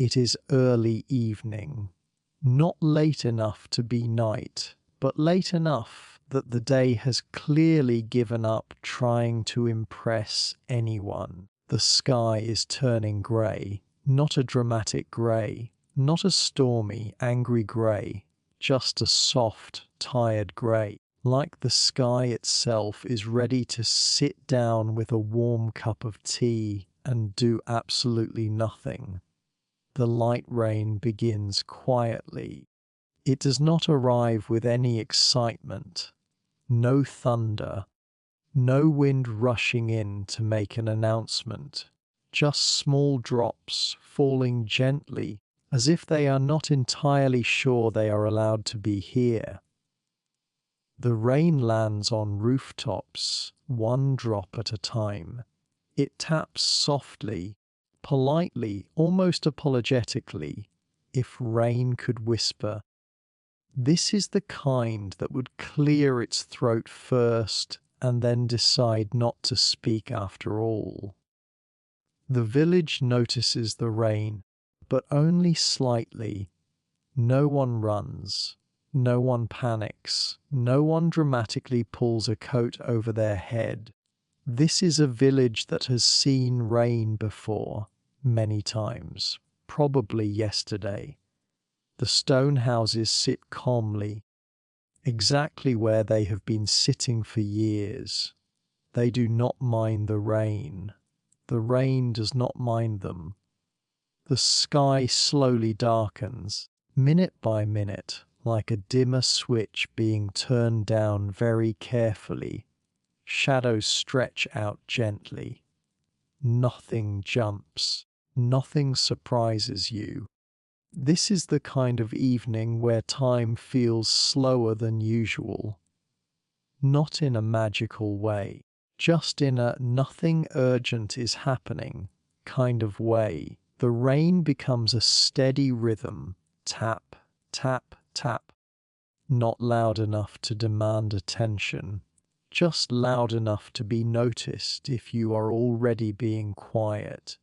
It is early evening. Not late enough to be night, but late enough that the day has clearly given up trying to impress anyone. The sky is turning grey, not a dramatic grey, not a stormy, angry grey, just a soft, tired grey, like the sky itself is ready to sit down with a warm cup of tea and do absolutely nothing. The light rain begins quietly. It does not arrive with any excitement, no thunder, no wind rushing in to make an announcement, just small drops falling gently as if they are not entirely sure they are allowed to be here. The rain lands on rooftops, one drop at a time. It taps softly, politely, almost apologetically, if rain could whisper. This is the kind that would clear its throat first and then decide not to speak after all. The village notices the rain, but only slightly. No one runs, no one panics, no one dramatically pulls a coat over their head. This is a village that has seen rain before, many times, probably yesterday. The stone houses sit calmly, exactly where they have been sitting for years. They do not mind the rain. The rain does not mind them. The sky slowly darkens, minute by minute, like a dimmer switch being turned down very carefully. Shadows stretch out gently. Nothing jumps. Nothing surprises you. This is the kind of evening where time feels slower than usual. Not in a magical way, just in a nothing urgent is happening kind of way. The rain becomes a steady rhythm, tap, tap, tap. Not loud enough to demand attention, just loud enough to be noticed if you are already being quiet.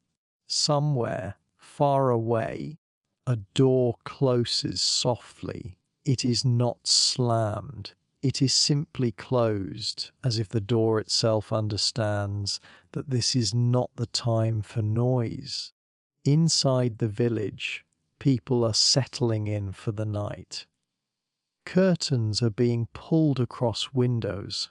Somewhere, far away, a door closes softly. It is not slammed. It is simply closed, as if the door itself understands that this is not the time for noise. Inside the village, people are settling in for the night. Curtains are being pulled across windows.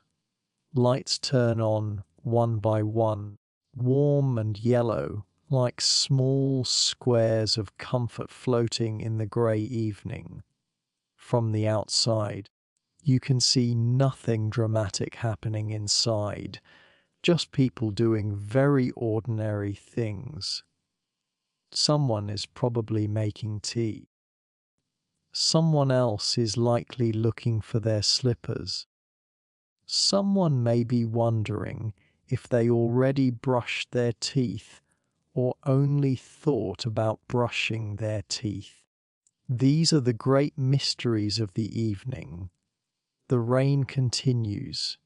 Lights turn on one by one, warm and yellow, like small squares of comfort floating in the grey evening. From the outside, you can see nothing dramatic happening inside, just people doing very ordinary things. Someone is probably making tea. Someone else is likely looking for their slippers. Someone may be wondering if they already brushed their teeth or only thought about brushing their teeth. These are the great mysteries of the evening. The rain continues.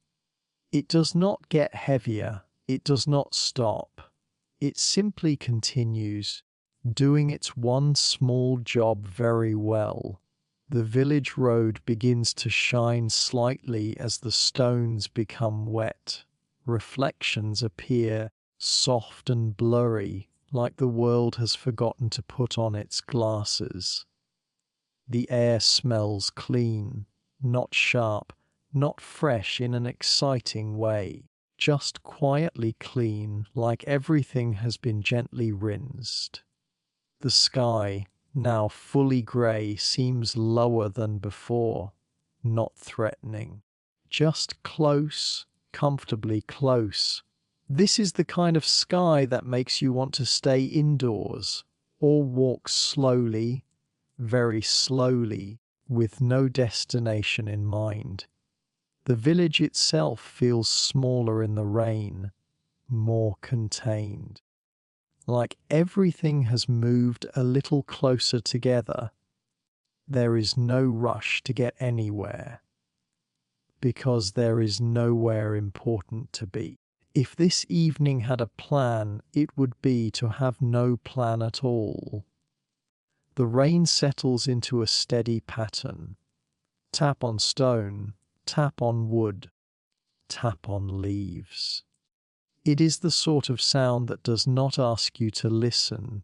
It does not get heavier, it does not stop. It simply continues, doing its one small job very well. The village road begins to shine slightly as the stones become wet. Reflections appear, soft and blurry, like the world has forgotten to put on its glasses. The air smells clean, not sharp, not fresh in an exciting way, just quietly clean, like everything has been gently rinsed. The sky, now fully grey, seems lower than before, not threatening, just close, comfortably close. This is the kind of sky that makes you want to stay indoors, or walk slowly, very slowly, with no destination in mind. The village itself feels smaller in the rain, more contained. Like everything has moved a little closer together. There is no rush to get anywhere, because there is nowhere important to be. If this evening had a plan, it would be to have no plan at all. The rain settles into a steady pattern. Tap on stone, tap on wood, tap on leaves. It is the sort of sound that does not ask you to listen.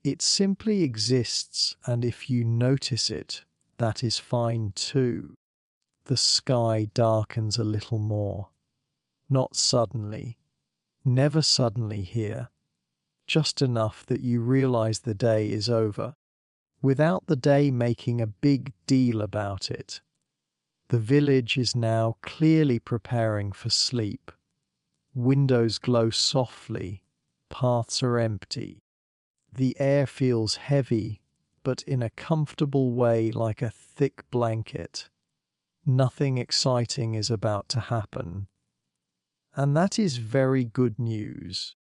It simply exists, and if you notice it, that is fine too. The sky darkens a little more. Not suddenly. Never suddenly here. Just enough that you realize the day is over, without the day making a big deal about it. The village is now clearly preparing for sleep. Windows glow softly, paths are empty. The air feels heavy, but in a comfortable way, like a thick blanket. Nothing exciting is about to happen. And that is very good news.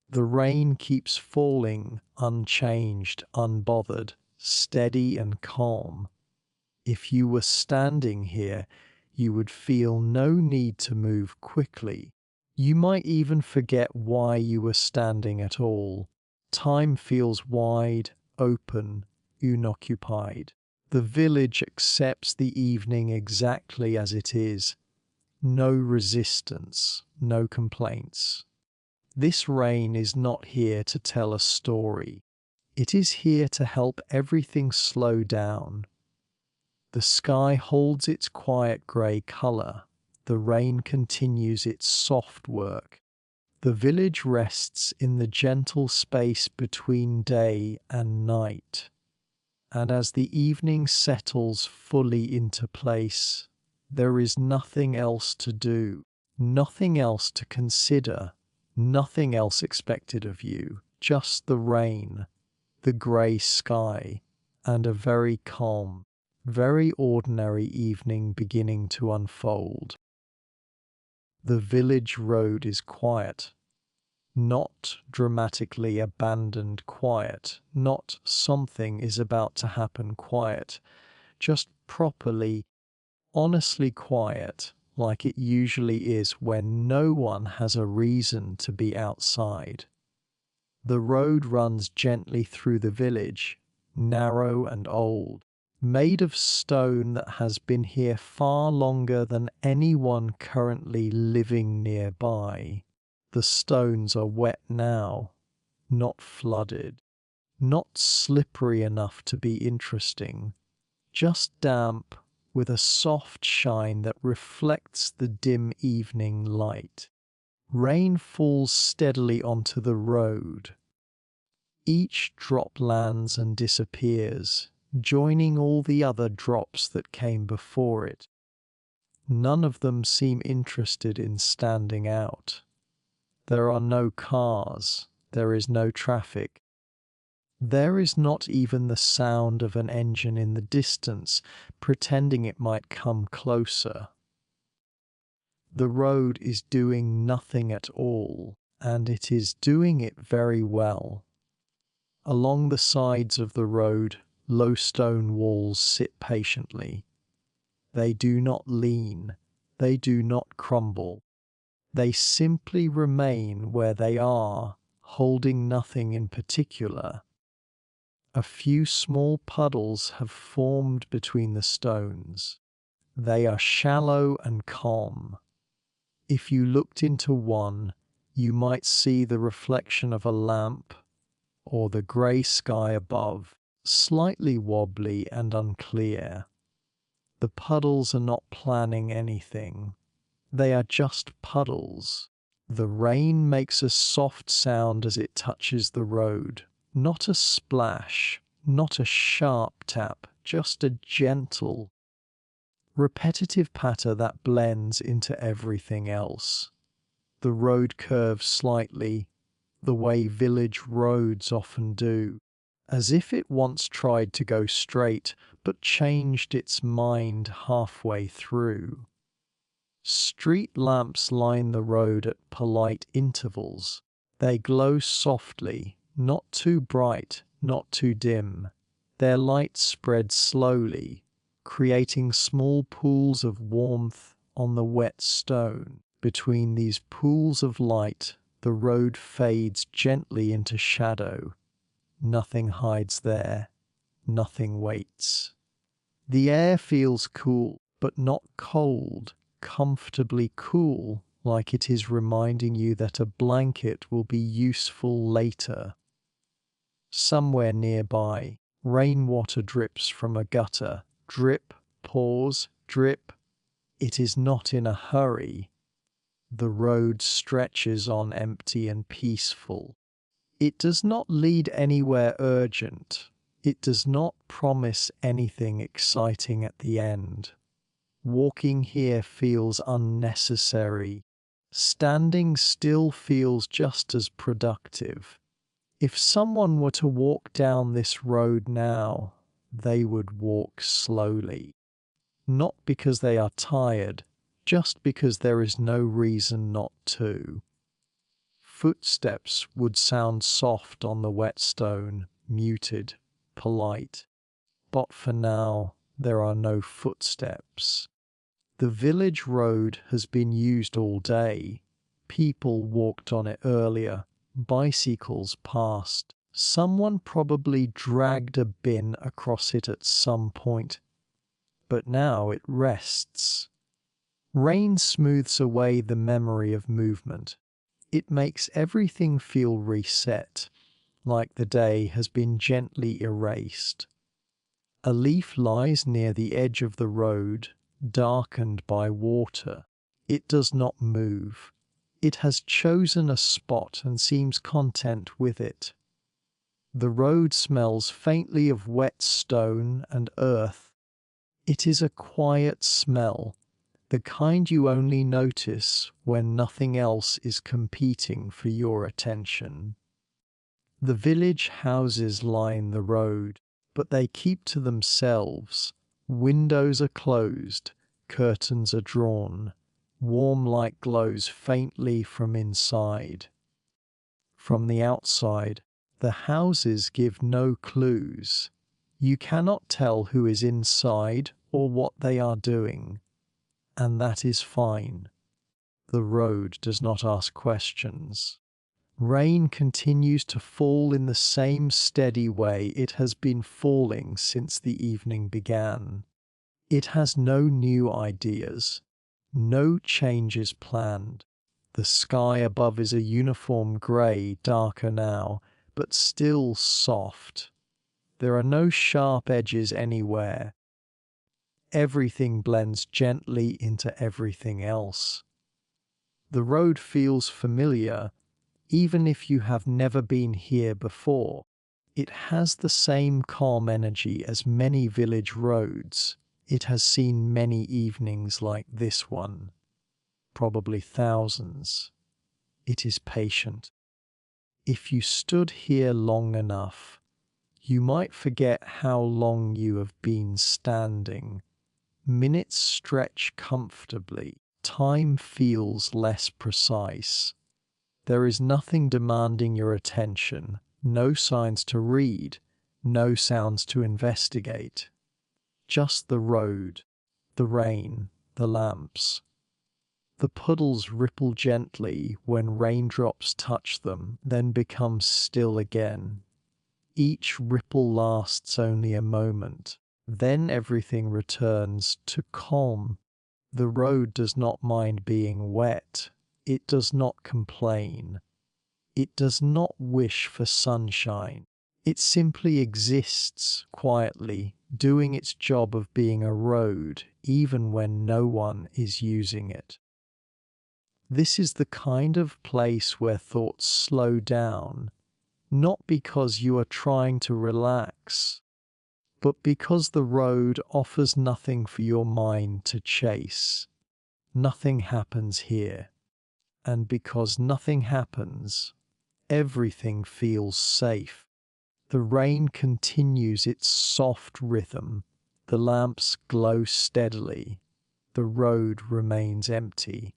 The rain keeps falling, unchanged, unbothered, steady and calm. If you were standing here, you would feel no need to move quickly. You might even forget why you were standing at all. Time feels wide, open, unoccupied. The village accepts the evening exactly as it is. No resistance, no complaints. This rain is not here to tell a story. It is here to help everything slow down. The sky holds its quiet grey colour. The rain continues its soft work. The village rests in the gentle space between day and night. And as the evening settles fully into place, there is nothing else to do, nothing else to consider, nothing else expected of you, just the rain, the grey sky, and a very calm, very ordinary evening beginning to unfold. The village road is quiet. Not dramatically abandoned quiet, not something is about to happen quiet, just properly, honestly quiet, like it usually is when no one has a reason to be outside. The road runs gently through the village, narrow and old, made of stone that has been here far longer than anyone currently living nearby. The stones are wet now, not flooded, not slippery enough to be interesting, just damp with a soft shine that reflects the dim evening light. Rain falls steadily onto the road. Each drop lands and disappears, joining all the other drops that came before it. None of them seem interested in standing out. There are no cars, there is no traffic. There is not even the sound of an engine in the distance, pretending it might come closer. The road is doing nothing at all, and it is doing it very well. Along the sides of the road, low stone walls sit patiently. They do not lean, they do not crumble. They simply remain where they are, holding nothing in particular. A few small puddles have formed between the stones. They are shallow and calm. If you looked into one, you might see the reflection of a lamp or the grey sky above, slightly wobbly and unclear. The puddles are not planning anything. They are just puddles. The rain makes a soft sound as it touches the road. Not a splash, not a sharp tap, just a gentle, repetitive patter that blends into everything else. The road curves slightly, the way village roads often do, as if it once tried to go straight but changed its mind halfway through. Street lamps line the road at polite intervals. They glow softly, not too bright, not too dim. Their light spreads slowly, creating small pools of warmth on the wet stone. Between these pools of light, the road fades gently into shadow. Nothing hides there. Nothing waits. The air feels cool, but not cold, comfortably cool, like it is reminding you that a blanket will be useful later. Somewhere nearby, rainwater drips from a gutter. Drip, pause, drip. It is not in a hurry. The road stretches on empty and peaceful. It does not lead anywhere urgent. It does not promise anything exciting at the end. Walking here feels unnecessary. Standing still feels just as productive. If someone were to walk down this road now, they would walk slowly. Not because they are tired, just because there is no reason not to. Footsteps would sound soft on the wet stone, muted, polite. But for now, there are no footsteps. The village road has been used all day. People walked on it earlier. Bicycles passed. Someone probably dragged a bin across it at some point. But now it rests. Rain smooths away the memory of movement. It makes everything feel reset, like the day has been gently erased. A leaf lies near the edge of the road, darkened by water. It does not move. It has chosen a spot and seems content with it. The road smells faintly of wet stone and earth. It is a quiet smell, the kind you only notice when nothing else is competing for your attention. The village houses line the road, but they keep to themselves. Windows are closed, curtains are drawn. Warm light glows faintly from inside. From the outside, the houses give no clues. You cannot tell who is inside or what they are doing. And that is fine. The road does not ask questions. Rain continues to fall in the same steady way it has been falling since the evening began. It has no new ideas, no changes planned. The sky above is a uniform grey, darker now, but still soft. There are no sharp edges anywhere. Everything blends gently into everything else. The road feels familiar, even if you have never been here before. It has the same calm energy as many village roads. It has seen many evenings like this one, probably thousands. It is patient. If you stood here long enough, you might forget how long you have been standing. Minutes stretch comfortably. Time feels less precise. There is nothing demanding your attention, no signs to read, no sounds to investigate. Just the road, the rain, the lamps. The puddles ripple gently when raindrops touch them, then become still again. Each ripple lasts only a moment. Then everything returns to calm. The road does not mind being wet. It does not complain. It does not wish for sunshine. It simply exists quietly, doing its job of being a road, even when no one is using it. This is the kind of place where thoughts slow down, not because you are trying to relax, but because the road offers nothing for your mind to chase. Nothing happens here. And because nothing happens, everything feels safe. The rain continues its soft rhythm. The lamps glow steadily. The road remains empty.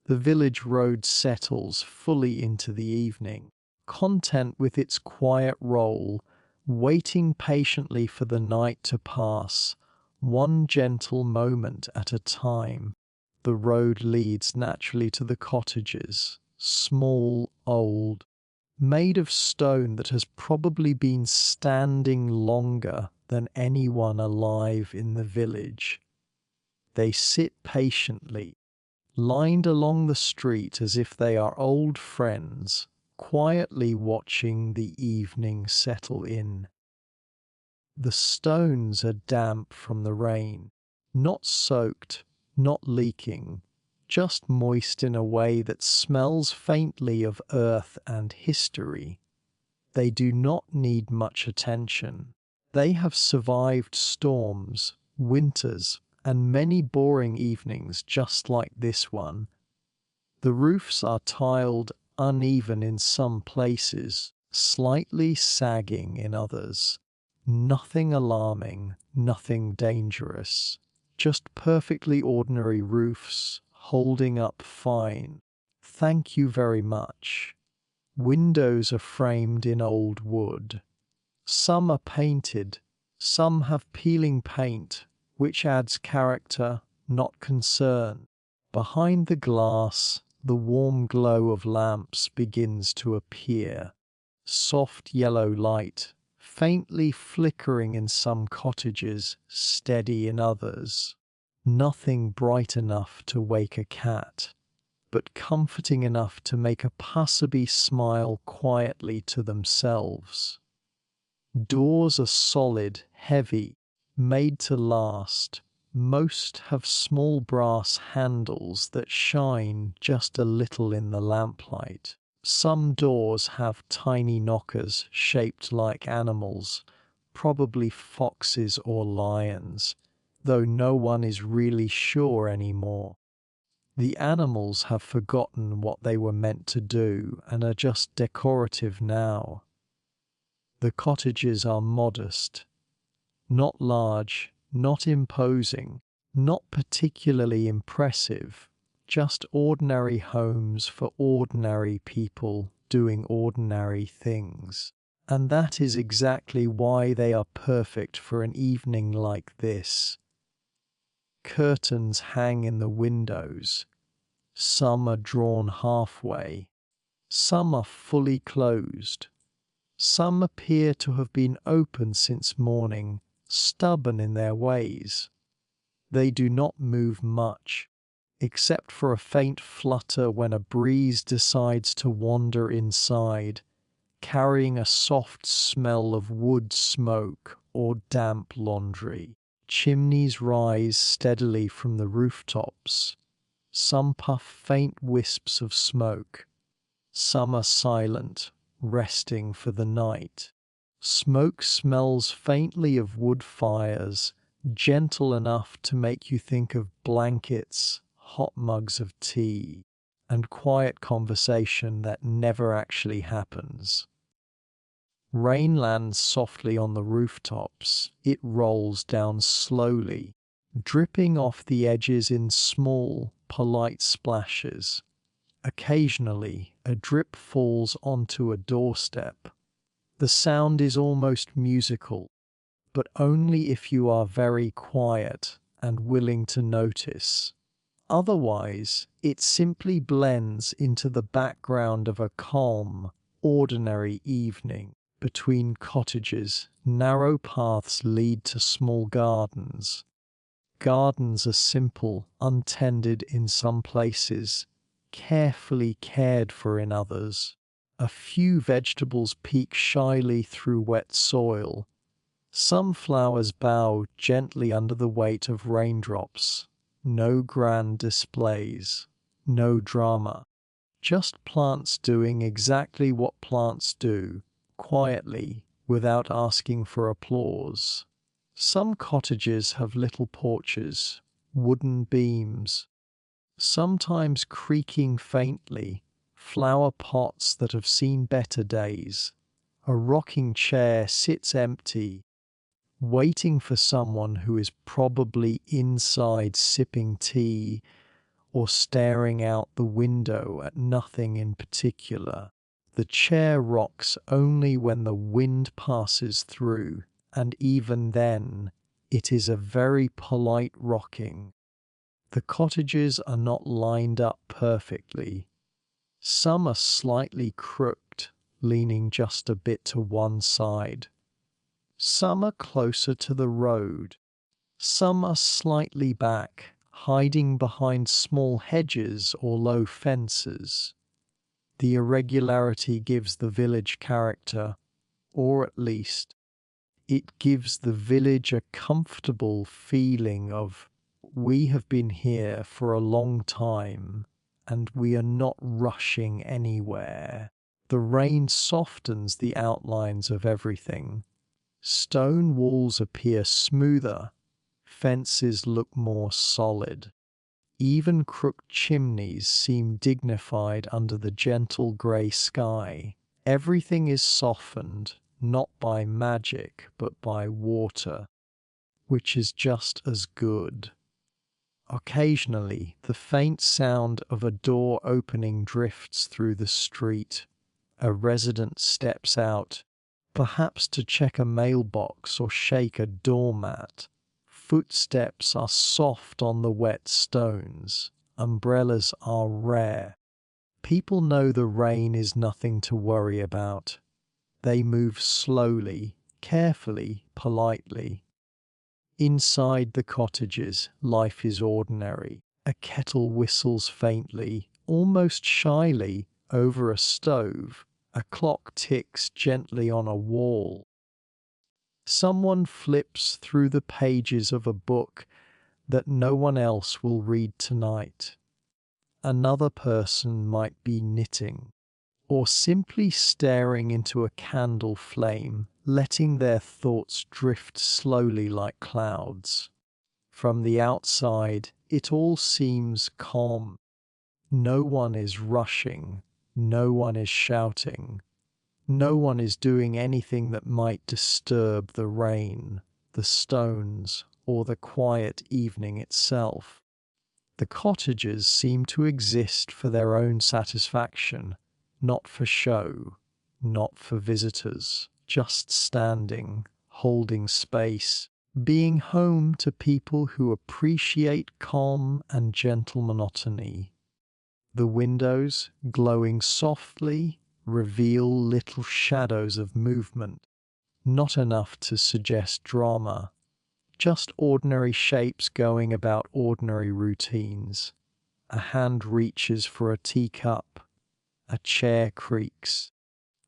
The village road settles fully into the evening, content with its quiet role, waiting patiently for the night to pass, one gentle moment at a time. The road leads naturally to the cottages, small, old, made of stone that has probably been standing longer than anyone alive in the village. They sit patiently, lined along the street as if they are old friends, quietly watching the evening settle in. The stones are damp from the rain, not soaked, not leaking, just moist in a way that smells faintly of earth and history. They do not need much attention. They have survived storms, winters, and many boring evenings just like this one. The roofs are tiled, uneven in some places, slightly sagging in others. Nothing alarming, nothing dangerous. Just perfectly ordinary roofs, holding up fine. Thank you very much. Windows are framed in old wood. Some are painted, some have peeling paint, which adds character, not concern. Behind the glass, the warm glow of lamps begins to appear. Soft yellow light, faintly flickering in some cottages, steady in others. Nothing bright enough to wake a cat, but comforting enough to make a passerby smile quietly to themselves. Doors are solid, heavy, made to last. Most have small brass handles that shine just a little in the lamplight. Some doors have tiny knockers shaped like animals, probably foxes or lions, though no one is really sure anymore. The animals have forgotten what they were meant to do and are just decorative now. The cottages are modest, not large, not imposing, not particularly impressive, just ordinary homes for ordinary people doing ordinary things. And that is exactly why they are perfect for an evening like this. Curtains hang in the windows. Some are drawn halfway. Some are fully closed. Some appear to have been open since morning, stubborn in their ways. They do not move much, except for a faint flutter when a breeze decides to wander inside, carrying a soft smell of wood smoke or damp laundry. Chimneys rise steadily from the rooftops. Some puff faint wisps of smoke. Some are silent, resting for the night. Smoke smells faintly of wood fires, gentle enough to make you think of blankets, hot mugs of tea, and quiet conversation that never actually happens. Rain lands softly on the rooftops. It rolls down slowly, dripping off the edges in small, polite splashes. Occasionally, a drip falls onto a doorstep. The sound is almost musical, but only if you are very quiet and willing to notice. Otherwise, it simply blends into the background of a calm, ordinary evening. Between cottages, narrow paths lead to small gardens. Gardens are simple, untended in some places, carefully cared for in others. A few vegetables peek shyly through wet soil. Some flowers bow gently under the weight of raindrops. No grand displays, no drama. Just plants doing exactly what plants do, quietly, without asking for applause. Some cottages have little porches, wooden beams, sometimes creaking faintly, flower pots that have seen better days. A rocking chair sits empty, waiting for someone who is probably inside sipping tea or staring out the window at nothing in particular. The chair rocks only when the wind passes through, and even then, it is a very polite rocking. The cottages are not lined up perfectly. Some are slightly crooked, leaning just a bit to one side. Some are closer to the road. Some are slightly back, hiding behind small hedges or low fences. The irregularity gives the village character, or at least, it gives the village a comfortable feeling of, we have been here for a long time, and we are not rushing anywhere. The rain softens the outlines of everything. Stone walls appear smoother, fences look more solid. Even crooked chimneys seem dignified under the gentle grey sky. Everything is softened, not by magic, but by water, which is just as good. Occasionally, the faint sound of a door opening drifts through the street. A resident steps out, perhaps to check a mailbox or shake a doormat. Footsteps are soft on the wet stones. Umbrellas are rare. People know the rain is nothing to worry about. They move slowly, carefully, politely. Inside the cottages, life is ordinary. A kettle whistles faintly, almost shyly, over a stove. A clock ticks gently on a wall. Someone flips through the pages of a book that no one else will read tonight. Another person might be knitting, or simply staring into a candle flame, letting their thoughts drift slowly like clouds. From the outside, it all seems calm. No one is rushing, no one is shouting, no one is doing anything that might disturb the rain, the stones, or the quiet evening itself. The cottages seem to exist for their own satisfaction, not for show, not for visitors, just standing, holding space, being home to people who appreciate calm and gentle monotony. The windows, glowing softly, reveal little shadows of movement, not enough to suggest drama, just ordinary shapes going about ordinary routines. A hand reaches for a teacup, a chair creaks,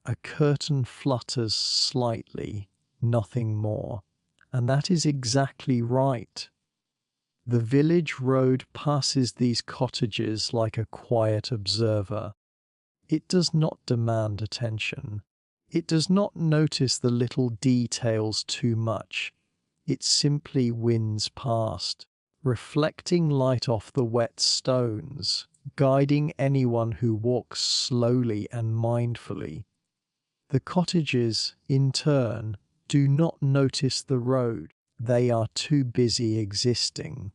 a curtain flutters slightly, nothing more. And that is exactly right. The village road passes these cottages like a quiet observer. It does not demand attention. It does not notice the little details too much. It simply winds past, reflecting light off the wet stones, guiding anyone who walks slowly and mindfully. The cottages, in turn, do not notice the road. They are too busy existing,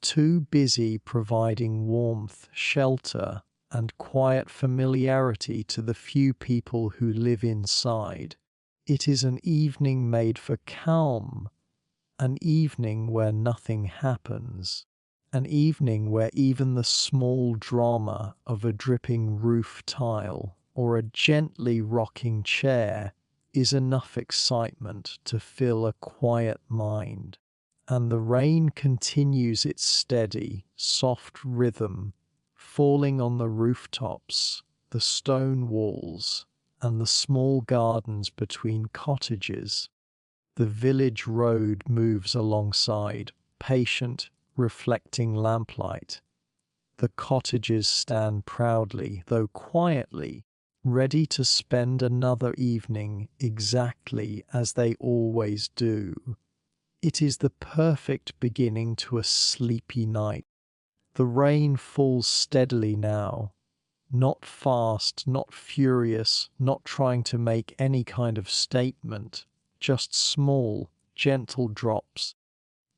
too busy providing warmth, shelter, and quiet familiarity to the few people who live inside. It is an evening made for calm, an evening where nothing happens, an evening where even the small drama of a dripping roof tile or a gently rocking chair is enough excitement to fill a quiet mind. And the rain continues its steady, soft rhythm, falling on the rooftops, the stone walls, and the small gardens between cottages. The village road moves alongside, patient, reflecting lamplight. The cottages stand proudly, though quietly, ready to spend another evening exactly as they always do. It is the perfect beginning to a sleepy night. The rain falls steadily now, not fast, not furious, not trying to make any kind of statement, just small, gentle drops,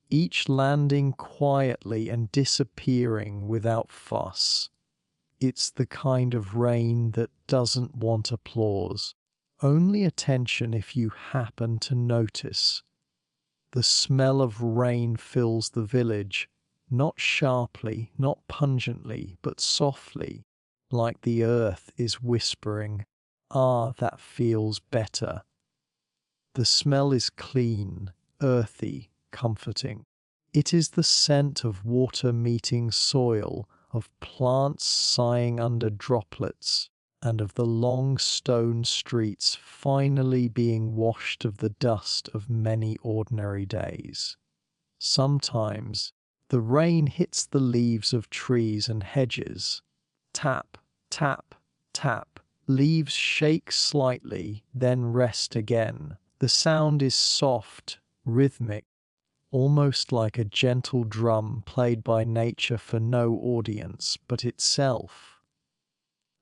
each landing quietly and disappearing without fuss. It's the kind of rain that doesn't want applause, only attention if you happen to notice. The smell of rain fills the village, not sharply, not pungently, but softly, like the earth is whispering, Ah, that feels better. The smell is clean, earthy, comforting. It is the scent of water meeting soil, of plants sighing under droplets, and of the long stone streets finally being washed of the dust of many ordinary days. Sometimes the rain hits the leaves of trees and hedges. Tap, tap, tap. Leaves shake slightly, then rest again. The sound is soft, rhythmic, almost like a gentle drum played by nature for no audience but itself.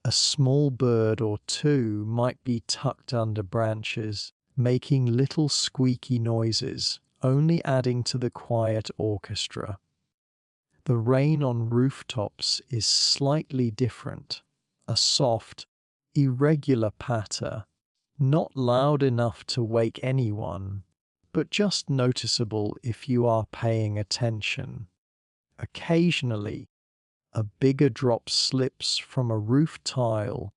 A small bird or two might be tucked under branches, making little squeaky noises, only adding to the quiet orchestra. The rain on rooftops is slightly different, a soft, irregular patter, not loud enough to wake anyone, but just noticeable if you are paying attention. Occasionally, a bigger drop slips from a roof tile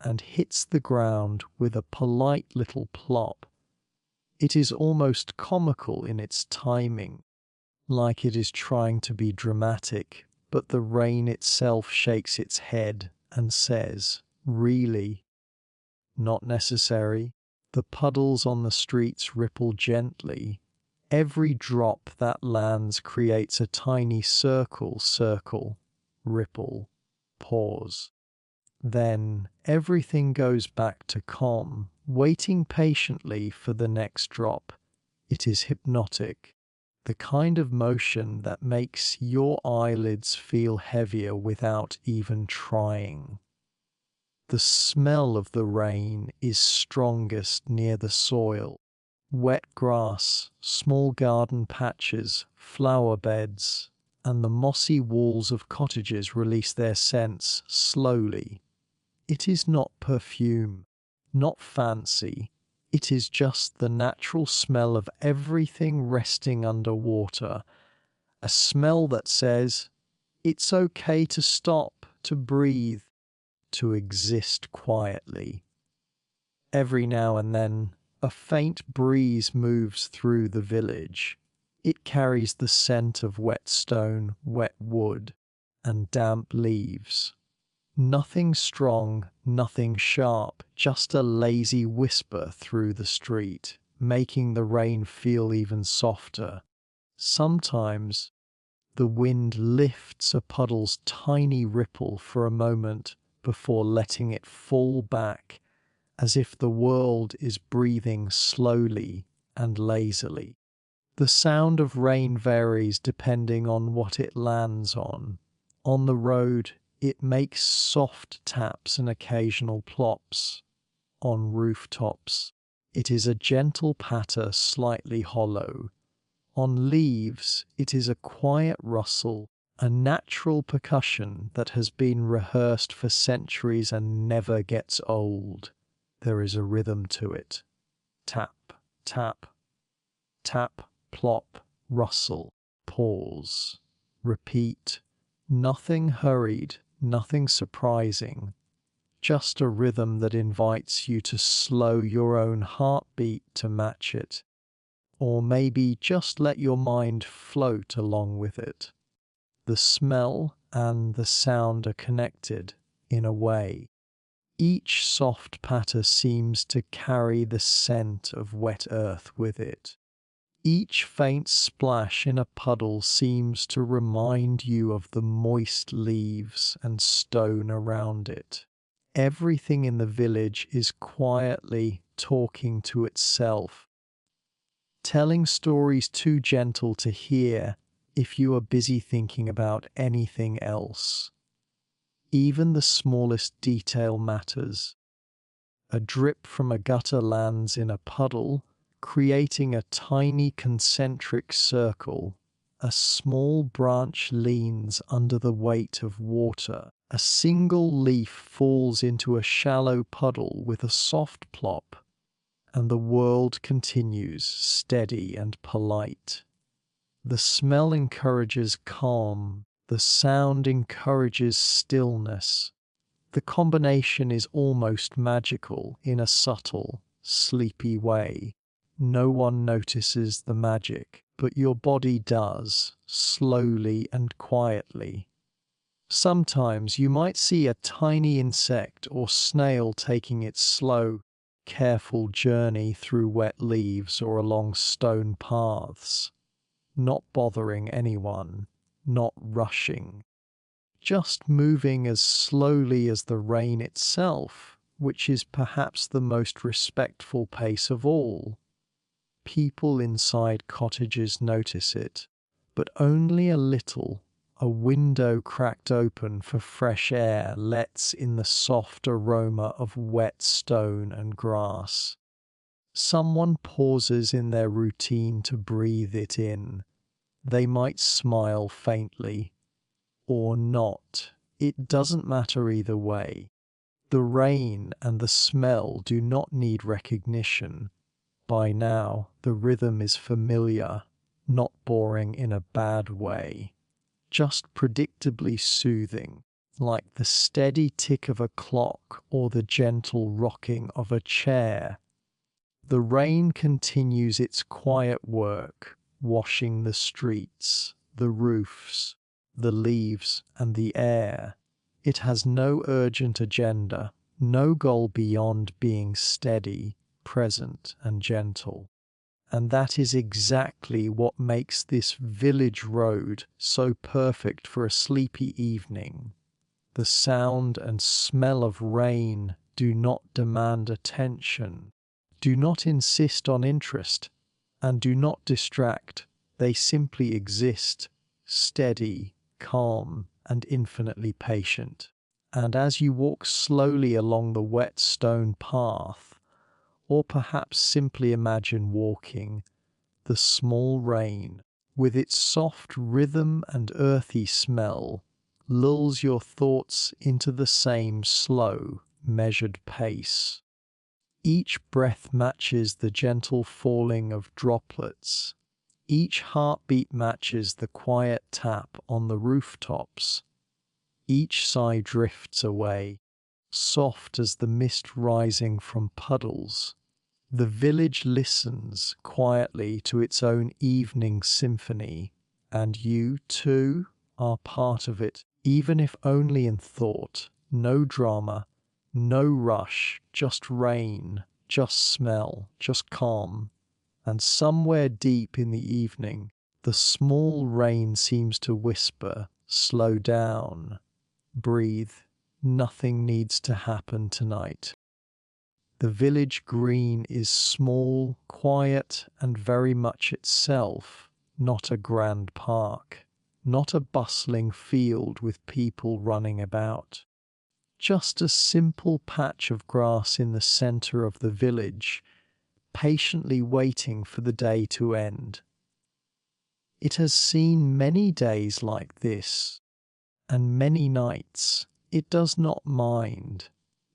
and hits the ground with a polite little plop. It is almost comical in its timing, like it is trying to be dramatic, but the rain itself shakes its head and says, "Really? Not necessary." The puddles on the streets ripple gently. Every drop that lands creates a tiny circle, ripple, pause. Then everything goes back to calm, waiting patiently for the next drop. It is hypnotic, the kind of motion that makes your eyelids feel heavier without even trying. The smell of the rain is strongest near the soil. Wet grass, small garden patches, flower beds, and the mossy walls of cottages release their scents slowly. It is not perfume, not fancy. It is just the natural smell of everything resting under water. A smell that says, it's okay to stop, to breathe, to exist quietly. Every now and then, a faint breeze moves through the village. It carries the scent of wet stone, wet wood, and damp leaves. Nothing strong, nothing sharp, just a lazy whisper through the street, making the rain feel even softer. Sometimes the wind lifts a puddle's tiny ripple for a moment before letting it fall back, as if the world is breathing slowly and lazily. The sound of rain varies depending on what it lands on. On the road, it makes soft taps and occasional plops. On rooftops, it is a gentle patter slightly hollow. On leaves, it is a quiet rustle, a natural percussion that has been rehearsed for centuries and never gets old. There is a rhythm to it. Tap, tap, tap, plop, rustle, pause, repeat. Nothing hurried, nothing surprising, just a rhythm that invites you to slow your own heartbeat to match it, or maybe just let your mind float along with it. The smell and the sound are connected, in a way. Each soft patter seems to carry the scent of wet earth with it. Each faint splash in a puddle seems to remind you of the moist leaves and stone around it. Everything in the village is quietly talking to itself, telling stories too gentle to hear if you are busy thinking about anything else. Even the smallest detail matters. A drip from a gutter lands in a puddle, creating a tiny concentric circle. A small branch leans under the weight of water. A single leaf falls into a shallow puddle with a soft plop, and the world continues steady and polite. The smell encourages calm. The sound encourages stillness. The combination is almost magical in a subtle, sleepy way. No one notices the magic, but your body does, slowly and quietly. Sometimes you might see a tiny insect or snail taking its slow, careful journey through wet leaves or along stone paths, not bothering anyone, not rushing, just moving as slowly as the rain itself, which is perhaps the most respectful pace of all. People inside cottages notice it, but only a little. A window cracked open for fresh air lets in the soft aroma of wet stone and grass. Someone pauses in their routine to breathe it in. They might smile faintly, or not. It doesn't matter either way. The rain and the smell do not need recognition. By now, the rhythm is familiar, not boring in a bad way, just predictably soothing, like the steady tick of a clock or the gentle rocking of a chair. The rain continues its quiet work, washing the streets, the roofs, the leaves, and the air. It has no urgent agenda, no goal beyond being steady, present, and gentle. And that is exactly what makes this village road so perfect for a sleepy evening. The sound and smell of rain do not demand attention, do not insist on interest, and do not distract. They simply exist, steady, calm, and infinitely patient. And as you walk slowly along the wet stone path, or perhaps simply imagine walking, the small rain, with its soft rhythm and earthy smell, lulls your thoughts into the same slow, measured pace. Each breath matches the gentle falling of droplets. Each heartbeat matches the quiet tap on the rooftops. Each sigh drifts away, soft as the mist rising from puddles. The village listens quietly to its own evening symphony, and you, too, are part of it, even if only in thought. No drama, no rush, just rain, just smell, just calm. And somewhere deep in the evening, the small rain seems to whisper, "Slow down, breathe, nothing needs to happen tonight." The village green is small, quiet, and very much itself, not a grand park, not a bustling field with people running about. Just a simple patch of grass in the centre of the village, patiently waiting for the day to end. It has seen many days like this, and many nights. It does not mind.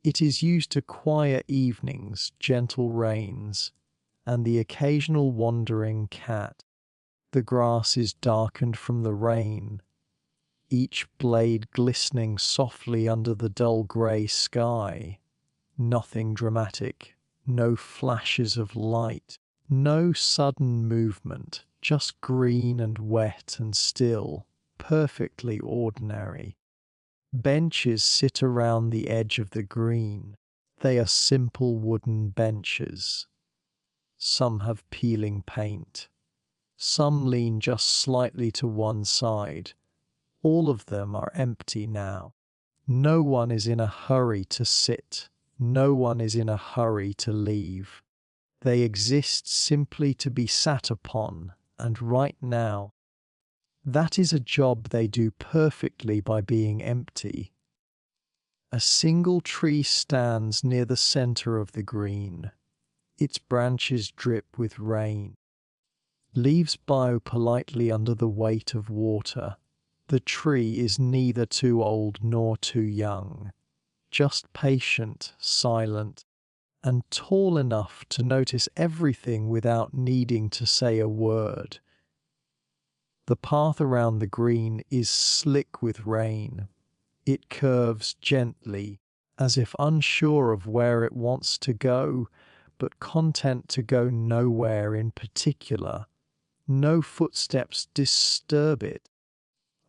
It is used to quiet evenings, gentle rains, and the occasional wandering cat. The grass is darkened from the rain, each blade glistening softly under the dull grey sky. Nothing dramatic, no flashes of light, no sudden movement, just green and wet and still, perfectly ordinary. Benches sit around the edge of the green. They are simple wooden benches. Some have peeling paint. Some lean just slightly to one side. All of them are empty now. No one is in a hurry to sit. No one is in a hurry to leave. They exist simply to be sat upon, and right now, that is a job they do perfectly by being empty. A single tree stands near the centre of the green. Its branches drip with rain. Leaves bow politely under the weight of water. The tree is neither too old nor too young, just patient, silent, and tall enough to notice everything without needing to say a word. The path around the green is slick with rain. It curves gently, as if unsure of where it wants to go, but content to go nowhere in particular. No footsteps disturb it.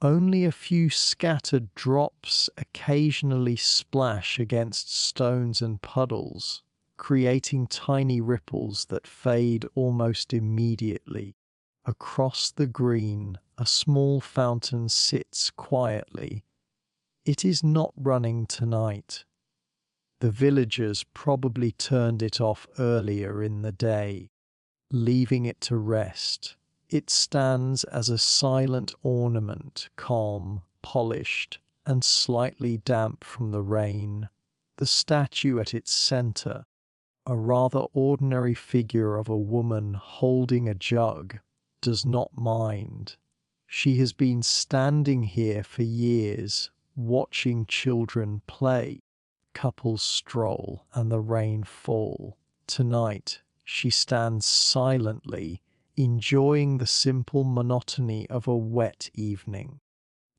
Only a few scattered drops occasionally splash against stones and puddles, creating tiny ripples that fade almost immediately. Across the green, a small fountain sits quietly. It is not running tonight. The villagers probably turned it off earlier in the day, leaving it to rest. It stands as a silent ornament, calm, polished, and slightly damp from the rain. The statue at its center, a rather ordinary figure of a woman holding a jug, does not mind. She has been standing here for years, watching children play, couples stroll, and the rain fall. Tonight, she stands silently, enjoying the simple monotony of a wet evening.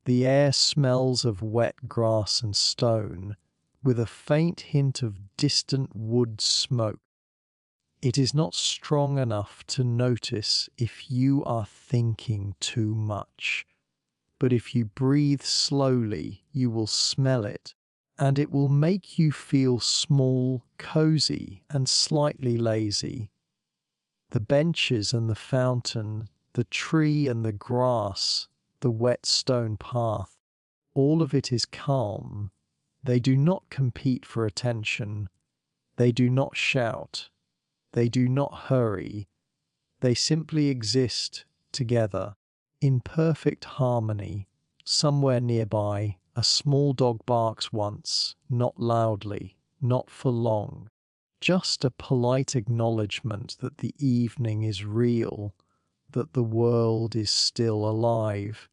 The air smells of wet grass and stone, with a faint hint of distant wood smoke. It is not strong enough to notice if you are thinking too much, but if you breathe slowly, you will smell it, and it will make you feel small, cozy, and slightly lazy. The benches and the fountain, the tree and the grass, the wet stone path, all of it is calm. They do not compete for attention. They do not shout. They do not hurry. They simply exist together in perfect harmony. Somewhere nearby, a small dog barks once, not loudly, not for long. Just a polite acknowledgement that the evening is real, that the world is still alive,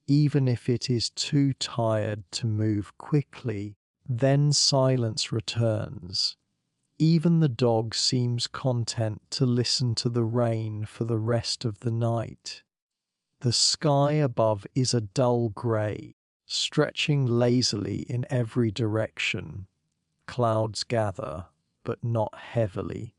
even if it is too tired to move quickly. Then silence returns. Even the dog seems content to listen to the rain for the rest of the night. The sky above is a dull grey, stretching lazily in every direction. Clouds gather, but not heavily.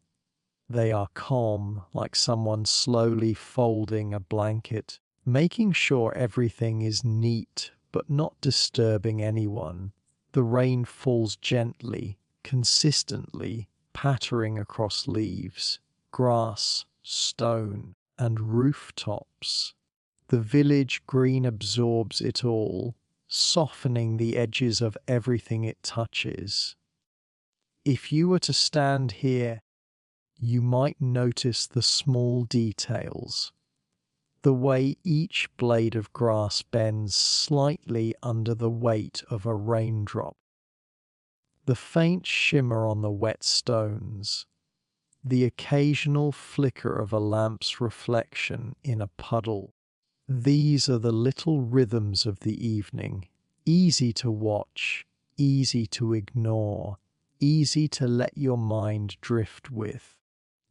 They are calm, like someone slowly folding a blanket, making sure everything is neat but not disturbing anyone. The rain falls gently, consistently, pattering across leaves, grass, stone, and rooftops. The village green absorbs it all, softening the edges of everything it touches. If you were to stand here, you might notice the small details. The way each blade of grass bends slightly under the weight of a raindrop. The faint shimmer on the wet stones. The occasional flicker of a lamp's reflection in a puddle. These are the little rhythms of the evening, easy to watch, easy to ignore, easy to let your mind drift with.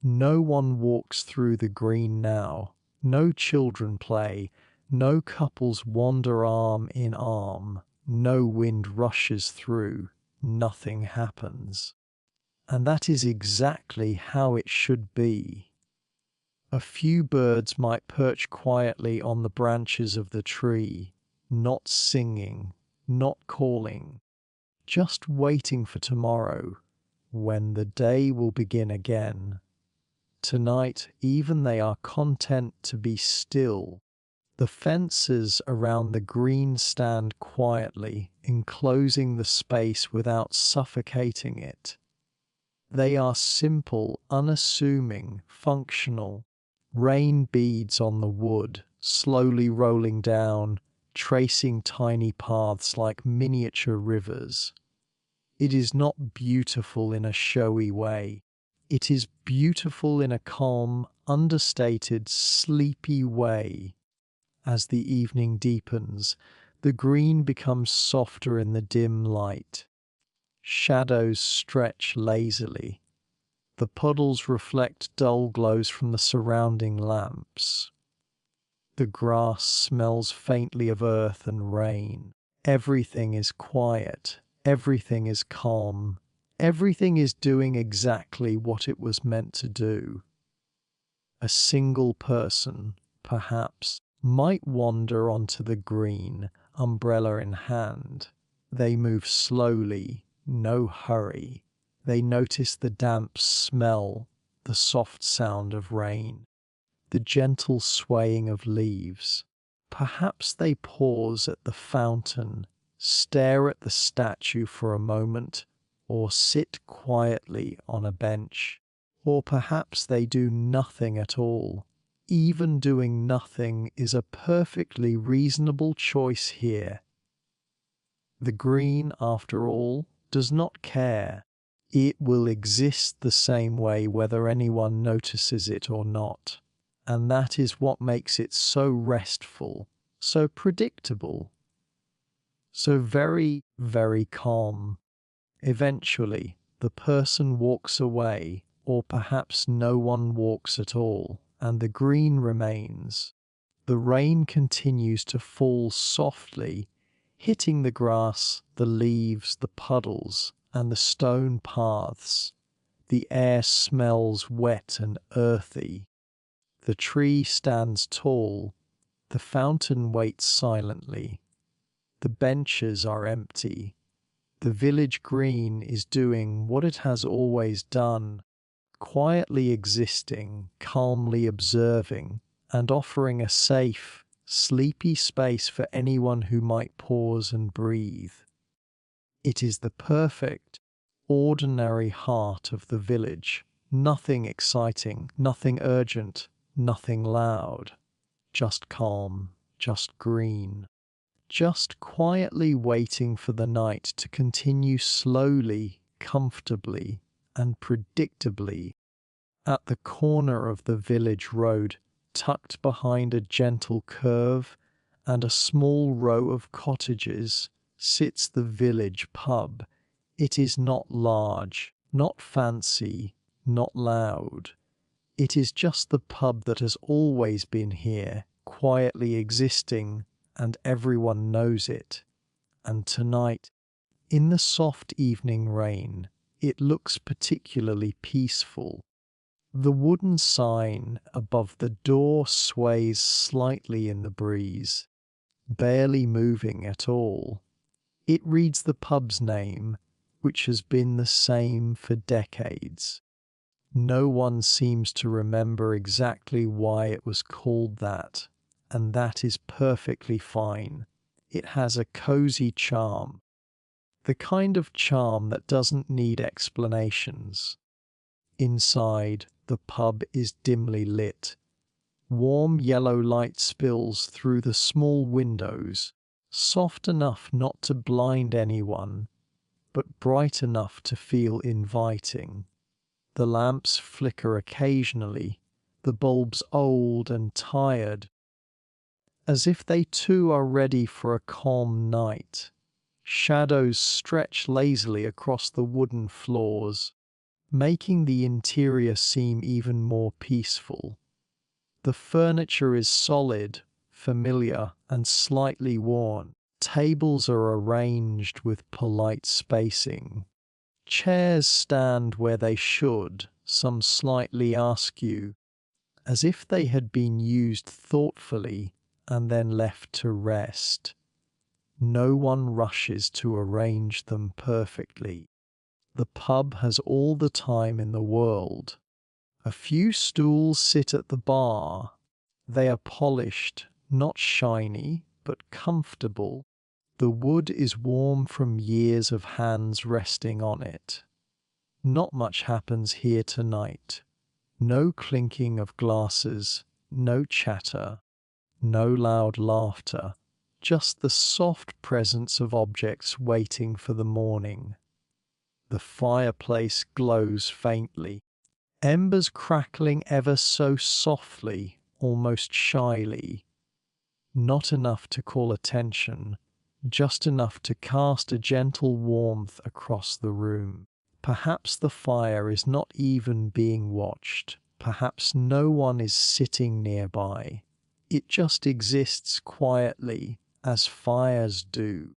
No one walks through the green now, no children play, no couples wander arm in arm, no wind rushes through, nothing happens. And that is exactly how it should be. A few birds might perch quietly on the branches of the tree, not singing, not calling, just waiting for tomorrow, when the day will begin again. Tonight, even they are content to be still. The fences around the green stand quietly, enclosing the space without suffocating it. They are simple, unassuming, functional. Rain beads on the wood, slowly rolling down, tracing tiny paths like miniature rivers. It is not beautiful in a showy way. It is beautiful in a calm, understated, sleepy way. As the evening deepens, the green becomes softer in the dim light. Shadows stretch lazily. The puddles reflect dull glows from the surrounding lamps. The grass smells faintly of earth and rain. Everything is quiet. Everything is calm. Everything is doing exactly what it was meant to do. A single person, perhaps, might wander onto the green, umbrella in hand. They move slowly, no hurry. They notice the damp smell, the soft sound of rain, the gentle swaying of leaves. Perhaps they pause at the fountain, stare at the statue for a moment, or sit quietly on a bench. Or perhaps they do nothing at all. Even doing nothing is a perfectly reasonable choice here. The green, after all, does not care. It will exist the same way whether anyone notices it or not. And that is what makes it so restful, so predictable, so very, very calm. Eventually, the person walks away, or perhaps no one walks at all, and the green remains. The rain continues to fall softly, hitting the grass, the leaves, the puddles, and the stone paths. The air smells wet and earthy. The tree stands tall. The fountain waits silently. The benches are empty. The village green is doing what it has always done, quietly existing, calmly observing, and offering a safe, sleepy space for anyone who might pause and breathe. It is the perfect, ordinary heart of the village. Nothing exciting, nothing urgent, nothing loud. Just calm, just green. Just quietly waiting for the night to continue slowly, comfortably, and predictably. At the corner of the village road, tucked behind a gentle curve and a small row of cottages, sits the village pub. It is not large, not fancy, not loud. It is just the pub that has always been here, quietly existing, and everyone knows it. And tonight, in the soft evening rain, it looks particularly peaceful. The wooden sign above the door sways slightly in the breeze, barely moving at all. It reads the pub's name, which has been the same for decades. No one seems to remember exactly why it was called that, and that is perfectly fine. It has a cozy charm, the kind of charm that doesn't need explanations. Inside, the pub is dimly lit. Warm yellow light spills through the small windows, soft enough not to blind anyone, but bright enough to feel inviting. The lamps flicker occasionally, the bulbs old and tired, as if they too are ready for a calm night. Shadows stretch lazily across the wooden floors, making the interior seem even more peaceful. The furniture is solid, familiar, and slightly worn. Tables are arranged with polite spacing. Chairs stand where they should, some slightly askew, as if they had been used thoughtfully and then left to rest. No one rushes to arrange them perfectly. The pub has all the time in the world. A few stools sit at the bar. They are polished, not shiny, but comfortable. The wood is warm from years of hands resting on it. Not much happens here tonight. No clinking of glasses, no chatter, no loud laughter, just the soft presence of objects waiting for the morning. The fireplace glows faintly, embers crackling ever so softly, almost shyly. Not enough to call attention, just enough to cast a gentle warmth across the room. Perhaps the fire is not even being watched. Perhaps no one is sitting nearby. It just exists quietly, as fires do.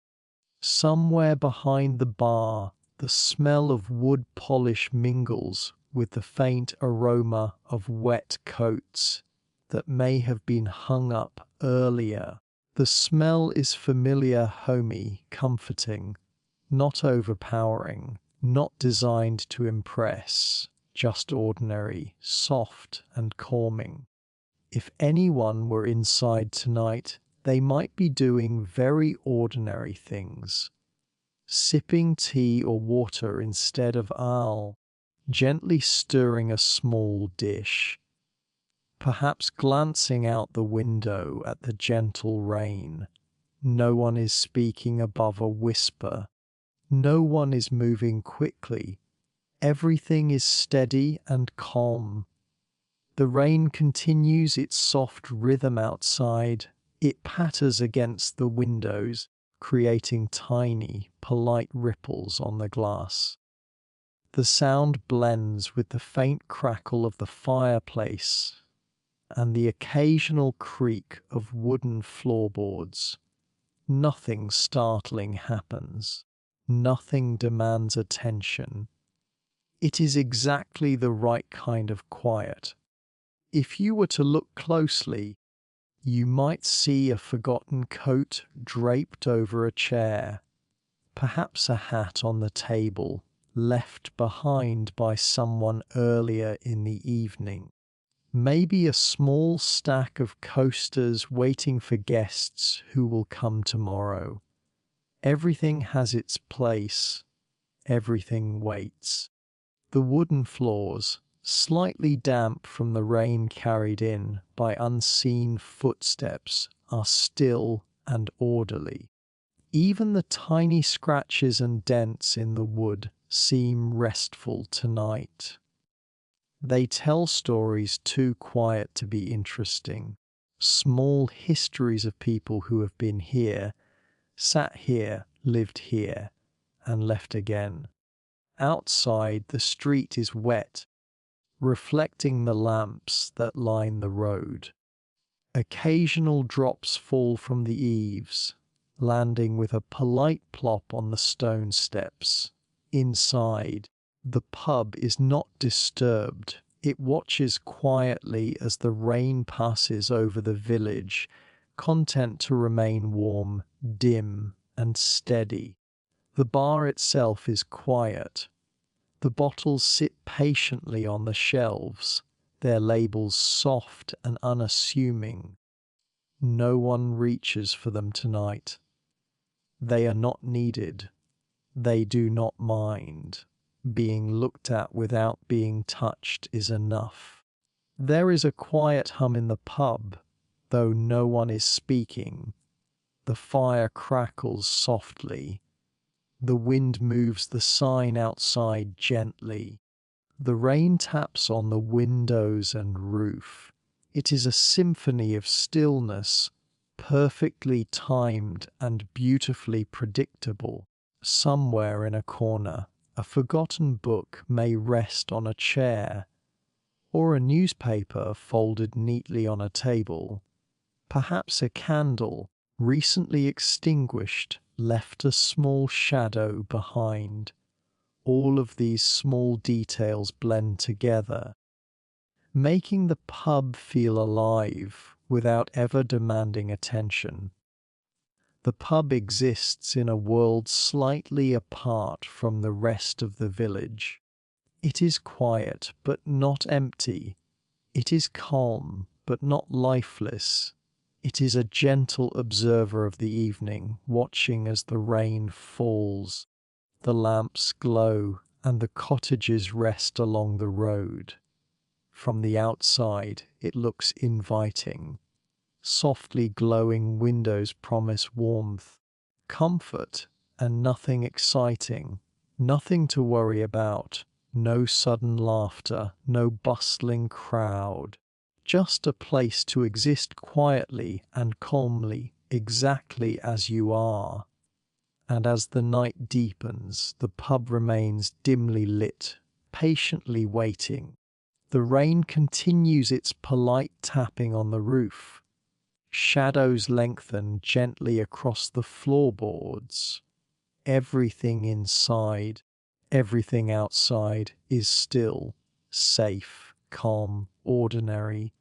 Somewhere behind the bar, the smell of wood polish mingles with the faint aroma of wet coats that may have been hung up earlier. The smell is familiar, homey, comforting, not overpowering, not designed to impress, just ordinary, soft and calming. If anyone were inside tonight, they might be doing very ordinary things. Sipping tea or water instead of ale, gently stirring a small dish, perhaps glancing out the window at the gentle rain. No one is speaking above a whisper. No one is moving quickly. Everything is steady and calm. The rain continues its soft rhythm outside. It patters against the windows, creating tiny, polite ripples on the glass. The sound blends with the faint crackle of the fireplace and the occasional creak of wooden floorboards. Nothing startling happens. Nothing demands attention. It is exactly the right kind of quiet. If you were to look closely, you might see a forgotten coat draped over a chair, perhaps a hat on the table, left behind by someone earlier in the evening. Maybe a small stack of coasters waiting for guests who will come tomorrow. Everything has its place. Everything waits. The wooden floors, slightly damp from the rain carried in by unseen footsteps, are still and orderly. Even the tiny scratches and dents in the wood seem restful tonight. They tell stories too quiet to be interesting. Small histories of people who have been here, sat here, lived here, and left again. Outside, the street is wet, reflecting the lamps that line the road. Occasional drops fall from the eaves, landing with a polite plop on the stone steps. Inside, the pub is not disturbed. It watches quietly as the rain passes over the village, content to remain warm, dim, and steady. The bar itself is quiet. The bottles sit patiently on the shelves, their labels soft and unassuming. No one reaches for them tonight. They are not needed. They do not mind. Being looked at without being touched is enough. There is a quiet hum in the pub, though no one is speaking. The fire crackles softly. The wind moves the sign outside gently. The rain taps on the windows and roof. It is a symphony of stillness, perfectly timed and beautifully predictable. Somewhere in a corner, a forgotten book may rest on a chair, or a newspaper folded neatly on a table. Perhaps a candle, recently extinguished, left a small shadow behind. All of these small details blend together, making the pub feel alive without ever demanding attention. The pub exists in a world slightly apart from the rest of the village. It is quiet but not empty. It is calm but not lifeless. It is a gentle observer of the evening, watching as the rain falls. The lamps glow and the cottages rest along the road. From the outside, it looks inviting. Softly glowing windows promise warmth, comfort, and nothing exciting. Nothing to worry about. No sudden laughter, no bustling crowd. Just a place to exist quietly and calmly, exactly as you are. And as the night deepens, the pub remains dimly lit, patiently waiting. The rain continues its polite tapping on the roof. Shadows lengthen gently across the floorboards. everything inside, everything outside is still, safe, calm, ordinary,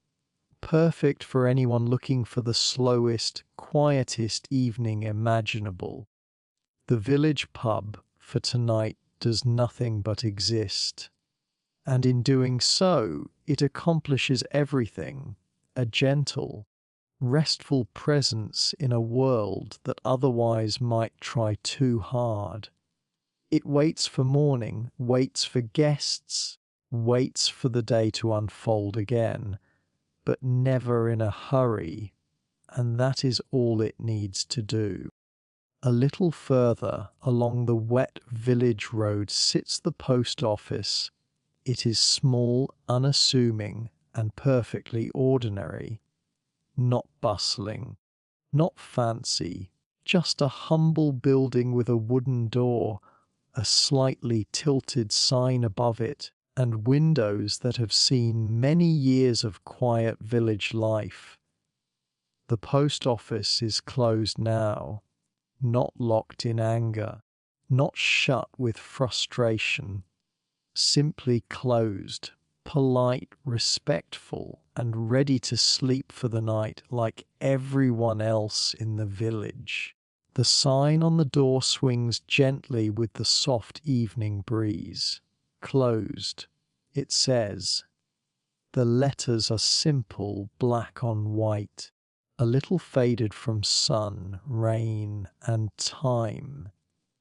perfect for anyone looking for the slowest, quietest evening imaginable. The village pub for tonight does nothing but exist, and in doing so, it accomplishes everything: a gentle, restful presence in a world that otherwise might try too hard. It waits for morning, waits for guests, waits for the day to unfold again, but never in a hurry, and that is all it needs to do. A little further along the wet village road sits the post office. It is small, unassuming, and perfectly ordinary. Not bustling, not fancy, just a humble building with a wooden door, a slightly tilted sign above it, and windows that have seen many years of quiet village life. The post office is closed now, not locked in anger, not shut with frustration, simply closed, polite, respectful, and ready to sleep for the night like everyone else in the village. The sign on the door swings gently with the soft evening breeze. Closed, it says. The letters are simple, black on white, a little faded from sun, rain, and time.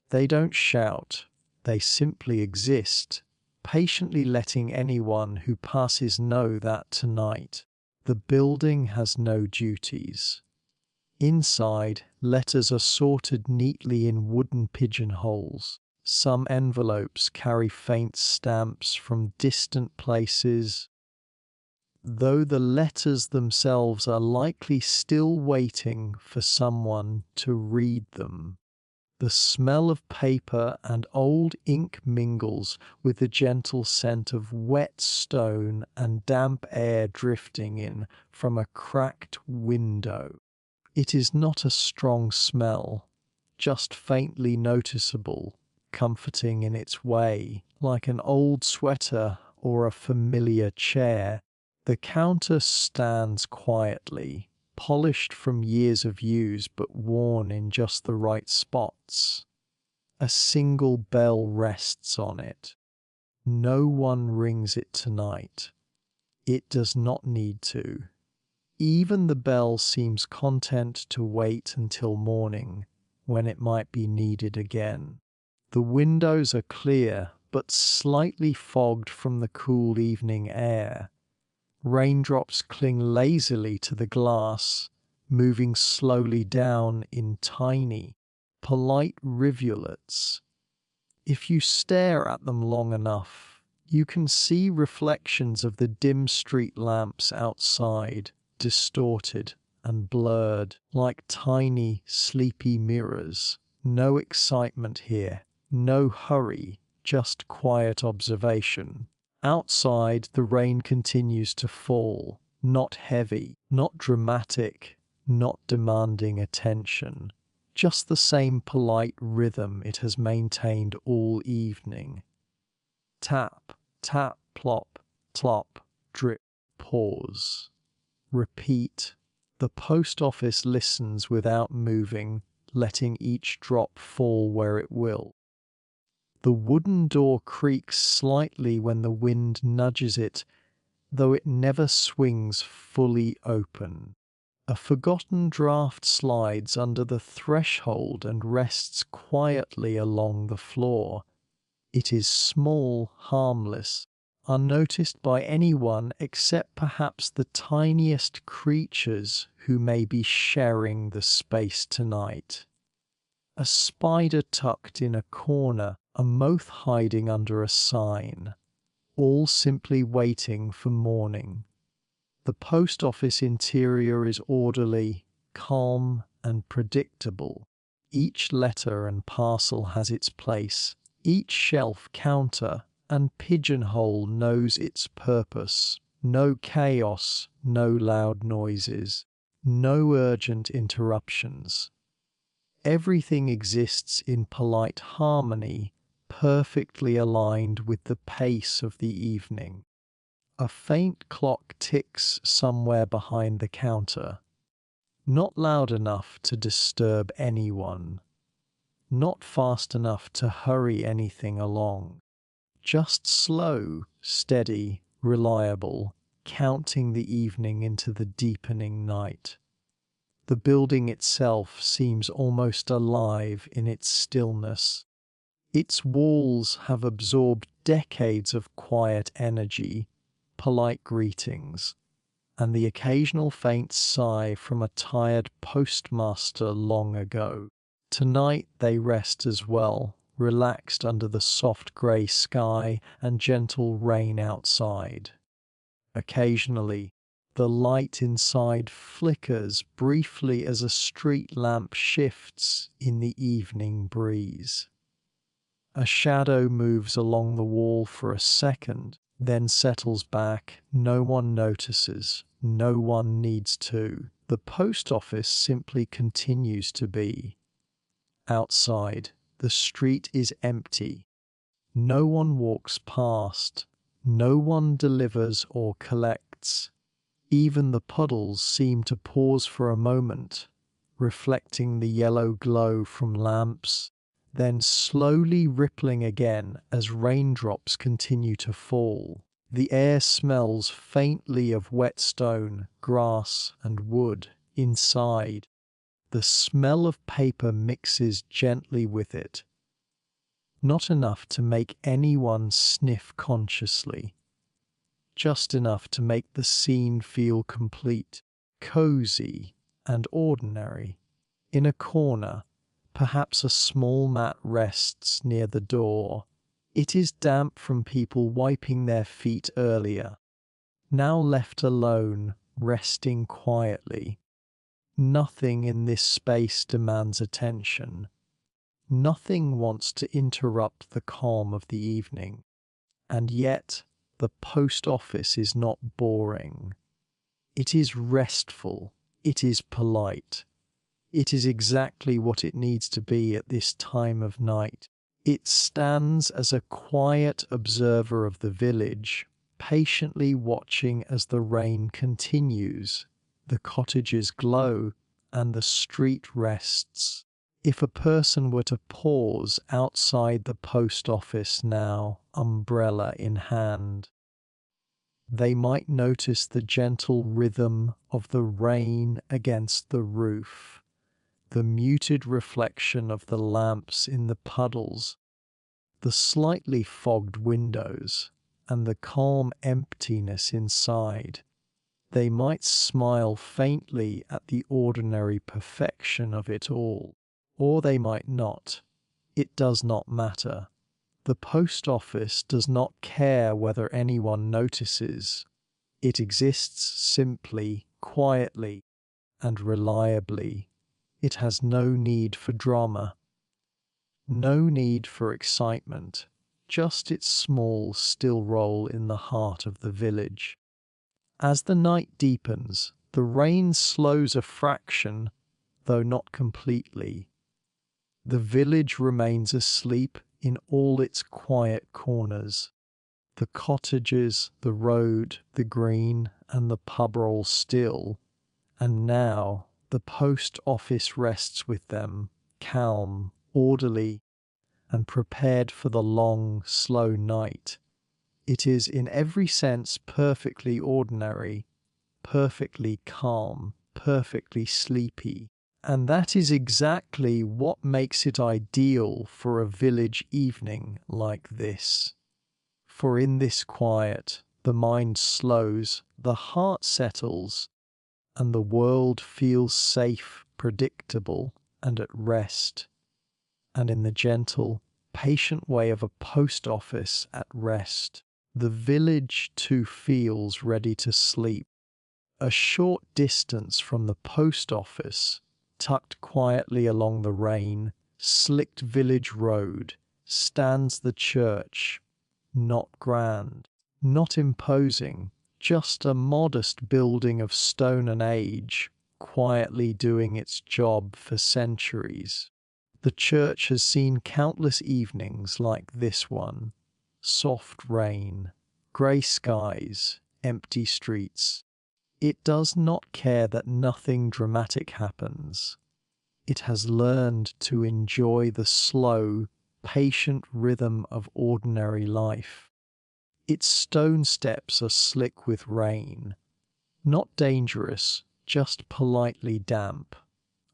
They don't shout, they simply exist, patiently letting anyone who passes know that tonight the building has no duties. Inside, letters are sorted neatly in wooden pigeonholes. Some envelopes carry faint stamps from distant places, though the letters themselves are likely still waiting for someone to read them. The smell of paper and old ink mingles with the gentle scent of wet stone and damp air drifting in from a cracked window. It is not a strong smell, just faintly noticeable, comforting in its way, like an old sweater or a familiar chair. The counter stands quietly, polished from years of use but worn in just the right spots. A single bell rests on it. No one rings it tonight. It does not need to. Even the bell seems content to wait until morning, when it might be needed again. The windows are clear, but slightly fogged from the cool evening air. Raindrops cling lazily to the glass, moving slowly down in tiny, polite rivulets. If you stare at them long enough, you can see reflections of the dim street lamps outside, distorted and blurred, like tiny, sleepy mirrors. No excitement here, no hurry, just quiet observation. Outside, the rain continues to fall, not heavy, not dramatic, not demanding attention. Just the same polite rhythm it has maintained all evening. Tap, tap, plop, plop, drip, pause. Repeat. The post office listens without moving, letting each drop fall where it will. The wooden door creaks slightly when the wind nudges it, though it never swings fully open. A forgotten draft slides under the threshold and rests quietly along the floor. It is small, harmless, unnoticed by anyone except perhaps the tiniest creatures who may be sharing the space tonight. A spider tucked in a corner, a moth hiding under a sign, all simply waiting for morning. The post office interior is orderly, calm, and predictable. Each letter and parcel has its place. Each shelf, counter, and pigeonhole knows its purpose. No chaos, no loud noises, no urgent interruptions. Everything exists in polite harmony, perfectly aligned with the pace of the evening. A faint clock ticks somewhere behind the counter, not loud enough to disturb anyone, not fast enough to hurry anything along, just slow, steady, reliable, counting the evening into the deepening night. The building itself seems almost alive in its stillness. Its walls have absorbed decades of quiet energy, polite greetings, and the occasional faint sigh from a tired postmaster long ago. Tonight they rest as well, relaxed under the soft grey sky and gentle rain outside. Occasionally, the light inside flickers briefly as a street lamp shifts in the evening breeze. A shadow moves along the wall for a second, then settles back. No one notices. No one needs to. The post office simply continues to be. Outside, the street is empty. No one walks past. No one delivers or collects. Even the puddles seem to pause for a moment, reflecting the yellow glow from lamps, then slowly rippling again as raindrops continue to fall. The air smells faintly of wet stone, grass, and wood. Inside, the smell of paper mixes gently with it, not enough to make anyone sniff consciously, just enough to make the scene feel complete, cozy, and ordinary. In a corner, perhaps a small mat rests near the door. It is damp from people wiping their feet earlier. Now left alone, resting quietly. Nothing in this space demands attention. Nothing wants to interrupt the calm of the evening. And yet, the post office is not boring. It is restful. It is polite. It is exactly what it needs to be at this time of night. It stands as a quiet observer of the village, patiently watching as the rain continues, the cottages glow, and the street rests. If a person were to pause outside the post office now, umbrella in hand, they might notice the gentle rhythm of the rain against the roof, the muted reflection of the lamps in the puddles, the slightly fogged windows, and the calm emptiness inside. They might smile faintly at the ordinary perfection of it all, or they might not. It does not matter. The post office does not care whether anyone notices. It exists simply, quietly, and reliably. It has no need for drama, no need for excitement, just its small, still role in the heart of the village. As the night deepens, the rain slows a fraction, though not completely. The village remains asleep in all its quiet corners. The cottages, the road, the green, and the pub are all still, and now the post office rests with them, calm, orderly, and prepared for the long, slow night. It is in every sense perfectly ordinary, perfectly calm, perfectly sleepy. And that is exactly what makes it ideal for a village evening like this. For in this quiet, the mind slows, the heart settles, and the world feels safe, predictable, and at rest. And in the gentle, patient way of a post office at rest, the village too feels ready to sleep. A short distance from the post office, tucked quietly along the rain, slicked village road, stands the church, not grand, not imposing, just a modest building of stone and age, quietly doing its job for centuries. The church has seen countless evenings like this one: soft rain, grey skies, empty streets. It does not care that nothing dramatic happens. It has learned to enjoy the slow, patient rhythm of ordinary life. Its stone steps are slick with rain. Not dangerous, just politely damp.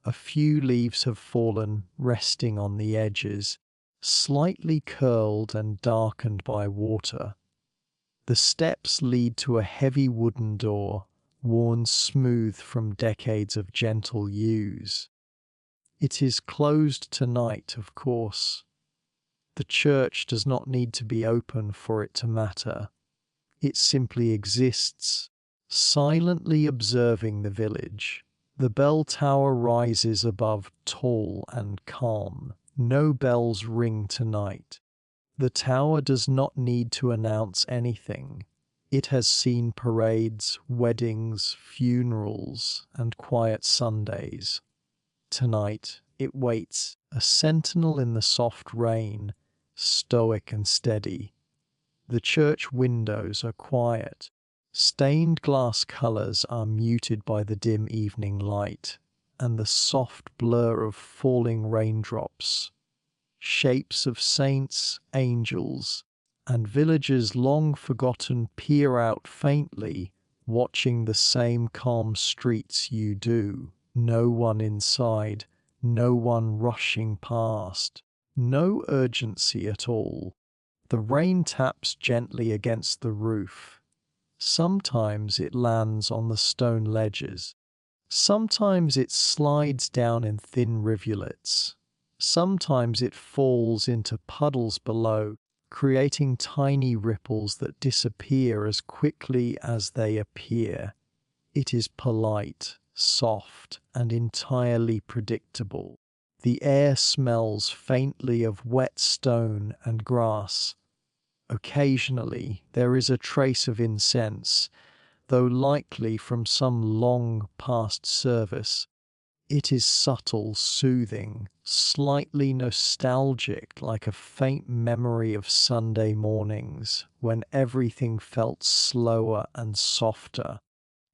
A few leaves have fallen, resting on the edges, slightly curled and darkened by water. The steps lead to a heavy wooden door, worn smooth from decades of gentle use. It is closed tonight, of course. The church does not need to be open for it to matter. It simply exists, silently observing the village. The bell tower rises above, tall and calm. No bells ring tonight. The tower does not need to announce anything. It has seen parades, weddings, funerals, and quiet Sundays. Tonight it waits, a sentinel in the soft rain, stoic and steady. The church windows are quiet. Stained glass colours are muted by the dim evening light and the soft blur of falling raindrops. Shapes of saints, angels, and villagers long forgotten peer out faintly, watching the same calm streets you do. No one inside, no one rushing past, no urgency at all. The rain taps gently against the roof. Sometimes it lands on the stone ledges. Sometimes it slides down in thin rivulets. Sometimes it falls into puddles below, creating tiny ripples that disappear as quickly as they appear. It is polite, soft, and entirely predictable. The air smells faintly of wet stone and grass. Occasionally there is a trace of incense, though likely from some long past service. It is subtle, soothing, slightly nostalgic, like a faint memory of Sunday mornings when everything felt slower and softer.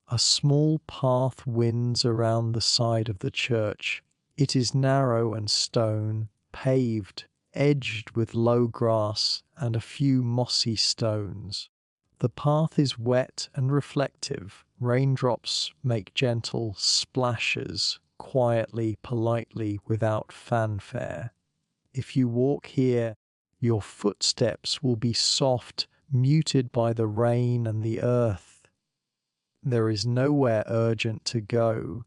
A small path winds around the side of the church. It is narrow and stone, paved, edged with low grass and a few mossy stones. The path is wet and reflective. Raindrops make gentle splashes, quietly, politely, without fanfare. If you walk here, your footsteps will be soft, muted by the rain and the earth. There is nowhere urgent to go,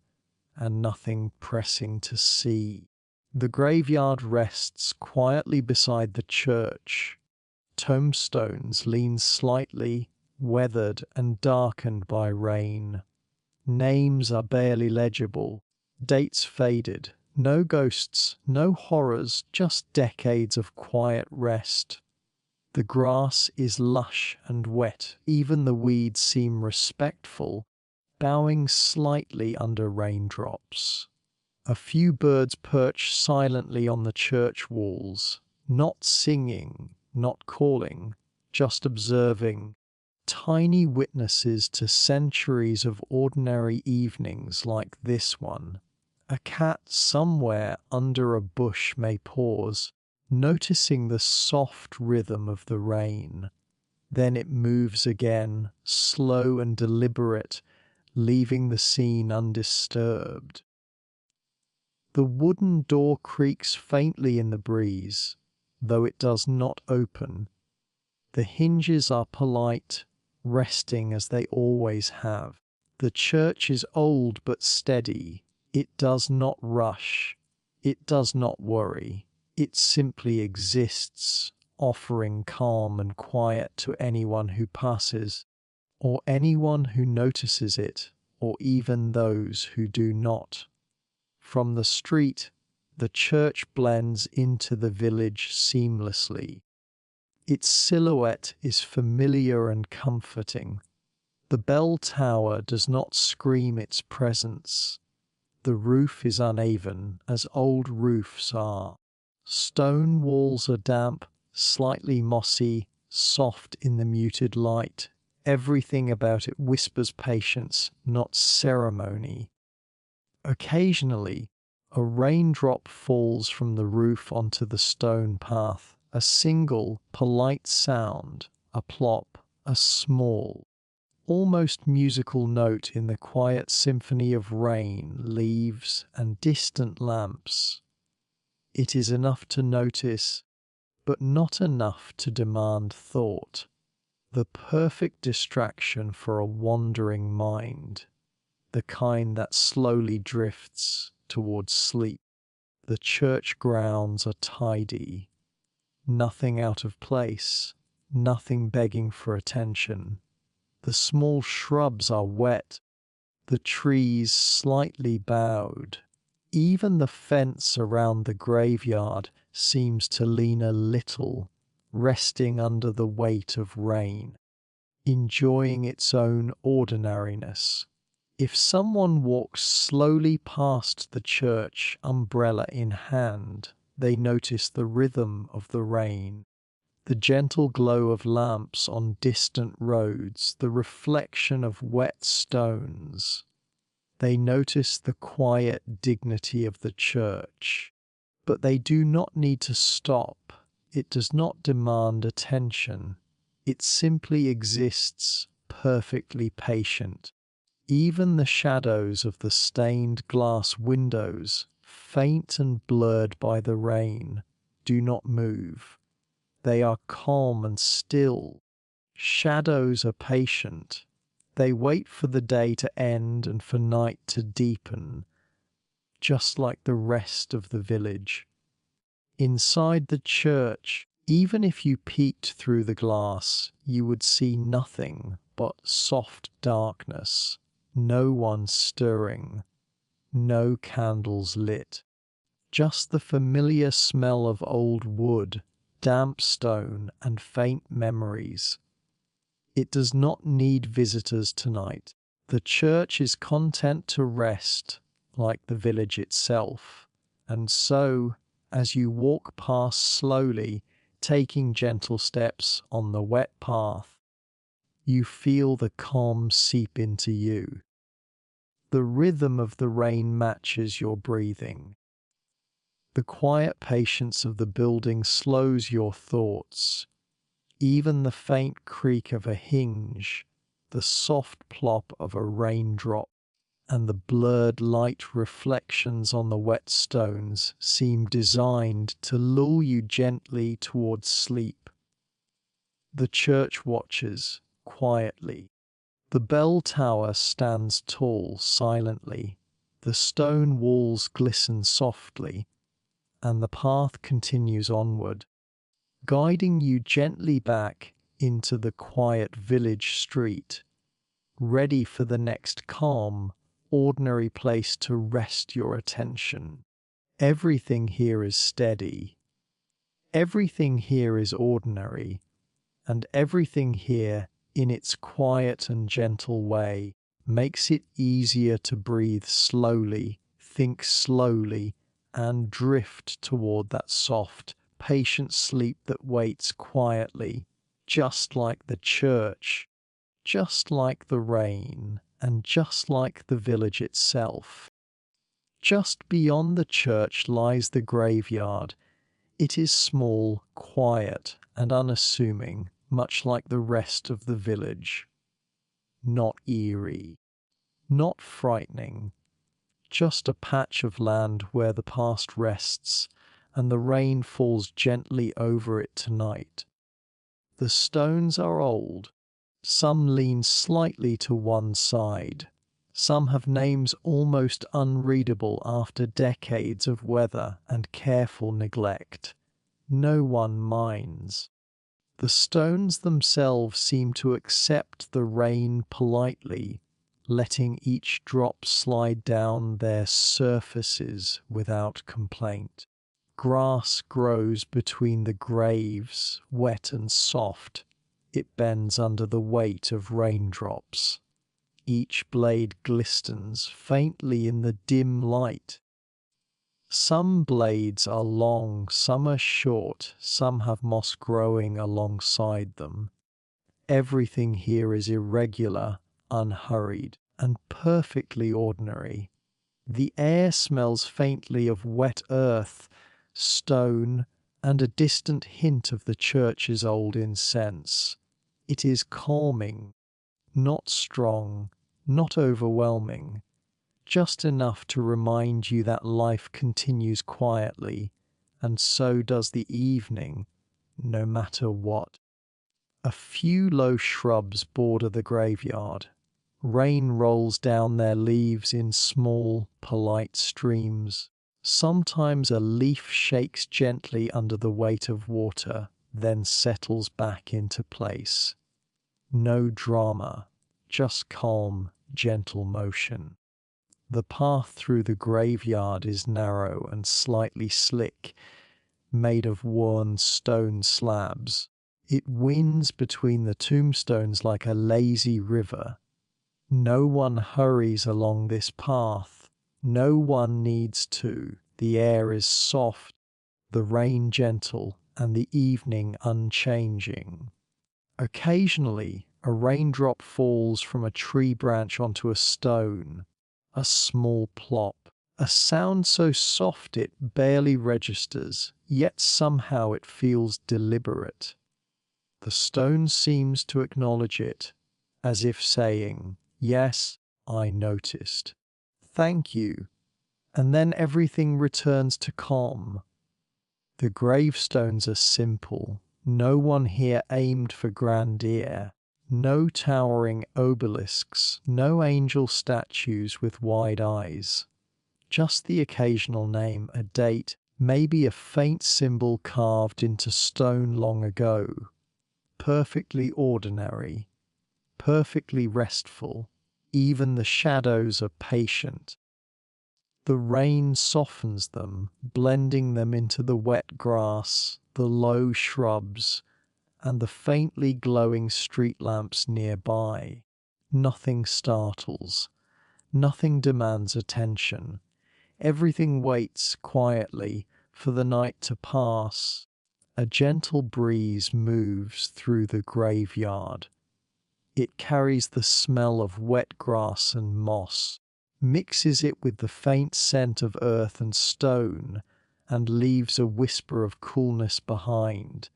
and nothing pressing to see. The graveyard rests quietly beside the church. Tombstones lean slightly, weathered and darkened by rain. Names are barely legible, dates faded. No ghosts, no horrors, just decades of quiet rest. The grass is lush and wet, even the weeds seem respectful, bowing slightly under raindrops. A few birds perch silently on the church walls, not singing, not calling, just observing, tiny witnesses to centuries of ordinary evenings like this one. A cat somewhere under a bush may pause, noticing the soft rhythm of the rain. Then it moves again, slow and deliberate, leaving the scene undisturbed. The wooden door creaks faintly in the breeze, though it does not open. The hinges are polite, resting as they always have. The church is old but steady. It does not rush. It does not worry. It simply exists, offering calm and quiet to anyone who passes, or anyone who notices it, or even those who do not. From the street, the church blends into the village seamlessly. Its silhouette is familiar and comforting. The bell tower does not scream its presence. The roof is uneven, as old roofs are. Stone walls are damp, slightly mossy, soft in the muted light. Everything about it whispers patience, not ceremony. Occasionally, a raindrop falls from the roof onto the stone path, a single, polite sound, a plop, a small, almost musical note in the quiet symphony of rain, leaves, and distant lamps. It is enough to notice, but not enough to demand thought. The perfect distraction for a wandering mind, the kind that slowly drifts towards sleep. The church grounds are tidy, nothing out of place, nothing begging for attention. The small shrubs are wet, the trees slightly bowed. Even the fence around the graveyard seems to lean a little, resting under the weight of rain, enjoying its own ordinariness. If someone walks slowly past the church, umbrella in hand, they notice the rhythm of the rain, the gentle glow of lamps on distant roads, the reflection of wet stones. They notice the quiet dignity of the church, but they do not need to stop. It does not demand attention. It simply exists, perfectly patient. Even the shadows of the stained glass windows, faint and blurred by the rain, do not move. They are calm and still. Shadows are patient. They wait for the day to end and for night to deepen, just like the rest of the village. Inside the church, even if you peeked through the glass, you would see nothing but soft darkness, no one stirring, no candles lit, just the familiar smell of old wood, damp stone, and faint memories. It does not need visitors tonight. The church is content to rest, like the village itself. And so, as you walk past slowly, taking gentle steps on the wet path, you feel the calm seep into you. The rhythm of the rain matches your breathing. The quiet patience of the building slows your thoughts. Even the faint creak of a hinge, the soft plop of a raindrop, and the blurred light reflections on the wet stones seem designed to lull you gently towards sleep. The church watches quietly. The bell tower stands tall silently. The stone walls glisten softly, and the path continues onward, guiding you gently back into the quiet village street, ready for the next calm, ordinary place to rest your attention. Everything here is steady. Everything here is ordinary, and everything here, in its quiet and gentle way, makes it easier to breathe slowly, think slowly, and drift toward that soft, patient sleep that waits quietly, just like the church, just like the rain, and just like the village itself. Just beyond the church lies the graveyard. It is small, quiet, and unassuming, much like the rest of the village. Not eerie, not frightening, just a patch of land where the past rests, and the rain falls gently over it tonight. The stones are old. Some lean slightly to one side. Some have names almost unreadable after decades of weather and careful neglect. No one minds. The stones themselves seem to accept the rain politely, letting each drop slide down their surfaces without complaint. Grass grows between the graves, wet and soft. It bends under the weight of raindrops. Each blade glistens faintly in the dim light. Some blades are long, some are short, some have moss growing alongside them. Everything here is irregular, unhurried, and perfectly ordinary. The air smells faintly of wet earth, stone, and a distant hint of the church's old incense. It is calming, not strong, not overwhelming, just enough to remind you that life continues quietly, and so does the evening, no matter what. A few low shrubs border the graveyard. Rain rolls down their leaves in small, polite streams. Sometimes a leaf shakes gently under the weight of water, then settles back into place. No drama, just calm, gentle motion. The path through the graveyard is narrow and slightly slick, made of worn stone slabs. It winds between the tombstones like a lazy river. No one hurries along this path. No one needs to. The air is soft, the rain gentle, and the evening unchanging. Occasionally, a raindrop falls from a tree branch onto a stone, a small plop, a sound so soft it barely registers, yet somehow it feels deliberate. The stone seems to acknowledge it, as if saying, "Yes, I noticed. Thank you." And then everything returns to calm. The gravestones are simple. No one here aimed for grandeur. No towering obelisks, no angel statues with wide eyes. Just the occasional name, a date, maybe a faint symbol carved into stone long ago. Perfectly ordinary, perfectly restful. Even the shadows are patient. The rain softens them, blending them into the wet grass, the low shrubs, and the faintly glowing street lamps nearby. Nothing startles. Nothing demands attention. Everything waits quietly for the night to pass. A gentle breeze moves through the graveyard. It carries the smell of wet grass and moss, mixes it with the faint scent of earth and stone, and leaves a whisper of coolness behind.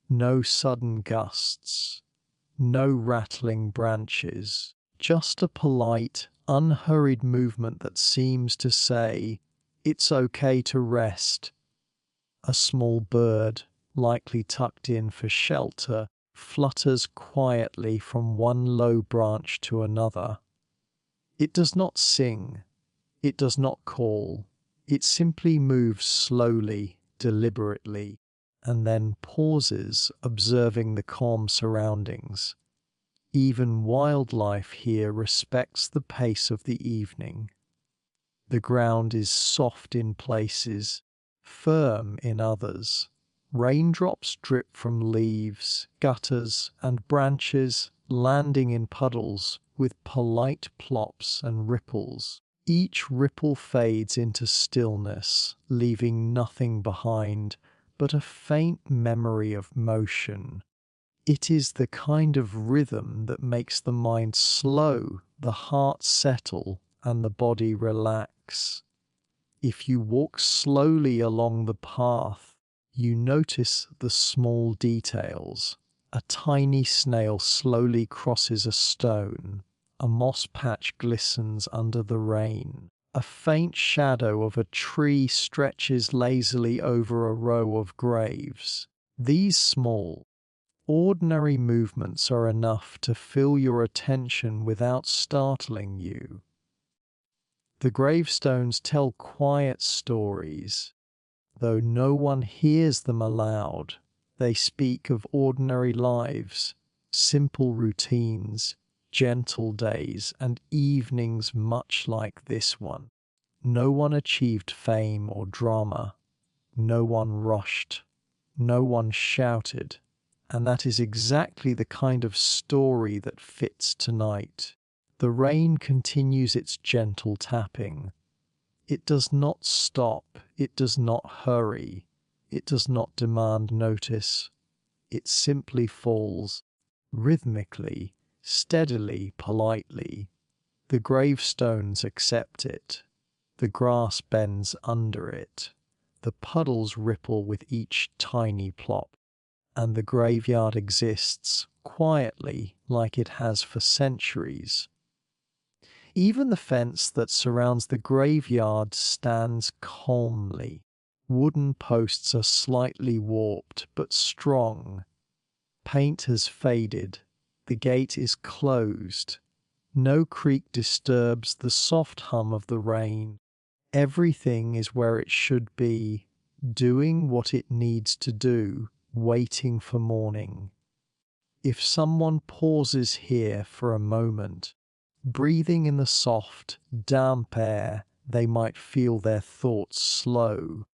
No sudden gusts, no rattling branches, just a polite, unhurried movement that seems to say, "It's okay to rest." A small bird, likely tucked in for shelter, flutters quietly from one low branch to another. It does not sing, it does not call, it simply moves slowly, deliberately, and then pauses, observing the calm surroundings. Even wildlife here respects the pace of the evening. The ground is soft in places, firm in others. Raindrops drip from leaves, gutters, and branches, landing in puddles with polite plops and ripples. Each ripple fades into stillness, leaving nothing behind but a faint memory of motion. It is the kind of rhythm that makes the mind slow, the heart settle, and the body relax. If you walk slowly along the path, you notice the small details. A tiny snail slowly crosses a stone. A moss patch glistens under the rain. A faint shadow of a tree stretches lazily over a row of graves. These small, ordinary movements are enough to fill your attention without startling you. The gravestones tell quiet stories. Though no one hears them aloud, they speak of ordinary lives, simple routines, gentle days, and evenings much like this one. No one achieved fame or drama. No one rushed. No one shouted. And that is exactly the kind of story that fits tonight. The rain continues its gentle tapping. It does not stop, it does not hurry, it does not demand notice. It simply falls, rhythmically, steadily, politely. The gravestones accept it. The grass bends under it. The puddles ripple with each tiny plop. And the graveyard exists quietly like it has for centuries. Even the fence that surrounds the graveyard stands calmly. Wooden posts are slightly warped but strong. Paint has faded. The gate is closed. No creak disturbs the soft hum of the rain. Everything is where it should be, doing what it needs to do, waiting for morning. If someone pauses here for a moment, breathing in the soft, damp air, they might feel their thoughts slow.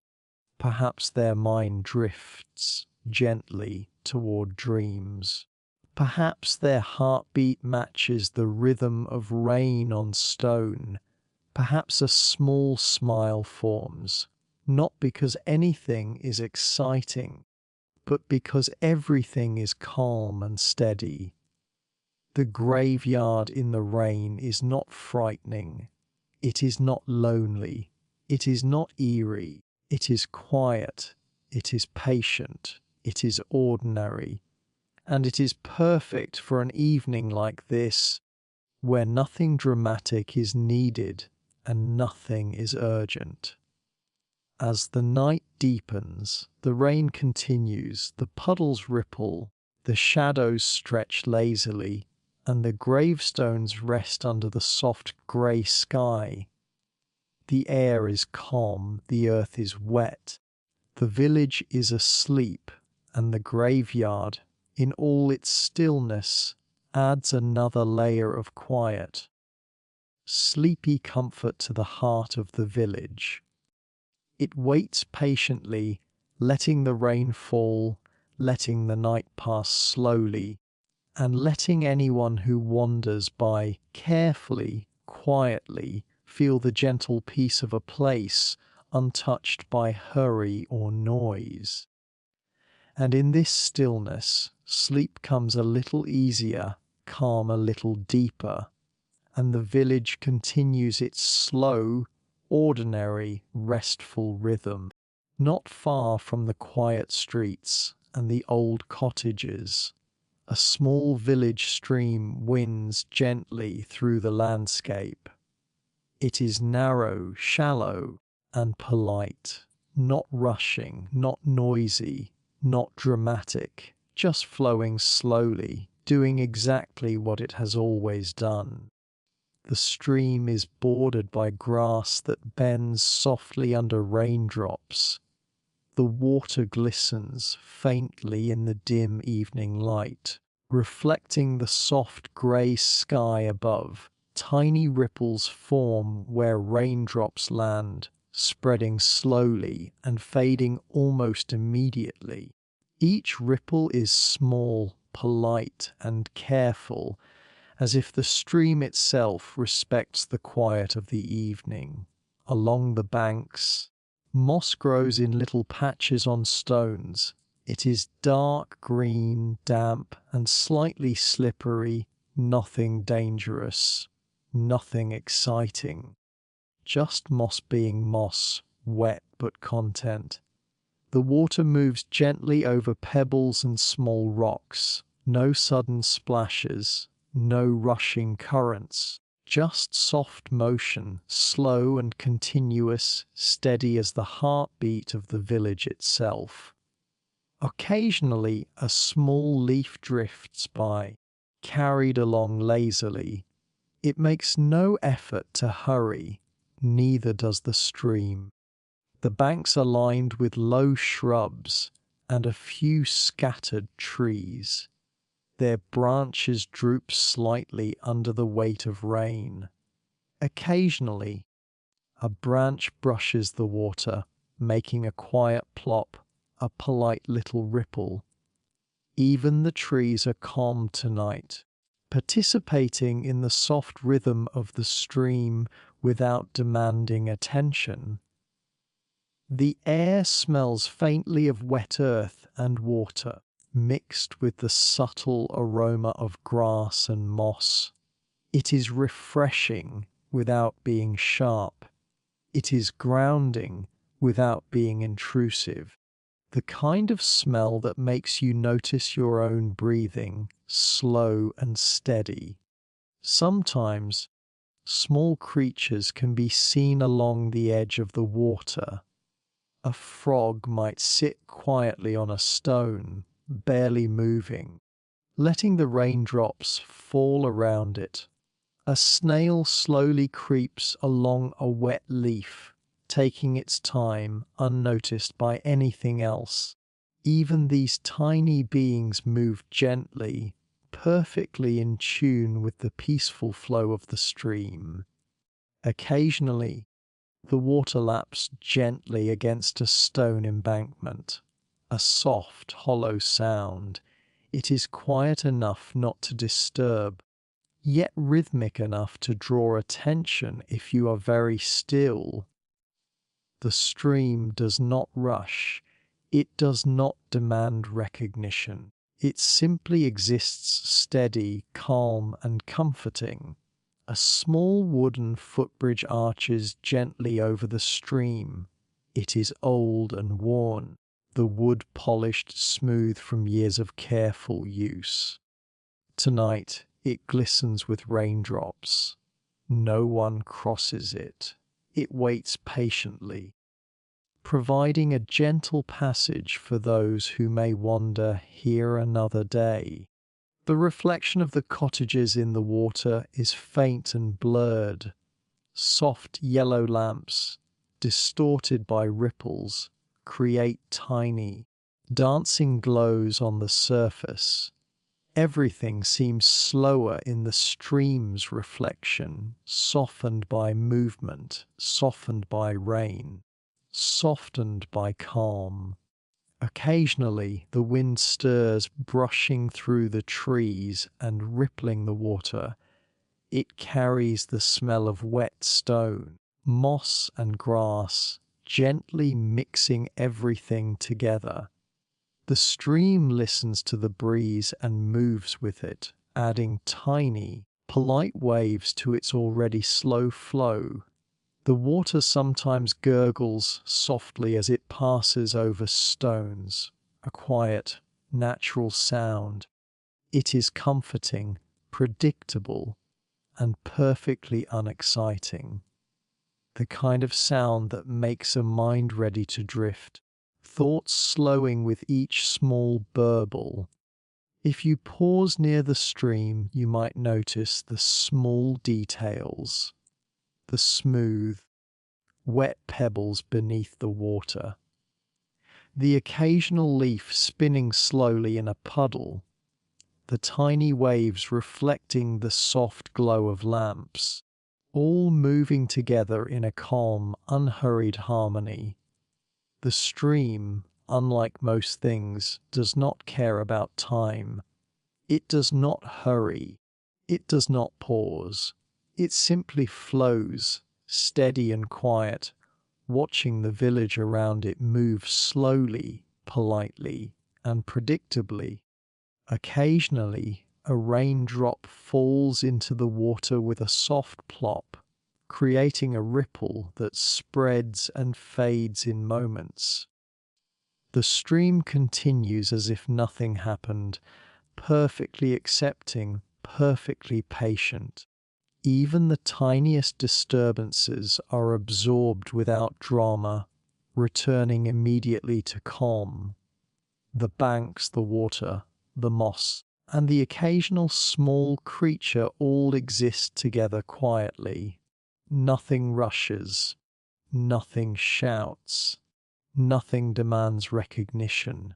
Perhaps their mind drifts gently toward dreams. Perhaps their heartbeat matches the rhythm of rain on stone. Perhaps a small smile forms, not because anything is exciting, but because everything is calm and steady. The graveyard in the rain is not frightening. It is not lonely. It is not eerie. It is quiet. It is patient. It is ordinary. And it is perfect for an evening like this, where nothing dramatic is needed and nothing is urgent. As the night deepens, the rain continues, the puddles ripple, the shadows stretch lazily, and the gravestones rest under the soft grey sky. The air is calm, the earth is wet, the village is asleep, and the graveyard, in all its stillness, adds another layer of quiet. Sleepy comfort to the heart of the village. It waits patiently, letting the rain fall, letting the night pass slowly, and letting anyone who wanders by carefully, quietly, feel the gentle peace of a place untouched by hurry or noise. And in this stillness, sleep comes a little easier, calm a little deeper, and the village continues its slow, ordinary, restful rhythm, not far from the quiet streets and the old cottages. A small village stream winds gently through the landscape. It is narrow, shallow, and polite, not rushing, not noisy, not dramatic, just flowing slowly, doing exactly what it has always done. The stream is bordered by grass that bends softly under raindrops. The water glistens faintly in the dim evening light, reflecting the soft grey sky above. Tiny ripples form where raindrops land, spreading slowly and fading almost immediately. Each ripple is small, polite, and careful, as if the stream itself respects the quiet of the evening. Along the banks, moss grows in little patches on stones. It is dark green, damp, and slightly slippery, nothing dangerous, nothing exciting. Just moss being moss, wet but content. The water moves gently over pebbles and small rocks. No sudden splashes, no rushing currents, just soft motion, slow and continuous, steady as the heartbeat of the village itself. Occasionally a small leaf drifts by, carried along lazily. It makes no effort to hurry, neither does the stream. The banks are lined with low shrubs and a few scattered trees. Their branches droop slightly under the weight of rain. Occasionally, a branch brushes the water, making a quiet plop, a polite little ripple. Even the trees are calm tonight, participating in the soft rhythm of the stream without demanding attention. The air smells faintly of wet earth and water, mixed with the subtle aroma of grass and moss. It is refreshing without being sharp. It is grounding without being intrusive. The kind of smell that makes you notice your own breathing, slow and steady. Sometimes, small creatures can be seen along the edge of the water. A frog might sit quietly on a stone, barely moving, letting the raindrops fall around it. A snail slowly creeps along a wet leaf, taking its time unnoticed by anything else. Even these tiny beings move gently, perfectly in tune with the peaceful flow of the stream. Occasionally, the water laps gently against a stone embankment. A soft, hollow sound. It is quiet enough not to disturb, yet rhythmic enough to draw attention if you are very still. The stream does not rush. It does not demand recognition. It simply exists steady, calm, and comforting. A small wooden footbridge arches gently over the stream. It is old and worn, the wood polished smooth from years of careful use. Tonight it glistens with raindrops. No one crosses it. It waits patiently, providing a gentle passage for those who may wander here another day. The reflection of the cottages in the water is faint and blurred. Soft yellow lamps, distorted by ripples, create tiny, dancing glows on the surface. Everything seems slower in the stream's reflection, softened by movement, softened by rain, softened by calm. Occasionally the wind stirs, brushing through the trees and rippling the water. It carries the smell of wet stone, moss and grass, gently mixing everything together. The stream listens to the breeze and moves with it, adding tiny, polite waves to its already slow flow. The water sometimes gurgles softly as it passes over stones, a quiet, natural sound. It is comforting, predictable, and perfectly unexciting. The kind of sound that makes a mind ready to drift, thoughts slowing with each small burble. If you pause near the stream, you might notice the small details, the smooth, wet pebbles beneath the water, the occasional leaf spinning slowly in a puddle, the tiny waves reflecting the soft glow of lamps, all moving together in a calm, unhurried harmony. The stream, unlike most things, does not care about time. It does not hurry. It does not pause. It simply flows, steady and quiet, watching the village around it move slowly, politely, and predictably. Occasionally, a raindrop falls into the water with a soft plop, creating a ripple that spreads and fades in moments. The stream continues as if nothing happened, perfectly accepting, perfectly patient. Even the tiniest disturbances are absorbed without drama, returning immediately to calm. The banks, the water, the moss, and the occasional small creature all exist together quietly. Nothing rushes, nothing shouts, nothing demands recognition.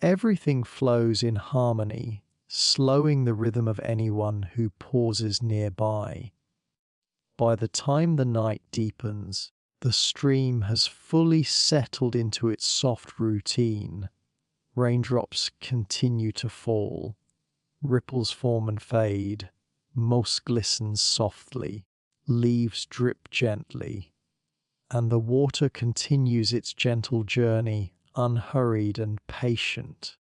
Everything flows in harmony, slowing the rhythm of anyone who pauses nearby. By the time the night deepens, the stream has fully settled into its soft routine. Raindrops continue to fall. Ripples form and fade. Moss glistens softly. Leaves drip gently. And the water continues its gentle journey, unhurried and patient.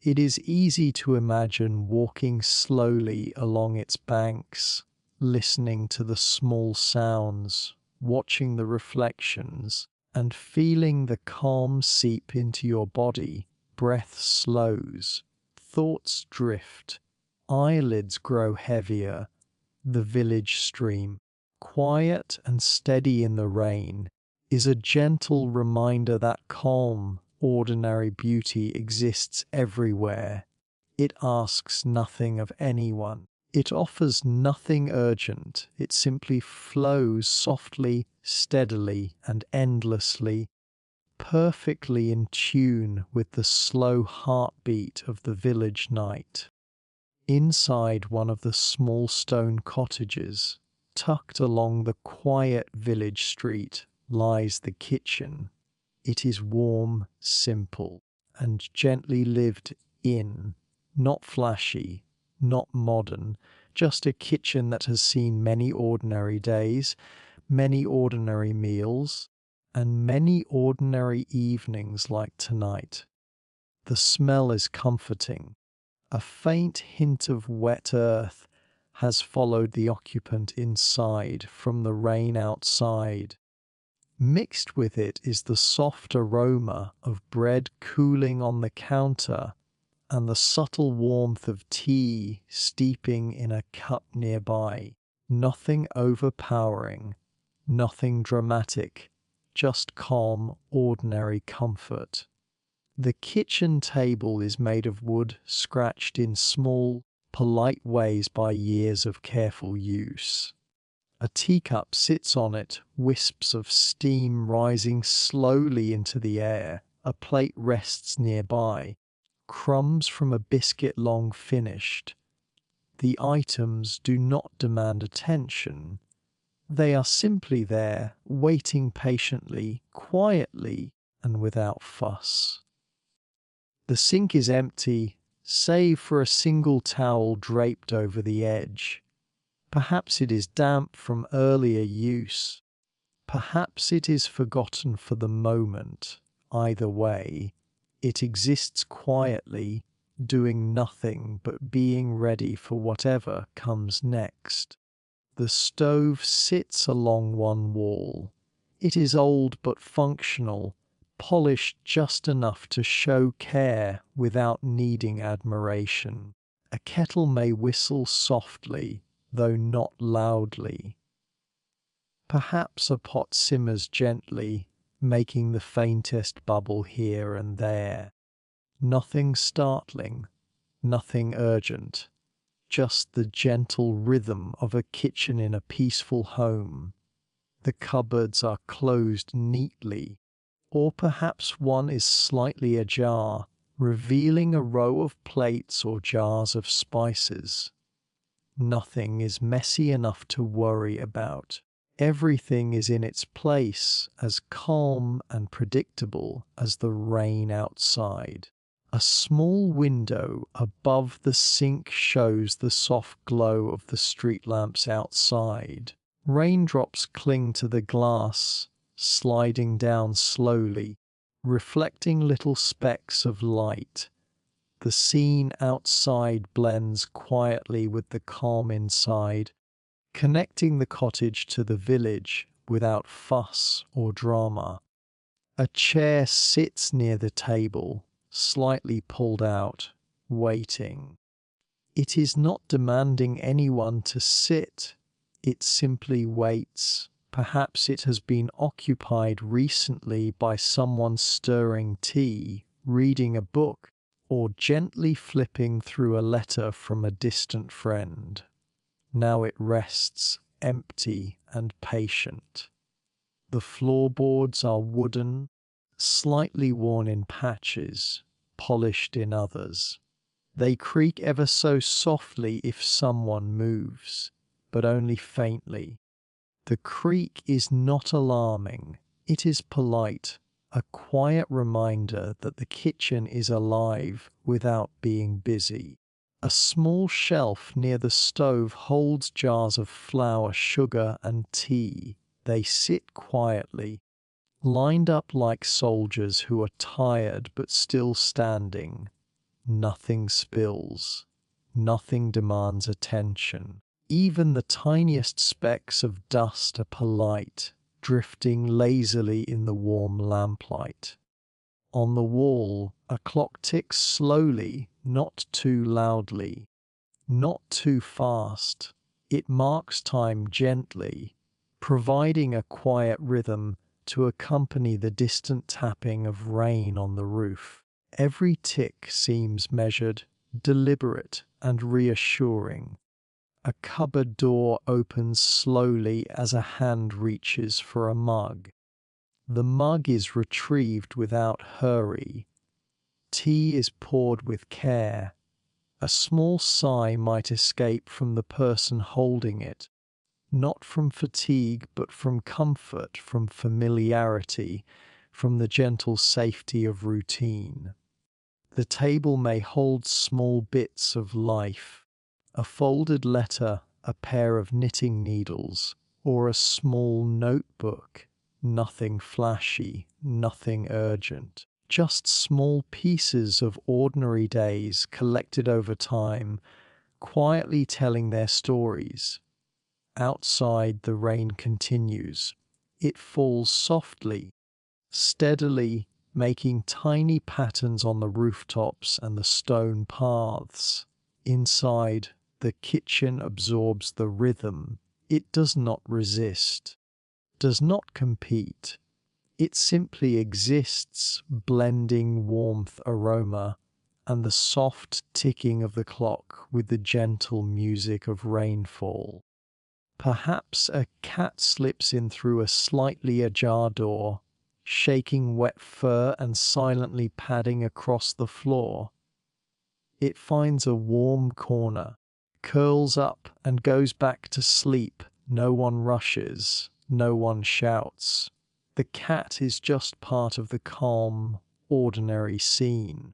It is easy to imagine walking slowly along its banks, listening to the small sounds, watching the reflections, and feeling the calm seep into your body. Breath slows, thoughts drift, eyelids grow heavier. The village stream, quiet and steady in the rain, is a gentle reminder that calm, ordinary beauty exists everywhere. It asks nothing of anyone. It offers nothing urgent. It simply flows softly, steadily, and endlessly, perfectly in tune with the slow heartbeat of the village night. Inside one of the small stone cottages, tucked along the quiet village street, lies the kitchen. It is warm, simple, and gently lived in, not flashy, not modern, just a kitchen that has seen many ordinary days, many ordinary meals, and many ordinary evenings like tonight. The smell is comforting. A faint hint of wet earth has followed the occupant inside from the rain outside. Mixed with it is the soft aroma of bread cooling on the counter and the subtle warmth of tea steeping in a cup nearby. Nothing overpowering, nothing dramatic, just calm, ordinary comfort. The kitchen table is made of wood scratched in small, polite ways by years of careful use. A teacup sits on it, wisps of steam rising slowly into the air. A plate rests nearby, crumbs from a biscuit long finished. The items do not demand attention. They are simply there, waiting patiently, quietly, and without fuss. The sink is empty, save for a single towel draped over the edge. Perhaps it is damp from earlier use. Perhaps it is forgotten for the moment. Either way, it exists quietly, doing nothing but being ready for whatever comes next. The stove sits along one wall. It is old but functional, polished just enough to show care without needing admiration. A kettle may whistle softly, though not loudly. Perhaps a pot simmers gently, making the faintest bubble here and there. Nothing startling, nothing urgent, just the gentle rhythm of a kitchen in a peaceful home. The cupboards are closed neatly, or perhaps one is slightly ajar, revealing a row of plates or jars of spices. Nothing is messy enough to worry about. Everything is in its place, as calm and predictable as the rain outside. A small window above the sink shows the soft glow of the street lamps outside. Raindrops cling to the glass, sliding down slowly, reflecting little specks of light. The scene outside blends quietly with the calm inside, connecting the cottage to the village without fuss or drama. A chair sits near the table, slightly pulled out, waiting. It is not demanding anyone to sit. It simply waits. Perhaps it has been occupied recently by someone stirring tea, reading a book, or gently flipping through a letter from a distant friend. Now it rests, empty and patient. The floorboards are wooden, slightly worn in patches, polished in others. They creak ever so softly if someone moves, but only faintly. The creak is not alarming. It is polite, a quiet reminder that the kitchen is alive without being busy. A small shelf near the stove holds jars of flour, sugar, and tea. They sit quietly, lined up like soldiers who are tired but still standing. Nothing spills. Nothing demands attention. Even the tiniest specks of dust are polite, drifting lazily in the warm lamplight. On the wall, a clock ticks slowly, not too loudly, not too fast. It marks time gently, providing a quiet rhythm to accompany the distant tapping of rain on the roof. Every tick seems measured, deliberate, and reassuring. A cupboard door opens slowly as a hand reaches for a mug. The mug is retrieved without hurry. Tea is poured with care. A small sigh might escape from the person holding it, not from fatigue, but from comfort, from familiarity, from the gentle safety of routine. The table may hold small bits of life, a folded letter, a pair of knitting needles, or a small notebook. Nothing flashy, nothing urgent. Just small pieces of ordinary days collected over time, quietly telling their stories. Outside, the rain continues. It falls softly, steadily, making tiny patterns on the rooftops and the stone paths. Inside, the kitchen absorbs the rhythm. It does not resist, does not compete. It simply exists, blending warmth, aroma, and the soft ticking of the clock with the gentle music of rainfall. Perhaps a cat slips in through a slightly ajar door, shaking wet fur and silently padding across the floor. It finds a warm corner, curls up, and goes back to sleep. No one rushes, no one shouts. The cat is just part of the calm, ordinary scene.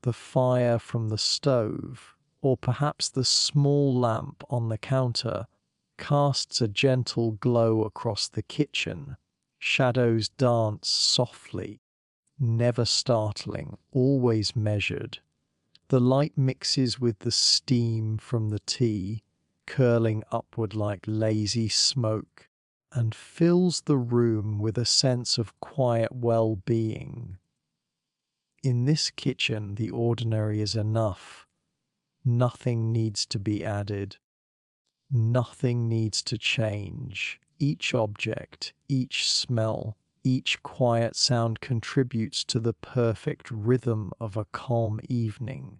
The fire from the stove, or perhaps the small lamp on the counter, casts a gentle glow across the kitchen. Shadows dance softly, never startling, always measured. The light mixes with the steam from the tea, curling upward like lazy smoke, and fills the room with a sense of quiet well-being. In this kitchen, the ordinary is enough. Nothing needs to be added. Nothing needs to change. Each object, each smell, each quiet sound contributes to the perfect rhythm of a calm evening.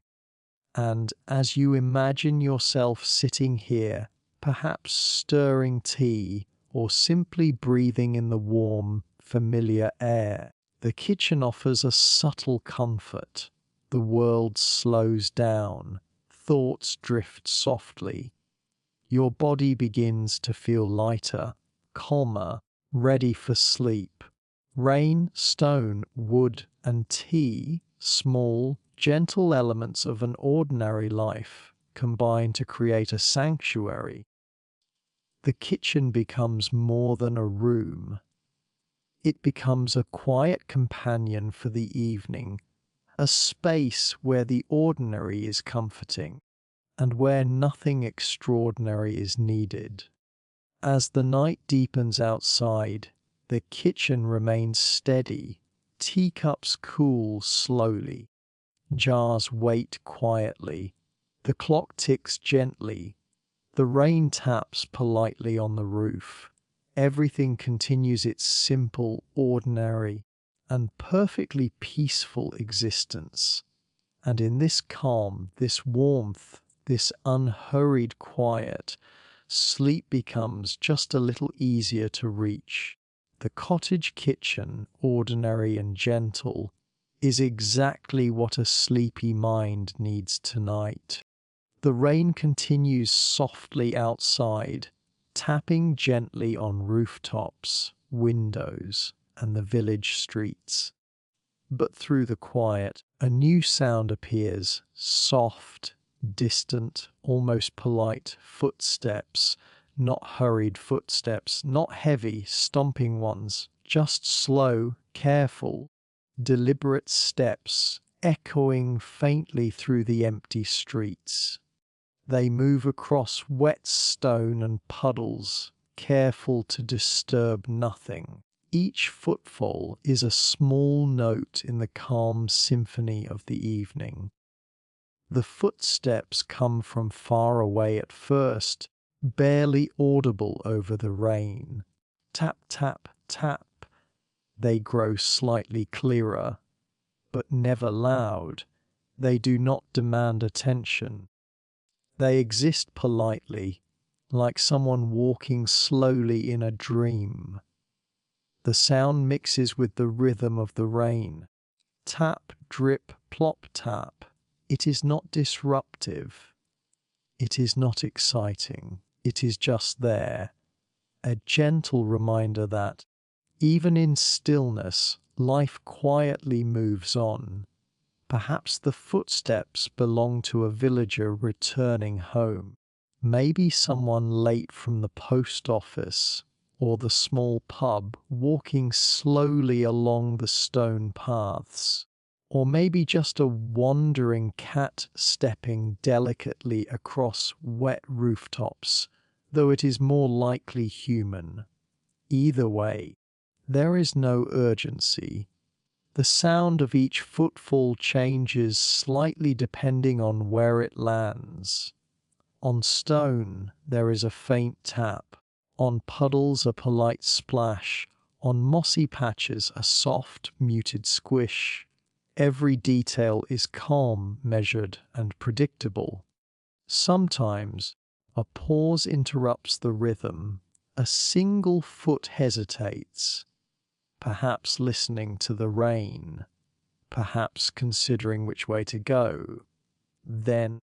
And as you imagine yourself sitting here, perhaps stirring tea or simply breathing in the warm, familiar air, the kitchen offers a subtle comfort. The world slows down, thoughts drift softly. Your body begins to feel lighter, calmer, ready for sleep. Rain, stone, wood, and tea, small, gentle elements of an ordinary life, combine to create a sanctuary. The kitchen becomes more than a room. It becomes a quiet companion for the evening, a space where the ordinary is comforting and where nothing extraordinary is needed. As the night deepens outside, the kitchen remains steady. Teacups cool slowly. Jars wait quietly. The clock ticks gently. The rain taps politely on the roof. Everything continues its simple, ordinary, and perfectly peaceful existence. And in this calm, this warmth, this unhurried quiet, sleep becomes just a little easier to reach. The cottage kitchen, ordinary and gentle, is exactly what a sleepy mind needs tonight. The rain continues softly outside, tapping gently on rooftops, windows, and the village streets. But through the quiet, a new sound appears, soft, distant, almost polite footsteps, not hurried footsteps, not heavy, stomping ones, just slow, careful, deliberate steps echoing faintly through the empty streets. They move across wet stone and puddles, careful to disturb nothing. Each footfall is a small note in the calm symphony of the evening. The footsteps come from far away at first, barely audible over the rain. Tap, tap, tap. They grow slightly clearer, but never loud. They do not demand attention. They exist politely, like someone walking slowly in a dream. The sound mixes with the rhythm of the rain. Tap, drip, plop, tap. It is not disruptive. It is not exciting. It is just there. A gentle reminder that, even in stillness, life quietly moves on. Perhaps the footsteps belong to a villager returning home. Maybe someone late from the post office or the small pub walking slowly along the stone paths. Or maybe just a wandering cat stepping delicately across wet rooftops, though it is more likely human. Either way, there is no urgency. The sound of each footfall changes slightly depending on where it lands. On stone, there is a faint tap. On puddles, a polite splash. On mossy patches, a soft, muted squish. Every detail is calm, measured, and predictable. Sometimes, a pause interrupts the rhythm. A single foot hesitates, perhaps listening to the rain, perhaps considering which way to go. Then,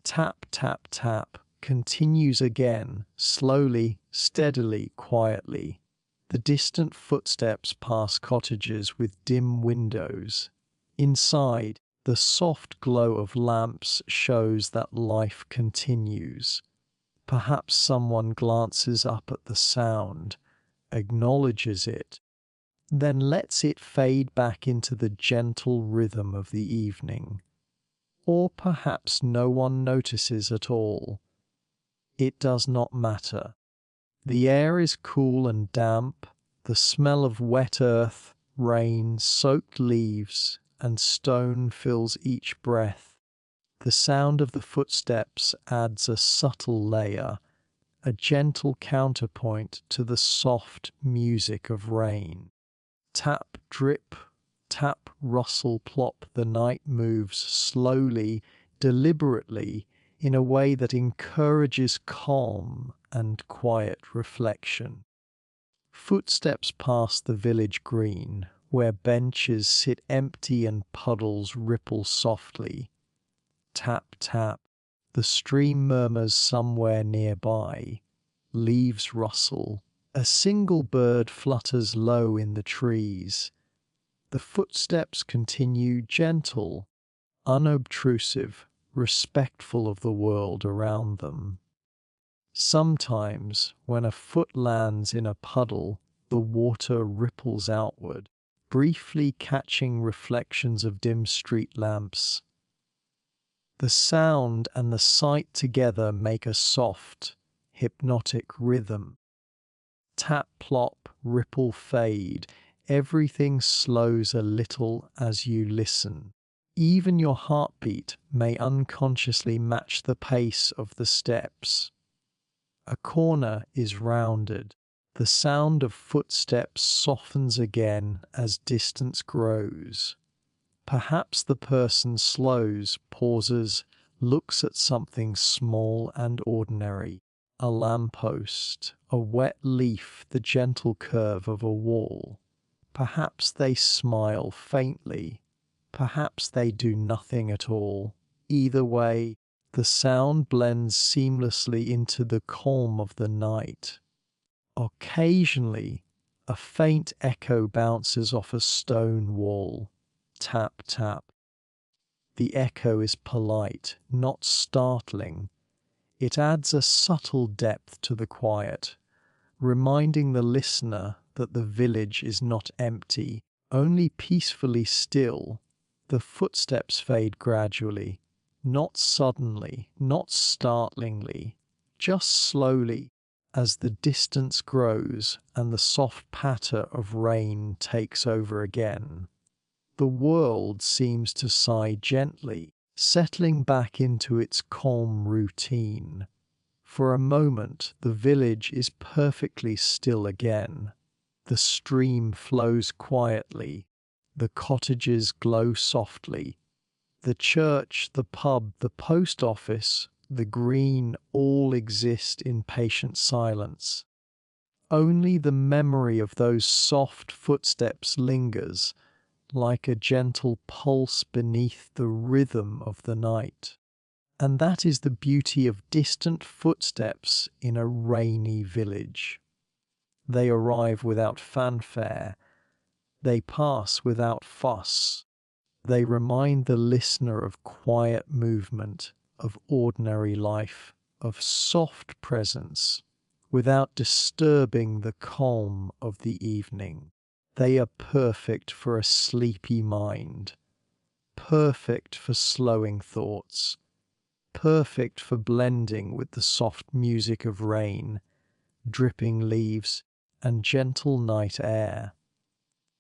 tap, tap, tap continues again, slowly, steadily, quietly. The distant footsteps pass cottages with dim windows. Inside, the soft glow of lamps shows that life continues. Perhaps someone glances up at the sound, acknowledges it, then lets it fade back into the gentle rhythm of the evening. Or perhaps no one notices at all. It does not matter. The air is cool and damp, the smell of wet earth, rain, soaked leaves, and stone fills each breath. The sound of the footsteps adds a subtle layer, a gentle counterpoint to the soft music of rain. Tap, drip, tap, rustle, plop, the night moves slowly, deliberately, in a way that encourages calm and quiet reflection. Footsteps pass the village green, where benches sit empty and puddles ripple softly. Tap, tap, the stream murmurs somewhere nearby. Leaves rustle. A single bird flutters low in the trees. The footsteps continue gentle, unobtrusive, respectful of the world around them. Sometimes, when a foot lands in a puddle, the water ripples outward, briefly catching reflections of dim street lamps. The sound and the sight together make a soft, hypnotic rhythm. Tap, plop, ripple, fade. Everything slows a little as you listen. Even your heartbeat may unconsciously match the pace of the steps. A corner is rounded. The sound of footsteps softens again as distance grows. Perhaps the person slows, pauses, looks at something small and ordinary. A lamppost, a wet leaf, the gentle curve of a wall. Perhaps they smile faintly. Perhaps they do nothing at all. Either way, the sound blends seamlessly into the calm of the night. Occasionally, a faint echo bounces off a stone wall. Tap, tap. The echo is polite, not startling. It adds a subtle depth to the quiet, reminding the listener that the village is not empty, only peacefully still. The footsteps fade gradually, not suddenly, not startlingly, just slowly, as the distance grows and the soft patter of rain takes over again. The world seems to sigh gently, settling back into its calm routine. For a moment, the village is perfectly still again. The stream flows quietly. The cottages glow softly. The church, the pub, the post office, the green all exist in patient silence. Only the memory of those soft footsteps lingers, like a gentle pulse beneath the rhythm of the night. And that is the beauty of distant footsteps in a rainy village. They arrive without fanfare. They pass without fuss. They remind the listener of quiet movement, of ordinary life, of soft presence, without disturbing the calm of the evening. They are perfect for a sleepy mind, perfect for slowing thoughts, perfect for blending with the soft music of rain, dripping leaves, and gentle night air.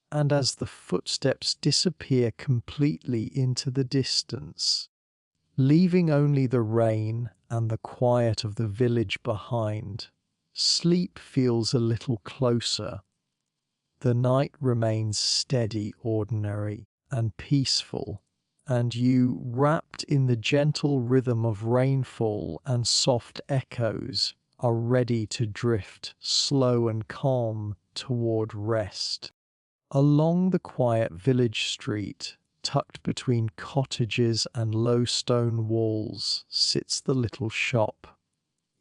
And as the footsteps disappear completely into the distance, leaving only the rain and the quiet of the village behind, sleep feels a little closer. The night remains steady, ordinary, and peaceful, and you, wrapped in the gentle rhythm of rainfall and soft echoes, are ready to drift, slow and calm, toward rest. Along the quiet village street, tucked between cottages and low stone walls, sits the little shop.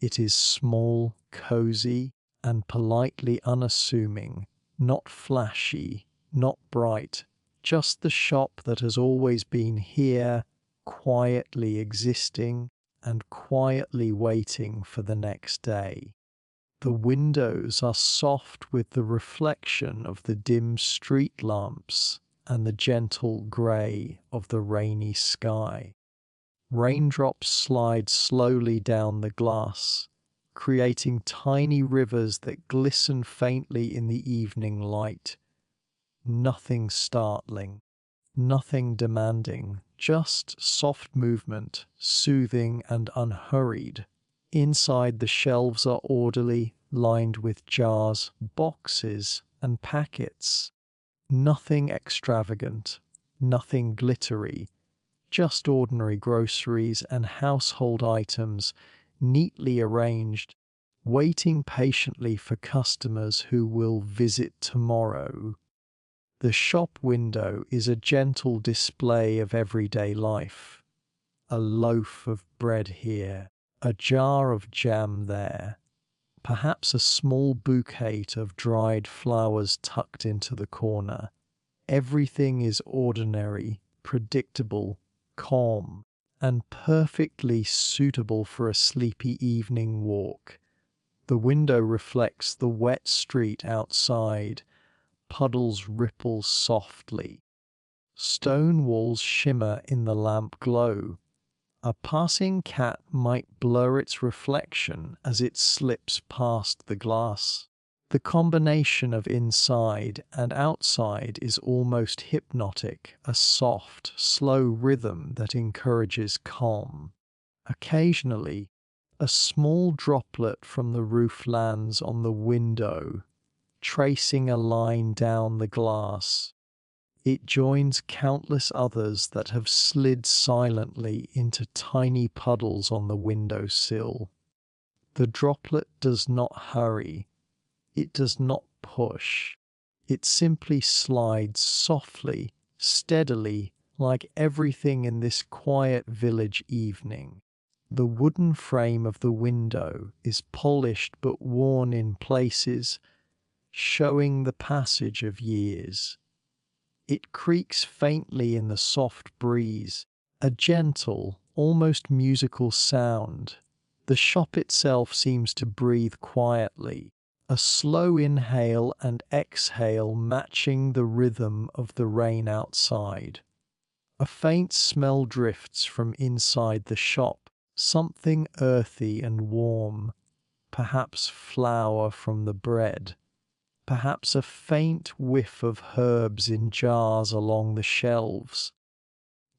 It is small, cozy, and politely unassuming, not flashy, not bright, just the shop that has always been here, quietly existing and quietly waiting for the next day. The windows are soft with the reflection of the dim street lamps and the gentle grey of the rainy sky. Raindrops slide slowly down the glass, creating tiny rivers that glisten faintly in the evening light. Nothing startling, nothing demanding, just soft movement, soothing and unhurried. Inside, the shelves are orderly, lined with jars, boxes, and packets. Nothing extravagant, nothing glittery, just ordinary groceries and household items neatly arranged, waiting patiently for customers who will visit tomorrow. The shop window is a gentle display of everyday life. A loaf of bread here, a jar of jam there, perhaps a small bouquet of dried flowers tucked into the corner. Everything is ordinary, predictable, calm, and perfectly suitable for a sleepy evening walk. The window reflects the wet street outside. Puddles ripple softly. Stone walls shimmer in the lamp glow. A passing cat might blur its reflection as it slips past the glass. The combination of inside and outside is almost hypnotic, a soft, slow rhythm that encourages calm. Occasionally, a small droplet from the roof lands on the window, tracing a line down the glass. It joins countless others that have slid silently into tiny puddles on the window sill. The droplet does not hurry. It does not push. It simply slides softly, steadily, like everything in this quiet village evening. The wooden frame of the window is polished but worn in places, showing the passage of years. It creaks faintly in the soft breeze, A gentle, almost musical sound. The shop itself seems to breathe quietly, a slow inhale and exhale matching the rhythm of the rain outside. A faint smell drifts from inside the shop, something earthy and warm, perhaps flour from the bread, perhaps a faint whiff of herbs in jars along the shelves.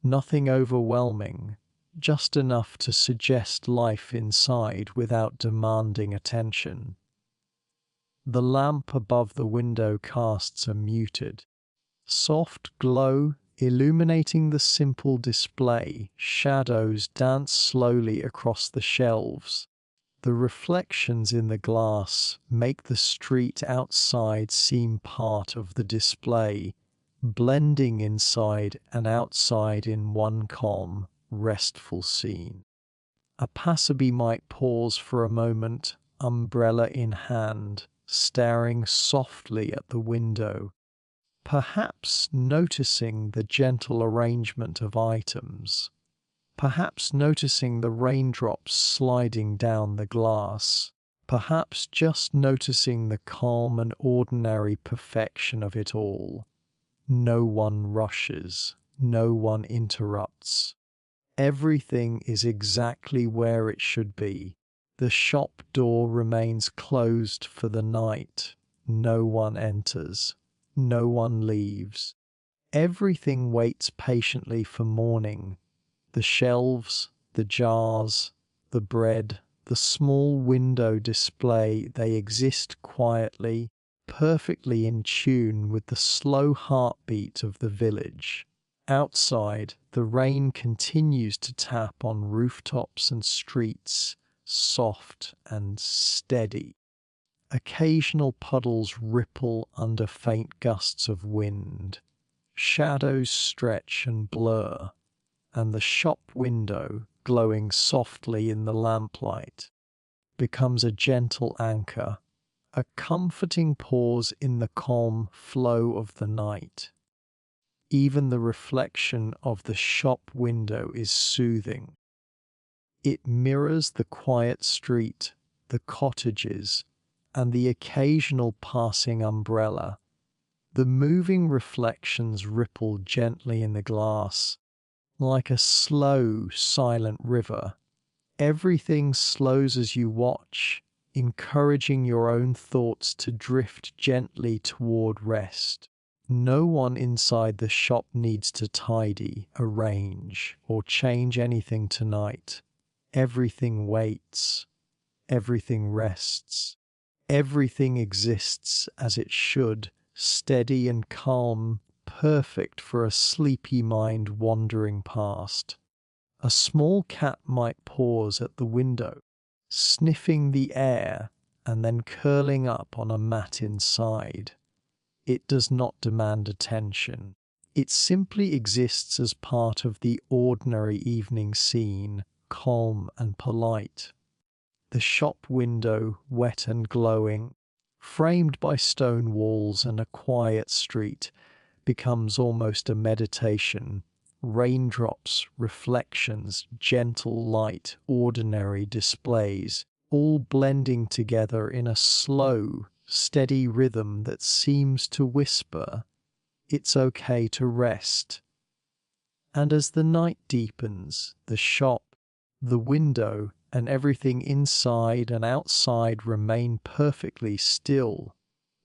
Nothing overwhelming, just enough to suggest life inside without demanding attention. The lamp above the window casts a muted, soft glow illuminating the simple display. Shadows dance slowly across the shelves. The reflections in the glass make the street outside seem part of the display, blending inside and outside in one calm, restful scene. A passerby might pause for a moment, umbrella in hand, staring softly at the window, perhaps noticing the gentle arrangement of items, perhaps noticing the raindrops sliding down the glass, perhaps just noticing the calm and ordinary perfection of it all. No one rushes, no one interrupts. Everything is exactly where it should be. The shop door remains closed for the night. No one enters. No one leaves. Everything waits patiently for morning. The shelves, the jars, the bread, the small window display, they exist quietly, perfectly in tune with the slow heartbeat of the village. Outside, the rain continues to tap on rooftops and streets, soft and steady. Occasional puddles ripple under faint gusts of wind. Shadows stretch and blur, and the shop window, glowing softly in the lamplight, becomes a gentle anchor, a comforting pause in the calm flow of the night. Even the reflection of the shop window is soothing. It mirrors the quiet street, the cottages, and the occasional passing umbrella. The moving reflections ripple gently in the glass, like a slow, silent river. Everything slows as you watch, encouraging your own thoughts to drift gently toward rest. No one inside the shop needs to tidy, arrange, or change anything tonight. Everything waits. Everything rests. Everything exists as it should, steady and calm, perfect for a sleepy mind wandering past. A small cat might pause at the window, sniffing the air and then curling up on a mat inside. It does not demand attention. It simply exists as part of the ordinary evening scene, calm and polite. The shop window, wet and glowing, framed by stone walls and a quiet street, becomes almost a meditation. Raindrops, reflections, gentle light, ordinary displays, all blending together in a slow, steady rhythm that seems to whisper, "It's okay to rest." And as the night deepens, the shop, the window, and everything inside and outside remain perfectly still.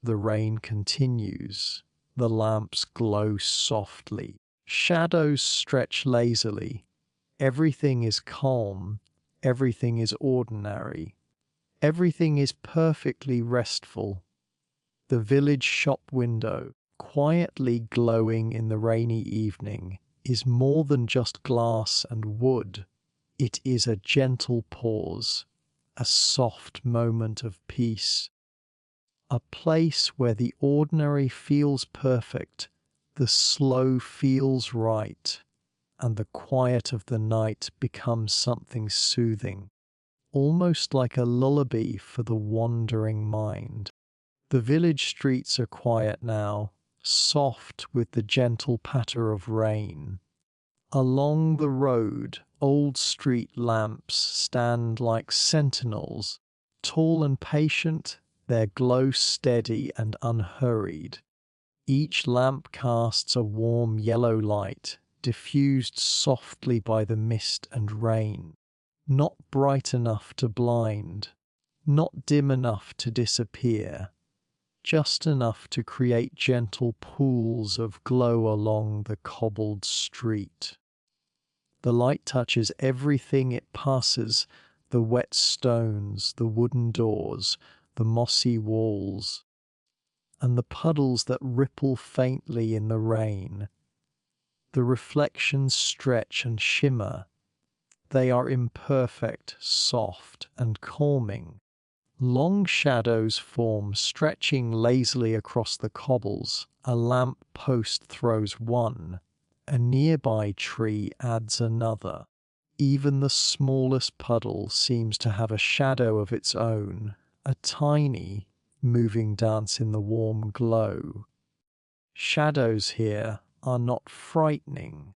The rain continues. The lamps glow softly. Shadows stretch lazily. Everything is calm. Everything is ordinary. Everything is perfectly restful. The village shop window, quietly glowing in the rainy evening, is more than just glass and wood. It is a gentle pause, a soft moment of peace, a place where the ordinary feels perfect, the slow feels right, and the quiet of the night becomes something soothing, almost like a lullaby for the wandering mind. The village streets are quiet now, soft with the gentle patter of rain. Along the road, old street lamps stand like sentinels, tall and patient, their glow steady and unhurried. Each lamp casts a warm yellow light, diffused softly by the mist and rain, not bright enough to blind, not dim enough to disappear, just enough to create gentle pools of glow along the cobbled street. The light touches everything it passes, the wet stones, the wooden doors, the mossy walls, and the puddles that ripple faintly in the rain. The reflections stretch and shimmer. They are imperfect, soft, and calming. Long shadows form, stretching lazily across the cobbles. A lamp post throws one. A nearby tree adds another. Even the smallest puddle seems to have a shadow of its own, a tiny, moving dance in the warm glow. Shadows here are not frightening.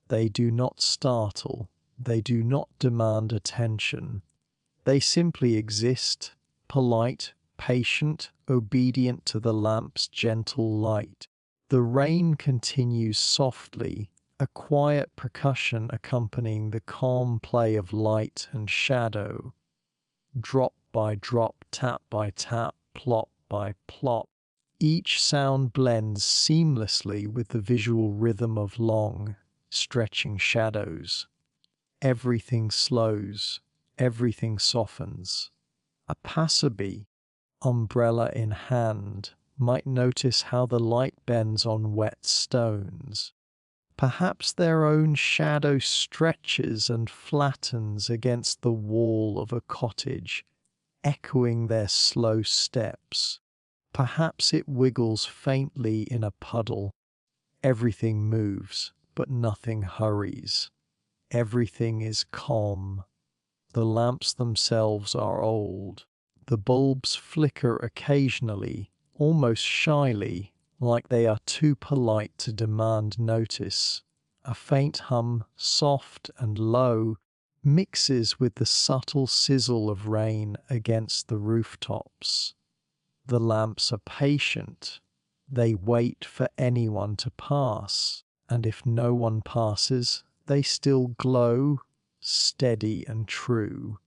They do not startle. They do not demand attention. They simply exist, polite, patient, obedient to the lamp's gentle light. The rain continues softly, a quiet percussion accompanying the calm play of light and shadow. Drop by drop, tap by tap, plop by plop. Each sound blends seamlessly with the visual rhythm of long, stretching shadows. Everything slows, everything softens. A passerby, umbrella in hand, might notice how the light bends on wet stones. Perhaps their own shadow stretches and flattens against the wall of a cottage, echoing their slow steps. Perhaps it wiggles faintly in a puddle. Everything moves, but nothing hurries. Everything is calm. The lamps themselves are old. The bulbs flicker occasionally, almost shyly, like they are too polite to demand notice. A faint hum, soft and low, mixes with the subtle sizzle of rain against the rooftops. The lamps are patient. They wait for anyone to pass, and if no one passes, they still glow, steady and true.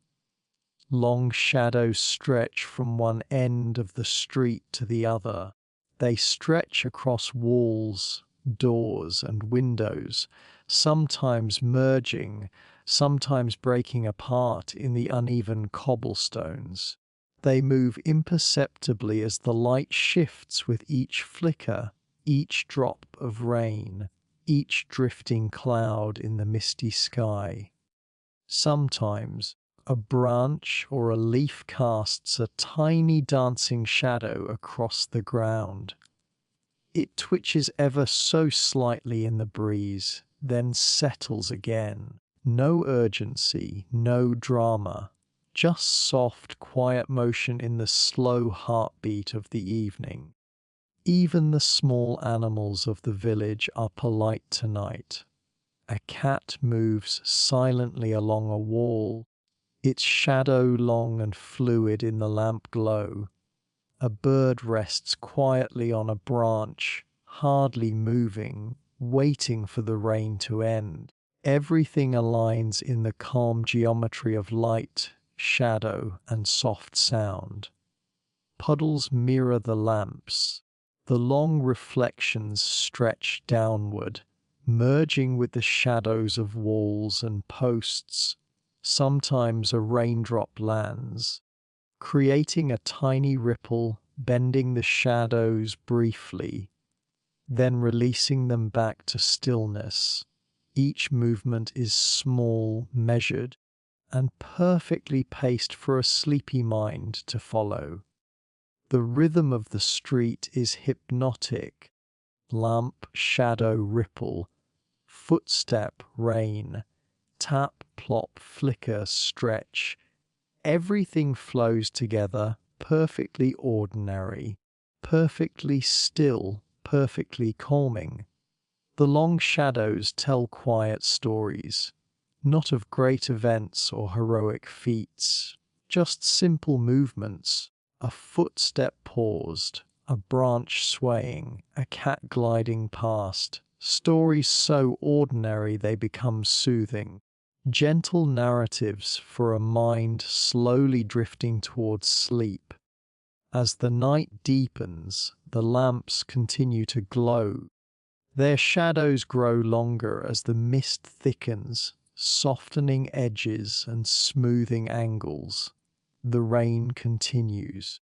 Long shadows stretch from one end of the street to the other. They stretch across walls, doors, and windows, sometimes merging, sometimes breaking apart in the uneven cobblestones. They move imperceptibly as the light shifts with each flicker, each drop of rain, each drifting cloud in the misty sky. Sometimes a branch or a leaf casts a tiny dancing shadow across the ground. It twitches ever so slightly in the breeze, then settles again. No urgency, no drama, just soft, quiet motion in the slow heartbeat of the evening. Even the small animals of the village are polite tonight. A cat moves silently along a wall, its shadow long and fluid in the lamp glow. A bird rests quietly on a branch, hardly moving, waiting for the rain to end. Everything aligns in the calm geometry of light, shadow, and soft sound. Puddles mirror the lamps. The long reflections stretch downward, merging with the shadows of walls and posts. Sometimes a raindrop lands, creating a tiny ripple, bending the shadows briefly, then releasing them back to stillness. Each movement is small, measured, and perfectly paced for a sleepy mind to follow. The rhythm of the street is hypnotic. Lamp, shadow, ripple, footstep, rain, tap, plop, flicker, stretch. Everything flows together, perfectly ordinary, perfectly still, perfectly calming. The long shadows tell quiet stories, not of great events or heroic feats, just simple movements, a footstep paused, a branch swaying, a cat gliding past, stories so ordinary they become soothing, gentle narratives for a mind slowly drifting towards sleep. As the night deepens, the lamps continue to glow. Their shadows grow longer as the mist thickens, softening edges and smoothing angles. The rain continues.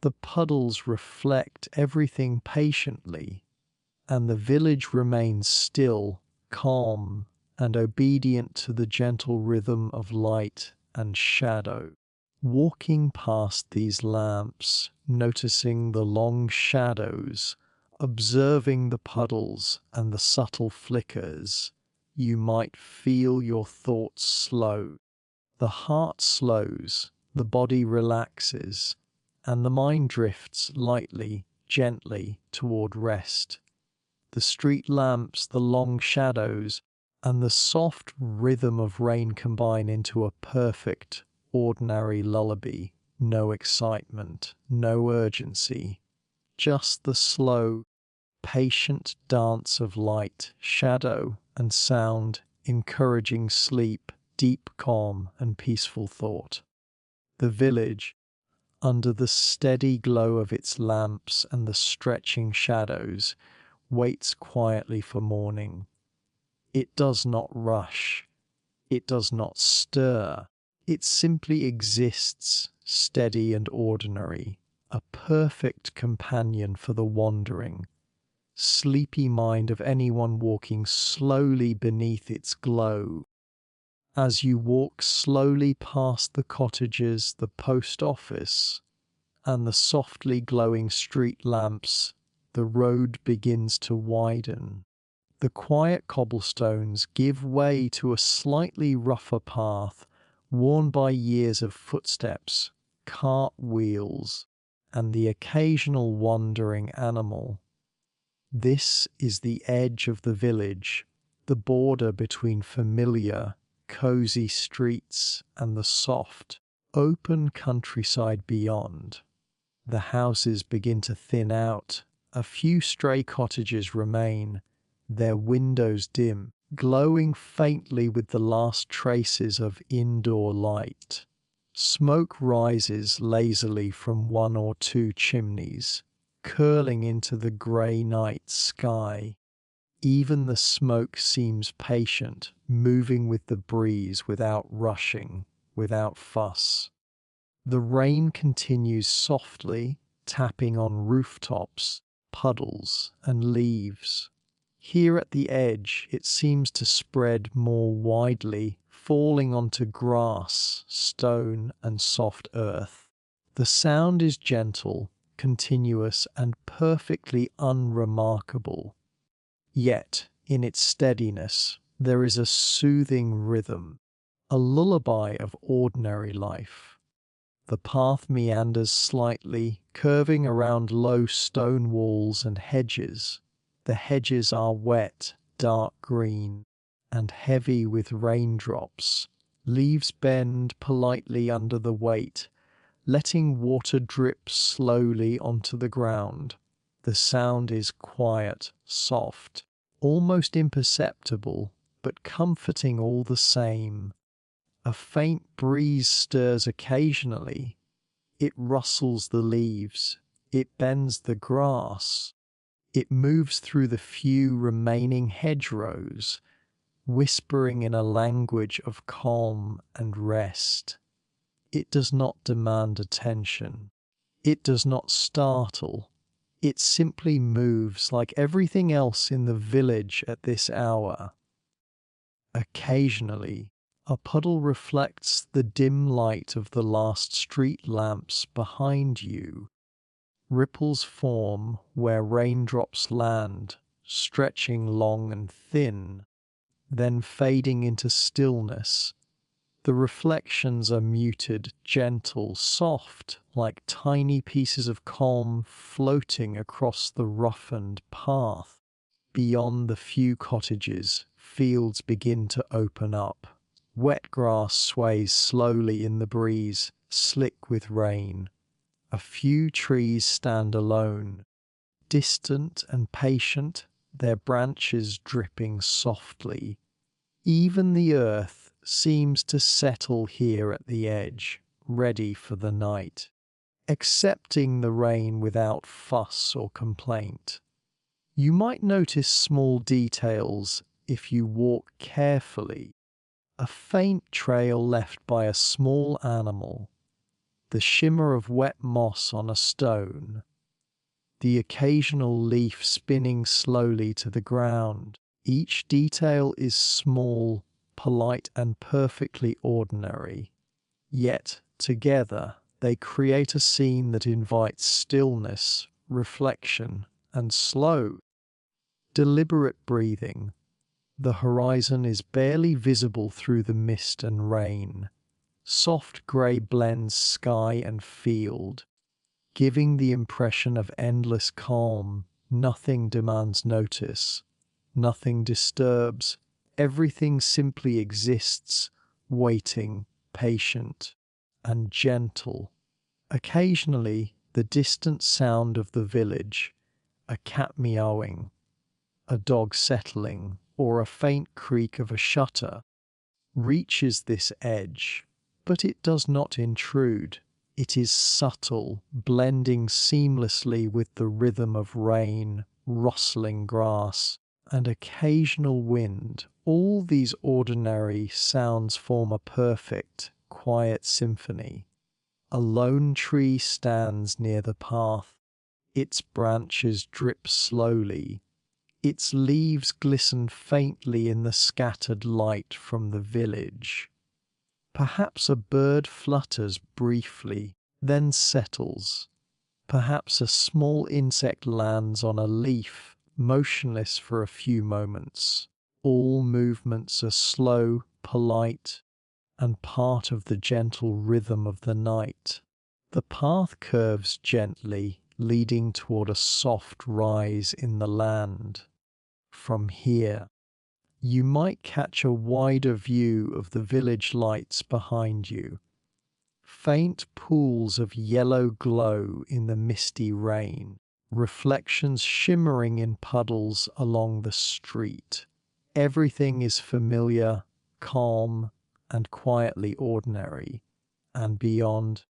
The puddles reflect everything patiently, and the village remains still, calm, and obedient to the gentle rhythm of light and shadow. Walking past these lamps, noticing the long shadows, observing the puddles and the subtle flickers, you might feel your thoughts slow. The heart slows, the body relaxes, and the mind drifts lightly, gently toward rest. The street lamps, the long shadows, and the soft rhythm of rain combine into a perfect, ordinary lullaby. No excitement, no urgency, just the slow, patient dance of light, shadow, and sound, encouraging sleep, deep calm, and peaceful thought. The village, under the steady glow of its lamps and the stretching shadows, waits quietly for morning. It does not rush. It does not stir. It simply exists, steady and ordinary, a perfect companion for the wandering, sleepy mind of anyone walking slowly beneath its glow. As you walk slowly past the cottages, the post office, and the softly glowing street lamps, the road begins to widen. The quiet cobblestones give way to a slightly rougher path, worn by years of footsteps, cart wheels, and the occasional wandering animal. This is the edge of the village, the border between familiar, cozy streets and the soft, open countryside beyond. The houses begin to thin out. A few stray cottages remain, their windows dim, glowing faintly with the last traces of indoor light. Smoke rises lazily from one or two chimneys, curling into the grey night sky. Even the smoke seems patient, moving with the breeze without rushing, without fuss. The rain continues softly, tapping on rooftops, puddles, and leaves. Here at the edge, it seems to spread more widely, falling onto grass, stone, and soft earth. The sound is gentle, continuous, and perfectly unremarkable. Yet, in its steadiness, there is a soothing rhythm, a lullaby of ordinary life. The path meanders slightly, curving around low stone walls and hedges. The hedges are wet, dark green, and heavy with raindrops. Leaves bend politely under the weight, letting water drip slowly onto the ground. The sound is quiet, soft, almost imperceptible, but comforting all the same. A faint breeze stirs occasionally. It rustles the leaves. It bends the grass. It moves through the few remaining hedgerows, whispering in a language of calm and rest. It does not demand attention. It does not startle. It simply moves like everything else in the village at this hour. Occasionally, a puddle reflects the dim light of the last street lamps behind you. Ripples form where raindrops land, stretching long and thin, then fading into stillness. The reflections are muted, gentle, soft, like tiny pieces of calm floating across the roughened path. Beyond the few cottages, fields begin to open up. Wet grass sways slowly in the breeze, slick with rain. A few trees stand alone, distant and patient, their branches dripping softly. Even the earth seems to settle here at the edge, ready for the night, accepting the rain without fuss or complaint. You might notice small details if you walk carefully. A faint trail left by a small animal, the shimmer of wet moss on a stone, the occasional leaf spinning slowly to the ground. Each detail is small, polite, and perfectly ordinary. Yet, together, they create a scene that invites stillness, reflection, and slow, deliberate breathing. The horizon is barely visible through the mist and rain. Soft grey blends sky and field, giving the impression of endless calm. Nothing demands notice, nothing disturbs, everything simply exists, waiting, patient, and gentle. Occasionally, the distant sound of the village, a cat meowing, a dog settling, or a faint creak of a shutter, reaches this edge, but it does not intrude. It is subtle, blending seamlessly with the rhythm of rain, rustling grass, and occasional wind. All these ordinary sounds form a perfect, quiet symphony. A lone tree stands near the path. Its branches drip slowly. Its leaves glisten faintly in the scattered light from the village. Perhaps a bird flutters briefly, then settles. Perhaps a small insect lands on a leaf, motionless for a few moments. All movements are slow, polite, and part of the gentle rhythm of the night. The path curves gently, leading toward a soft rise in the land. From here, you might catch a wider view of the village lights behind you. Faint pools of yellow glow in the misty rain, reflections shimmering in puddles along the street. Everything is familiar, calm, and quietly ordinary. And beyond,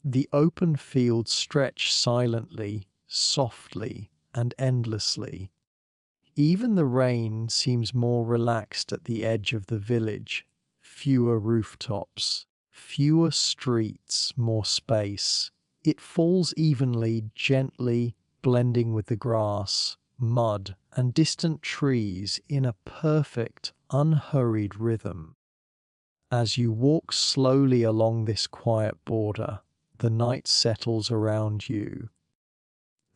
the open fields stretch silently, softly, and endlessly. Even the rain seems more relaxed at the edge of the village. Fewer rooftops, fewer streets, more space. It falls evenly, gently, blending with the grass, mud, and distant trees in a perfect, unhurried rhythm. As you walk slowly along this quiet border, the night settles around you.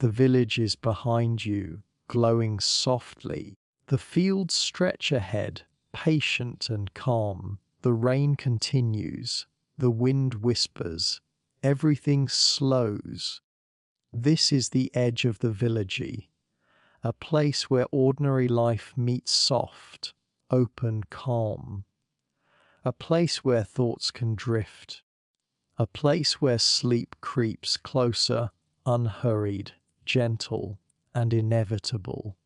The village is behind you, glowing softly. The fields stretch ahead, patient and calm. The rain continues. The wind whispers. Everything slows. This is the edge of the village, a place where ordinary life meets soft, open calm. A place where thoughts can drift. A place where sleep creeps closer, unhurried, gentle, and inevitable.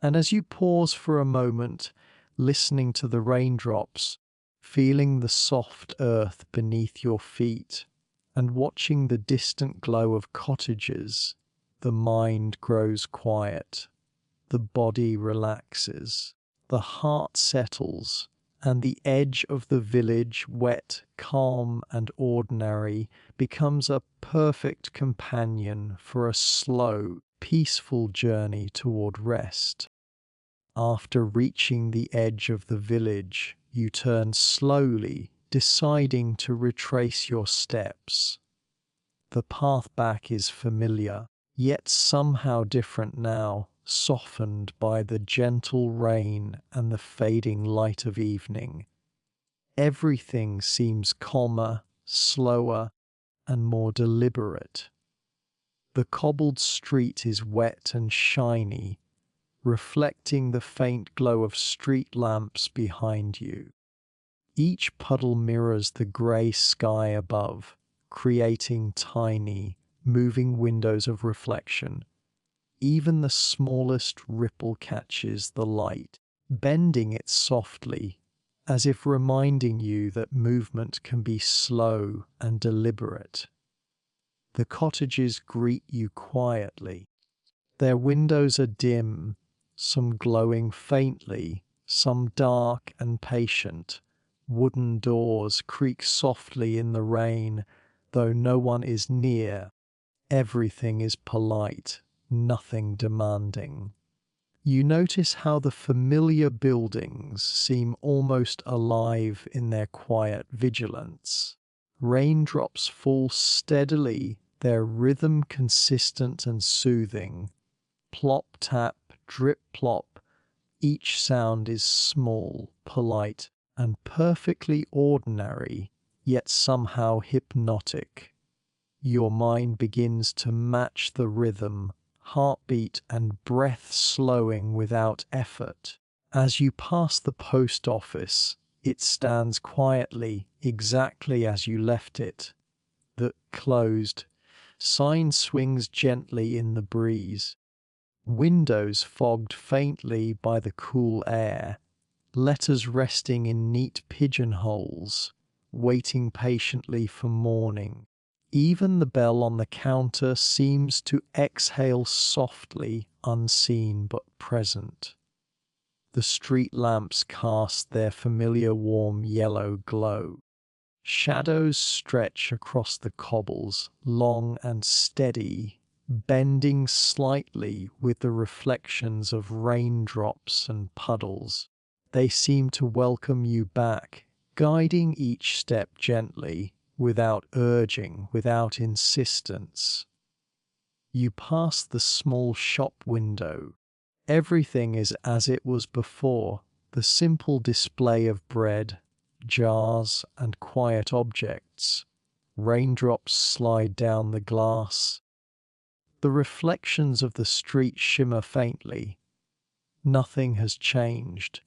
And as you pause for a moment, listening to the raindrops, feeling the soft earth beneath your feet, and watching the distant glow of cottages, the mind grows quiet, the body relaxes, the heart settles, and the edge of the village, wet, calm, and ordinary, becomes a perfect companion for a slow, peaceful journey toward rest. After reaching the edge of the village, you turn slowly, deciding to retrace your steps. The path back is familiar, yet somehow different now, softened by the gentle rain and the fading light of evening. Everything seems calmer, slower, and more deliberate. The cobbled street is wet and shiny, reflecting the faint glow of street lamps behind you. Each puddle mirrors the grey sky above, creating tiny, moving windows of reflection. Even the smallest ripple catches the light, bending it softly, as if reminding you that movement can be slow and deliberate. The cottages greet you quietly. Their windows are dim, some glowing faintly, some dark and patient. Wooden doors creak softly in the rain, though no one is near. Everything is polite, nothing demanding. You notice how the familiar buildings seem almost alive in their quiet vigilance. Raindrops fall steadily, their rhythm consistent and soothing. Plop, tap, drip, plop. Each sound is small, polite, and perfectly ordinary, yet somehow hypnotic. Your mind begins to match the rhythm, heartbeat and breath slowing without effort. As you pass the post office, it stands quietly, exactly as you left it. The closed sign swings gently in the breeze. Windows fogged faintly by the cool air, letters resting in neat pigeonholes, waiting patiently for morning. Even the bell on the counter seems to exhale softly, unseen but present. The street lamps cast their familiar warm yellow glow. Shadows stretch across the cobbles, long and steady, bending slightly with the reflections of raindrops and puddles. They seem to welcome you back, guiding each step gently, without urging, without insistence. You pass the small shop window. Everything is as it was before, the simple display of bread, jars, and quiet objects. Raindrops slide down the glass. The reflections of the street shimmer faintly. Nothing has changed.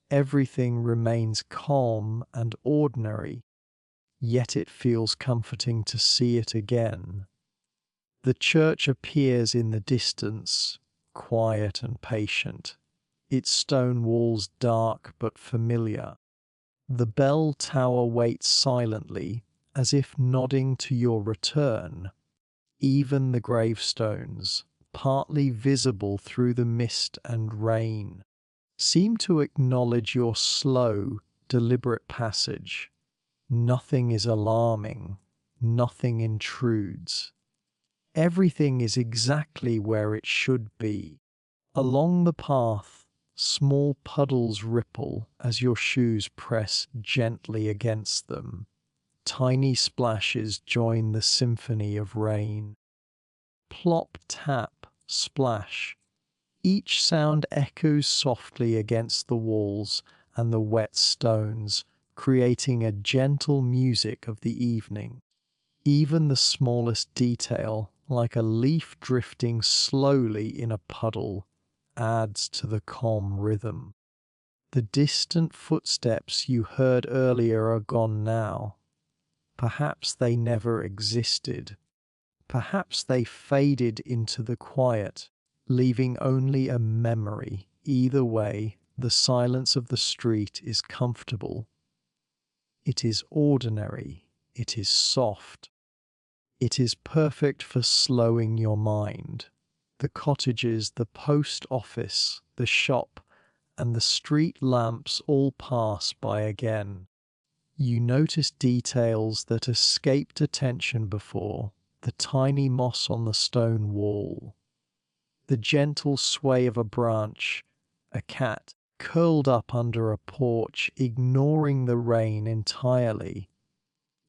Everything remains calm and ordinary, yet it feels comforting to see it again. The church appears in the distance, quiet and patient, its stone walls dark but familiar. The bell tower waits silently, as if nodding to your return. Even the gravestones, partly visible through the mist and rain, seem to acknowledge your slow, deliberate passage. Nothing is alarming, nothing intrudes. Everything is exactly where it should be. Along the path, small puddles ripple as your shoes press gently against them. Tiny splashes join the symphony of rain. Plop, tap, splash. Each sound echoes softly against the walls and the wet stones, creating a gentle music of the evening. Even the smallest detail, like a leaf drifting slowly in a puddle, adds to the calm rhythm. The distant footsteps you heard earlier are gone now. Perhaps they never existed. Perhaps they faded into the quiet, leaving only a memory. Either way, the silence of the street is comfortable. It is ordinary. It is soft. It is perfect for slowing your mind. The cottages, the post office, the shop, and the street lamps all pass by again. You notice details that escaped attention before, the tiny moss on the stone wall, the gentle sway of a branch, a cat curled up under a porch, ignoring the rain entirely.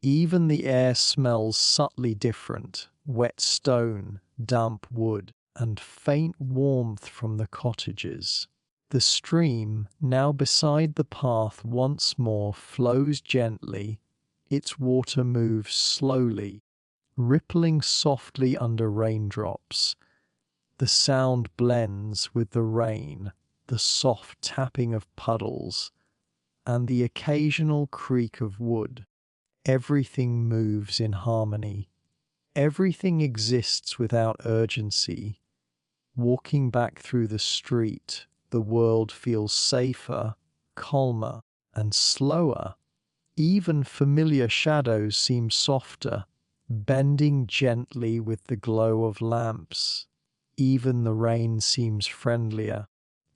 Even the air smells subtly different, wet stone, damp wood, and faint warmth from the cottages. The stream, now beside the path once more, flows gently. Its water moves slowly, rippling softly under raindrops. The sound blends with the rain, the soft tapping of puddles, and the occasional creak of wood. Everything moves in harmony. Everything exists without urgency. Walking back through the street, the world feels safer, calmer, and slower. Even familiar shadows seem softer, bending gently with the glow of lamps. Even the rain seems friendlier,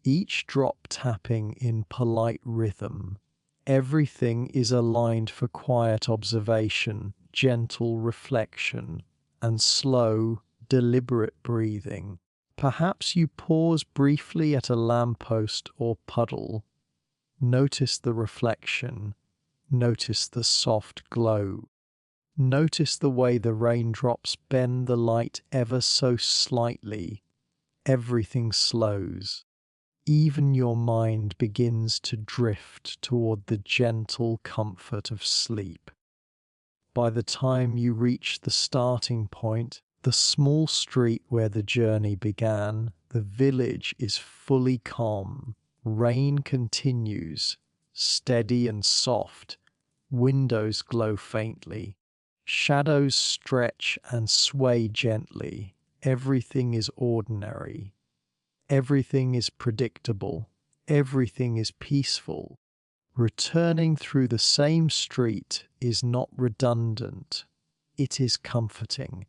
each drop tapping in polite rhythm. Everything is aligned for quiet observation, gentle reflection, and slow, deliberate breathing. Perhaps you pause briefly at a lamppost or puddle. Notice the reflection. Notice the soft glow. Notice the way the raindrops bend the light ever so slightly. Everything slows. Even your mind begins to drift toward the gentle comfort of sleep. By the time you reach the starting point, the small street where the journey began, the village is fully calm. Rain continues, steady and soft. Windows glow faintly. Shadows stretch and sway gently. Everything is ordinary. Everything is predictable. Everything is peaceful. Returning through the same street is not redundant. It is comforting.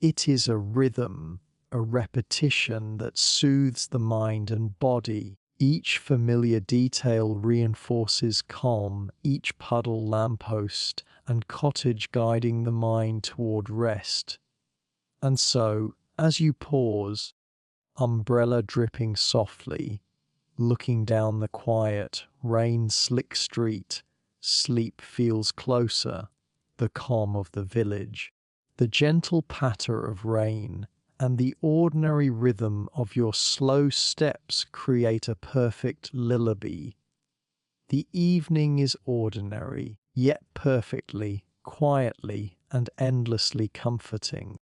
It is a rhythm, a repetition that soothes the mind and body. Each familiar detail reinforces calm, each puddle, lamppost, and cottage guiding the mind toward rest. And so, as you pause, umbrella dripping softly, looking down the quiet, rain-slick street, sleep feels closer, the calm of the village, the gentle patter of rain, and the ordinary rhythm of your slow steps create a perfect lullaby. The evening is ordinary, yet perfectly, quietly, and endlessly comforting.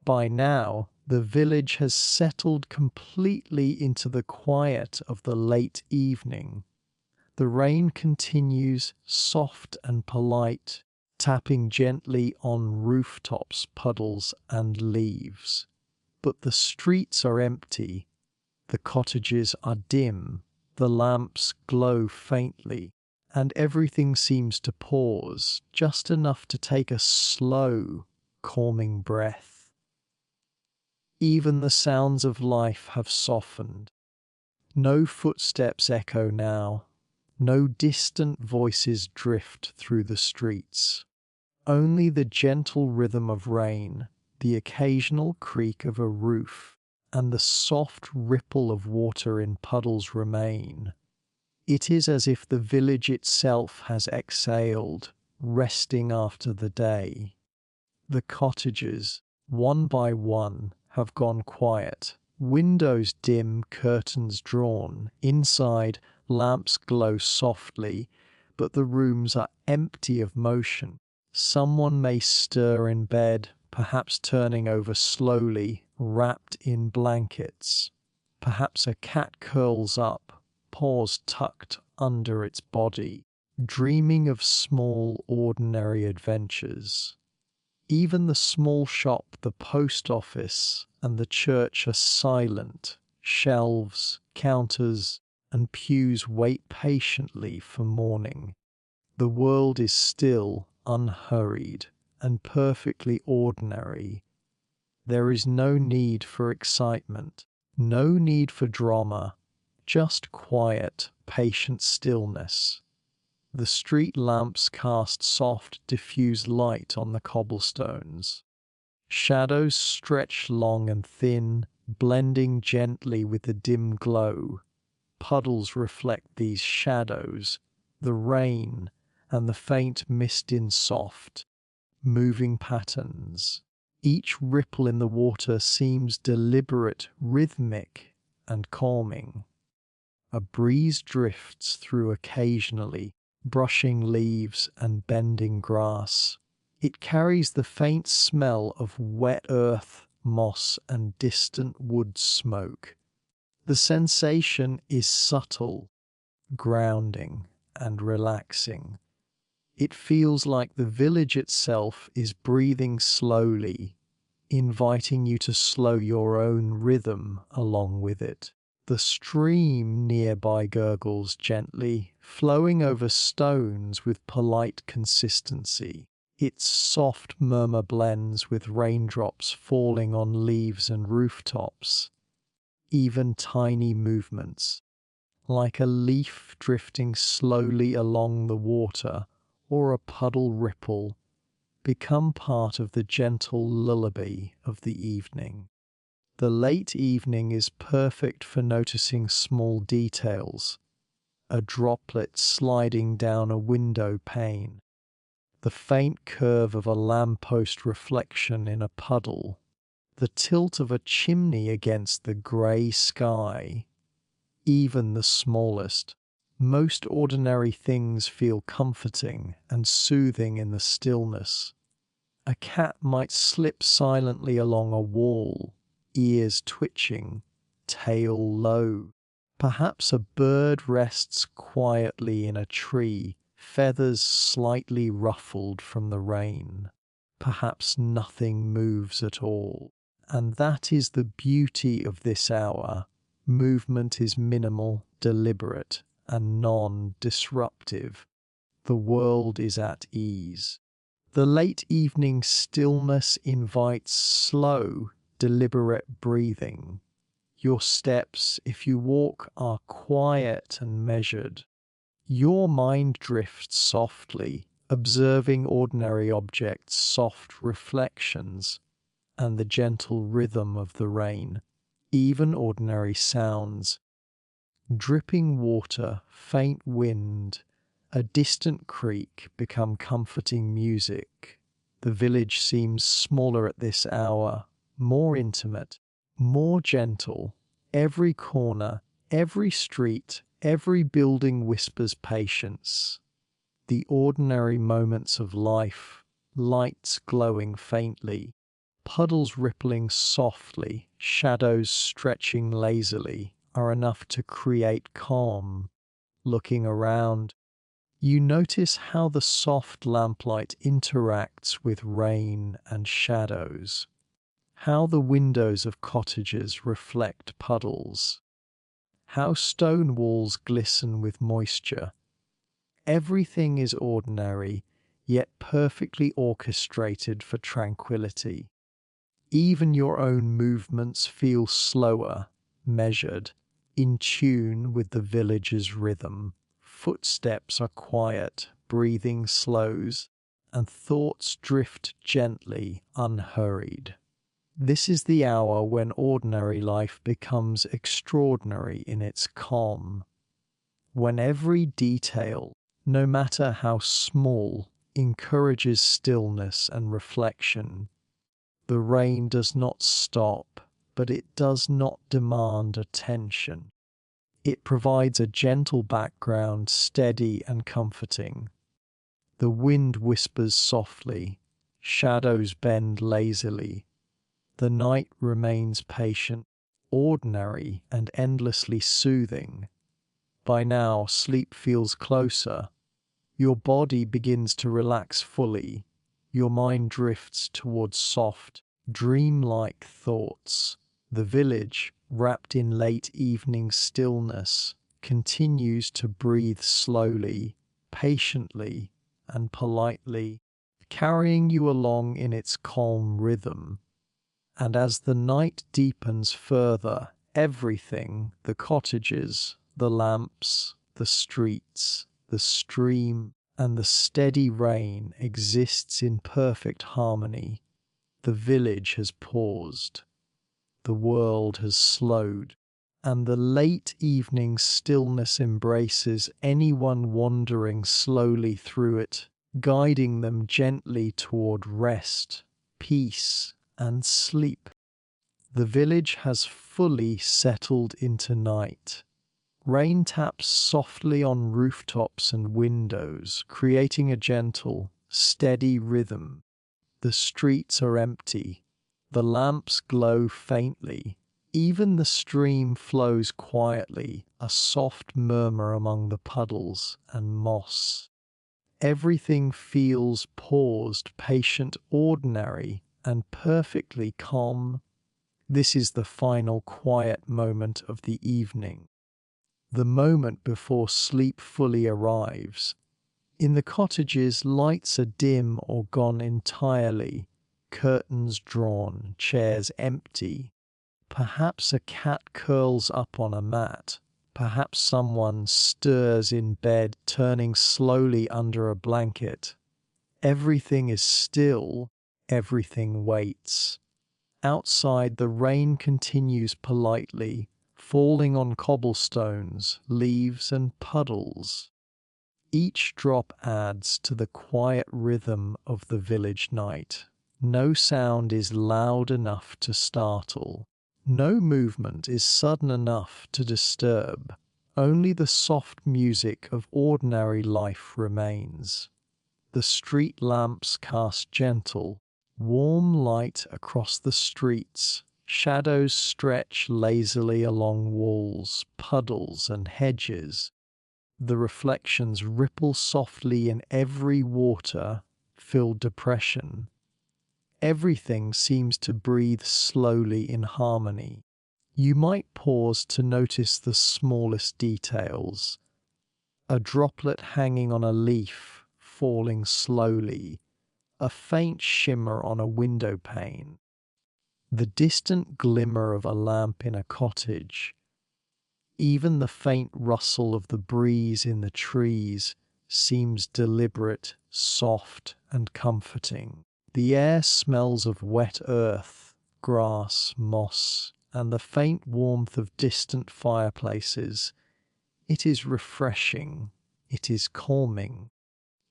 By now, the village has settled completely into the quiet of the late evening. The rain continues, soft and polite, tapping gently on rooftops, puddles, and leaves. But the streets are empty, the cottages are dim, the lamps glow faintly, and everything seems to pause, just enough to take a slow, calming breath. Even the sounds of life have softened. No footsteps echo now. No distant voices drift through the streets. Only the gentle rhythm of rain, the occasional creak of a roof, and the soft ripple of water in puddles remain. It is as if the village itself has exhaled, resting after the day. The cottages, one by one, have gone quiet. Windows dim, curtains drawn. Inside, lamps glow softly, but the rooms are empty of motion. Someone may stir in bed, perhaps turning over slowly, wrapped in blankets. Perhaps a cat curls up, paws tucked under its body, dreaming of small, ordinary adventures. Even the small shop, the post office, and the church are silent. Shelves, counters, and pews wait patiently for morning. The world is still, unhurried, and perfectly ordinary. There is no need for excitement, no need for drama, just quiet, patient stillness. The street lamps cast soft, diffused light on the cobblestones. Shadows stretch long and thin, blending gently with the dim glow. Puddles reflect these shadows, the rain, and the faint mist in soft, moving patterns. Each ripple in the water seems deliberate, rhythmic, and calming. A breeze drifts through occasionally, brushing leaves and bending grass. It carries the faint smell of wet earth moss, and distant wood smoke. The sensation is subtle, grounding, and relaxing. It feels like the village itself is breathing slowly, inviting you to slow your own rhythm along with it. The stream nearby gurgles gently, flowing over stones with polite consistency. Its soft murmur blends with raindrops falling on leaves and rooftops. Even tiny movements, like a leaf drifting slowly along the water or a puddle ripple, become part of the gentle lullaby of the evening. The late evening is perfect for noticing small details, a droplet sliding down a window pane, the faint curve of a lamppost reflection in a puddle, the tilt of a chimney against the grey sky. Even the smallest, most ordinary things feel comforting and soothing in the stillness. A cat might slip silently along a wall, ears twitching, tail low. Perhaps a bird rests quietly in a tree, feathers slightly ruffled from the rain. Perhaps nothing moves at all. And that is the beauty of this hour. Movement is minimal, deliberate, and non-disruptive. The world is at ease. The late evening stillness invites slow, deliberate breathing. Your steps, if you walk, are quiet and measured. Your mind drifts softly, observing ordinary objects, soft reflections, and the gentle rhythm of the rain. Even ordinary sounds, dripping water, faint wind, a distant creek, become comforting music. The village seems smaller at this hour, more intimate, more gentle. Every corner, every street, every building whispers patience. The ordinary moments of life, lights glowing faintly, puddles rippling softly, shadows stretching lazily, are enough to create calm. Looking around, you notice how the soft lamplight interacts with rain and shadows, how the windows of cottages reflect puddles, how stone walls glisten with moisture. Everything is ordinary, yet perfectly orchestrated for tranquility. Even your own movements feel slower, measured, in tune with the village's rhythm. Footsteps are quiet, breathing slows, and thoughts drift gently, unhurried. This is the hour when ordinary life becomes extraordinary in its calm, when every detail, no matter how small, encourages stillness and reflection. The rain does not stop, but it does not demand attention. It provides a gentle background, steady and comforting. The wind whispers softly, shadows bend lazily. The night remains patient, ordinary and endlessly soothing. By now, sleep feels closer. Your body begins to relax fully. Your mind drifts towards soft, dreamlike thoughts. The village, wrapped in late evening stillness, continues to breathe slowly, patiently, and politely, carrying you along in its calm rhythm. And as the night deepens further, everything, the cottages, the lamps, the streets, the stream, and the steady rain, exists in perfect harmony. The village has paused, the world has slowed, and the late evening stillness embraces anyone wandering slowly through it, guiding them gently toward rest, peace, and sleep. The village has fully settled into night. Rain taps softly on rooftops and windows, creating a gentle, steady rhythm. The streets are empty. The lamps glow faintly. Even the stream flows quietly, a soft murmur among the puddles and moss. Everything feels paused, patient, ordinary, and perfectly calm. This is the final quiet moment of the evening, the moment before sleep fully arrives. In the cottages, lights are dim or gone entirely, curtains drawn, chairs empty. Perhaps a cat curls up on a mat. Perhaps someone stirs in bed, turning slowly under a blanket. Everything is still, everything waits. Outside, the rain continues politely, falling on cobblestones, leaves, and puddles. Each drop adds to the quiet rhythm of the village night. No sound is loud enough to startle. No movement is sudden enough to disturb. Only the soft music of ordinary life remains. The street lamps cast gentle, warm light across the streets. Shadows stretch lazily along walls, puddles, and hedges. The reflections ripple softly in every water-filled depression. Everything seems to breathe slowly in harmony. You might pause to notice the smallest details. A droplet hanging on a leaf, falling slowly. A faint shimmer on a window pane. The distant glimmer of a lamp in a cottage. Even the faint rustle of the breeze in the trees seems deliberate, soft, and comforting. The air smells of wet earth, grass, moss, and the faint warmth of distant fireplaces. It is refreshing. It is calming.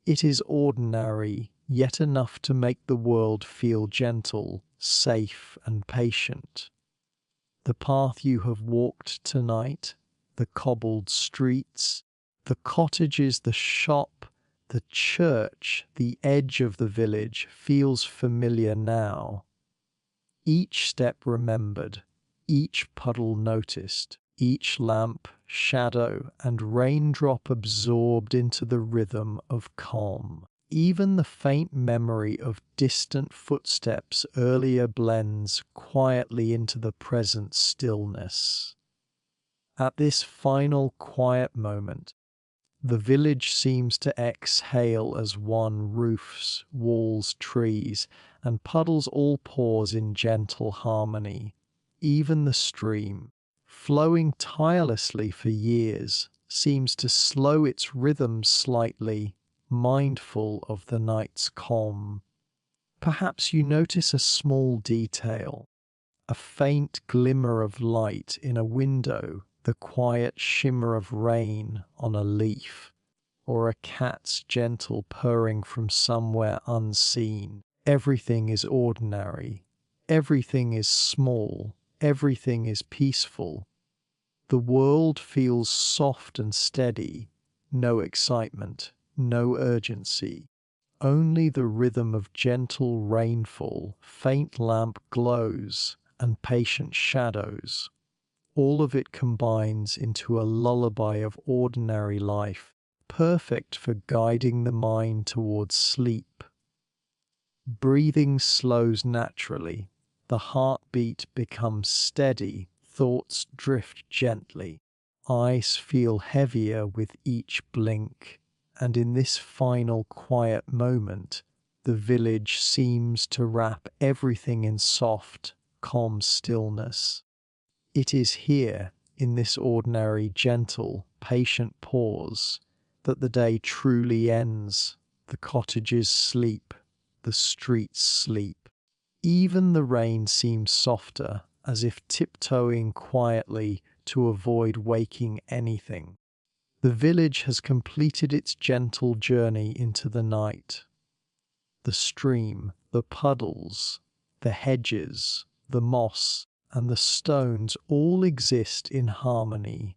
It is ordinary, yet enough to make the world feel gentle, safe, and patient. The path you have walked tonight, the cobbled streets, the cottages, the shop, the church, the edge of the village feels familiar now. Each step remembered, each puddle noticed, each lamp, shadow, and raindrop absorbed into the rhythm of calm. Even the faint memory of distant footsteps earlier blends quietly into the present stillness. At this final quiet moment, the village seems to exhale as one. Roofs, walls, trees, and puddles all pause in gentle harmony. Even the stream, flowing tirelessly for years, seems to slow its rhythm slightly, mindful of the night's calm. Perhaps you notice a small detail, a faint glimmer of light in a window, the quiet shimmer of rain on a leaf, or a cat's gentle purring from somewhere unseen. Everything is ordinary. Everything is small. Everything is peaceful. The world feels soft and steady. No excitement, no urgency. Only the rhythm of gentle rainfall, faint lamp glows, and patient shadows. All of it combines into a lullaby of ordinary life, perfect for guiding the mind towards sleep. Breathing slows naturally. The heartbeat becomes steady. Thoughts drift gently. Eyes feel heavier with each blink. And in this final quiet moment, the village seems to wrap everything in soft, calm stillness. It is here, in this ordinary, gentle, patient pause, that the day truly ends. The cottages sleep, the streets sleep. Even the rain seems softer, as if tiptoeing quietly to avoid waking anything. The village has completed its gentle journey into the night. The stream, the puddles, the hedges, the moss, and the stones all exist in harmony.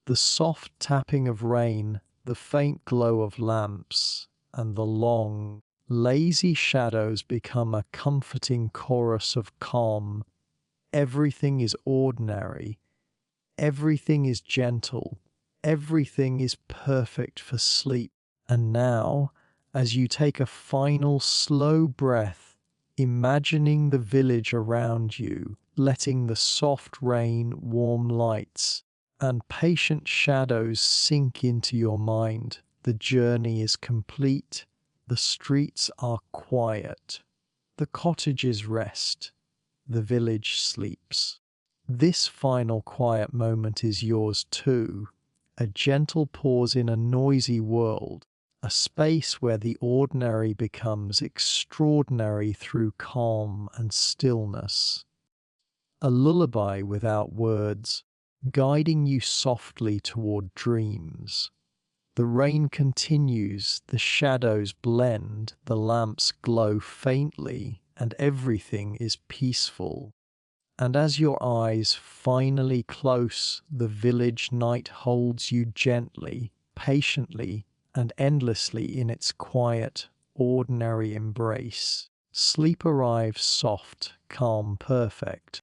The soft tapping of rain, the faint glow of lamps, and the long, Lazy shadows become a comforting chorus of calm. Everything is ordinary. Everything is gentle. Everything is perfect for sleep. And now, as you take a final slow breath, imagining the village around you, letting the soft rain, warm lights, and patient shadows sink into your mind, the journey is complete. The streets are quiet. The cottages rest. The village sleeps. This final quiet moment is yours too, a gentle pause in a noisy world, a space where the ordinary becomes extraordinary through calm and stillness. A lullaby without words, guiding you softly toward dreams. The rain continues, the shadows blend, the lamps glow faintly, and everything is peaceful. And as your eyes finally close, the village night holds you gently, patiently, and endlessly in its quiet, ordinary embrace. Sleep arrives soft, calm, perfect.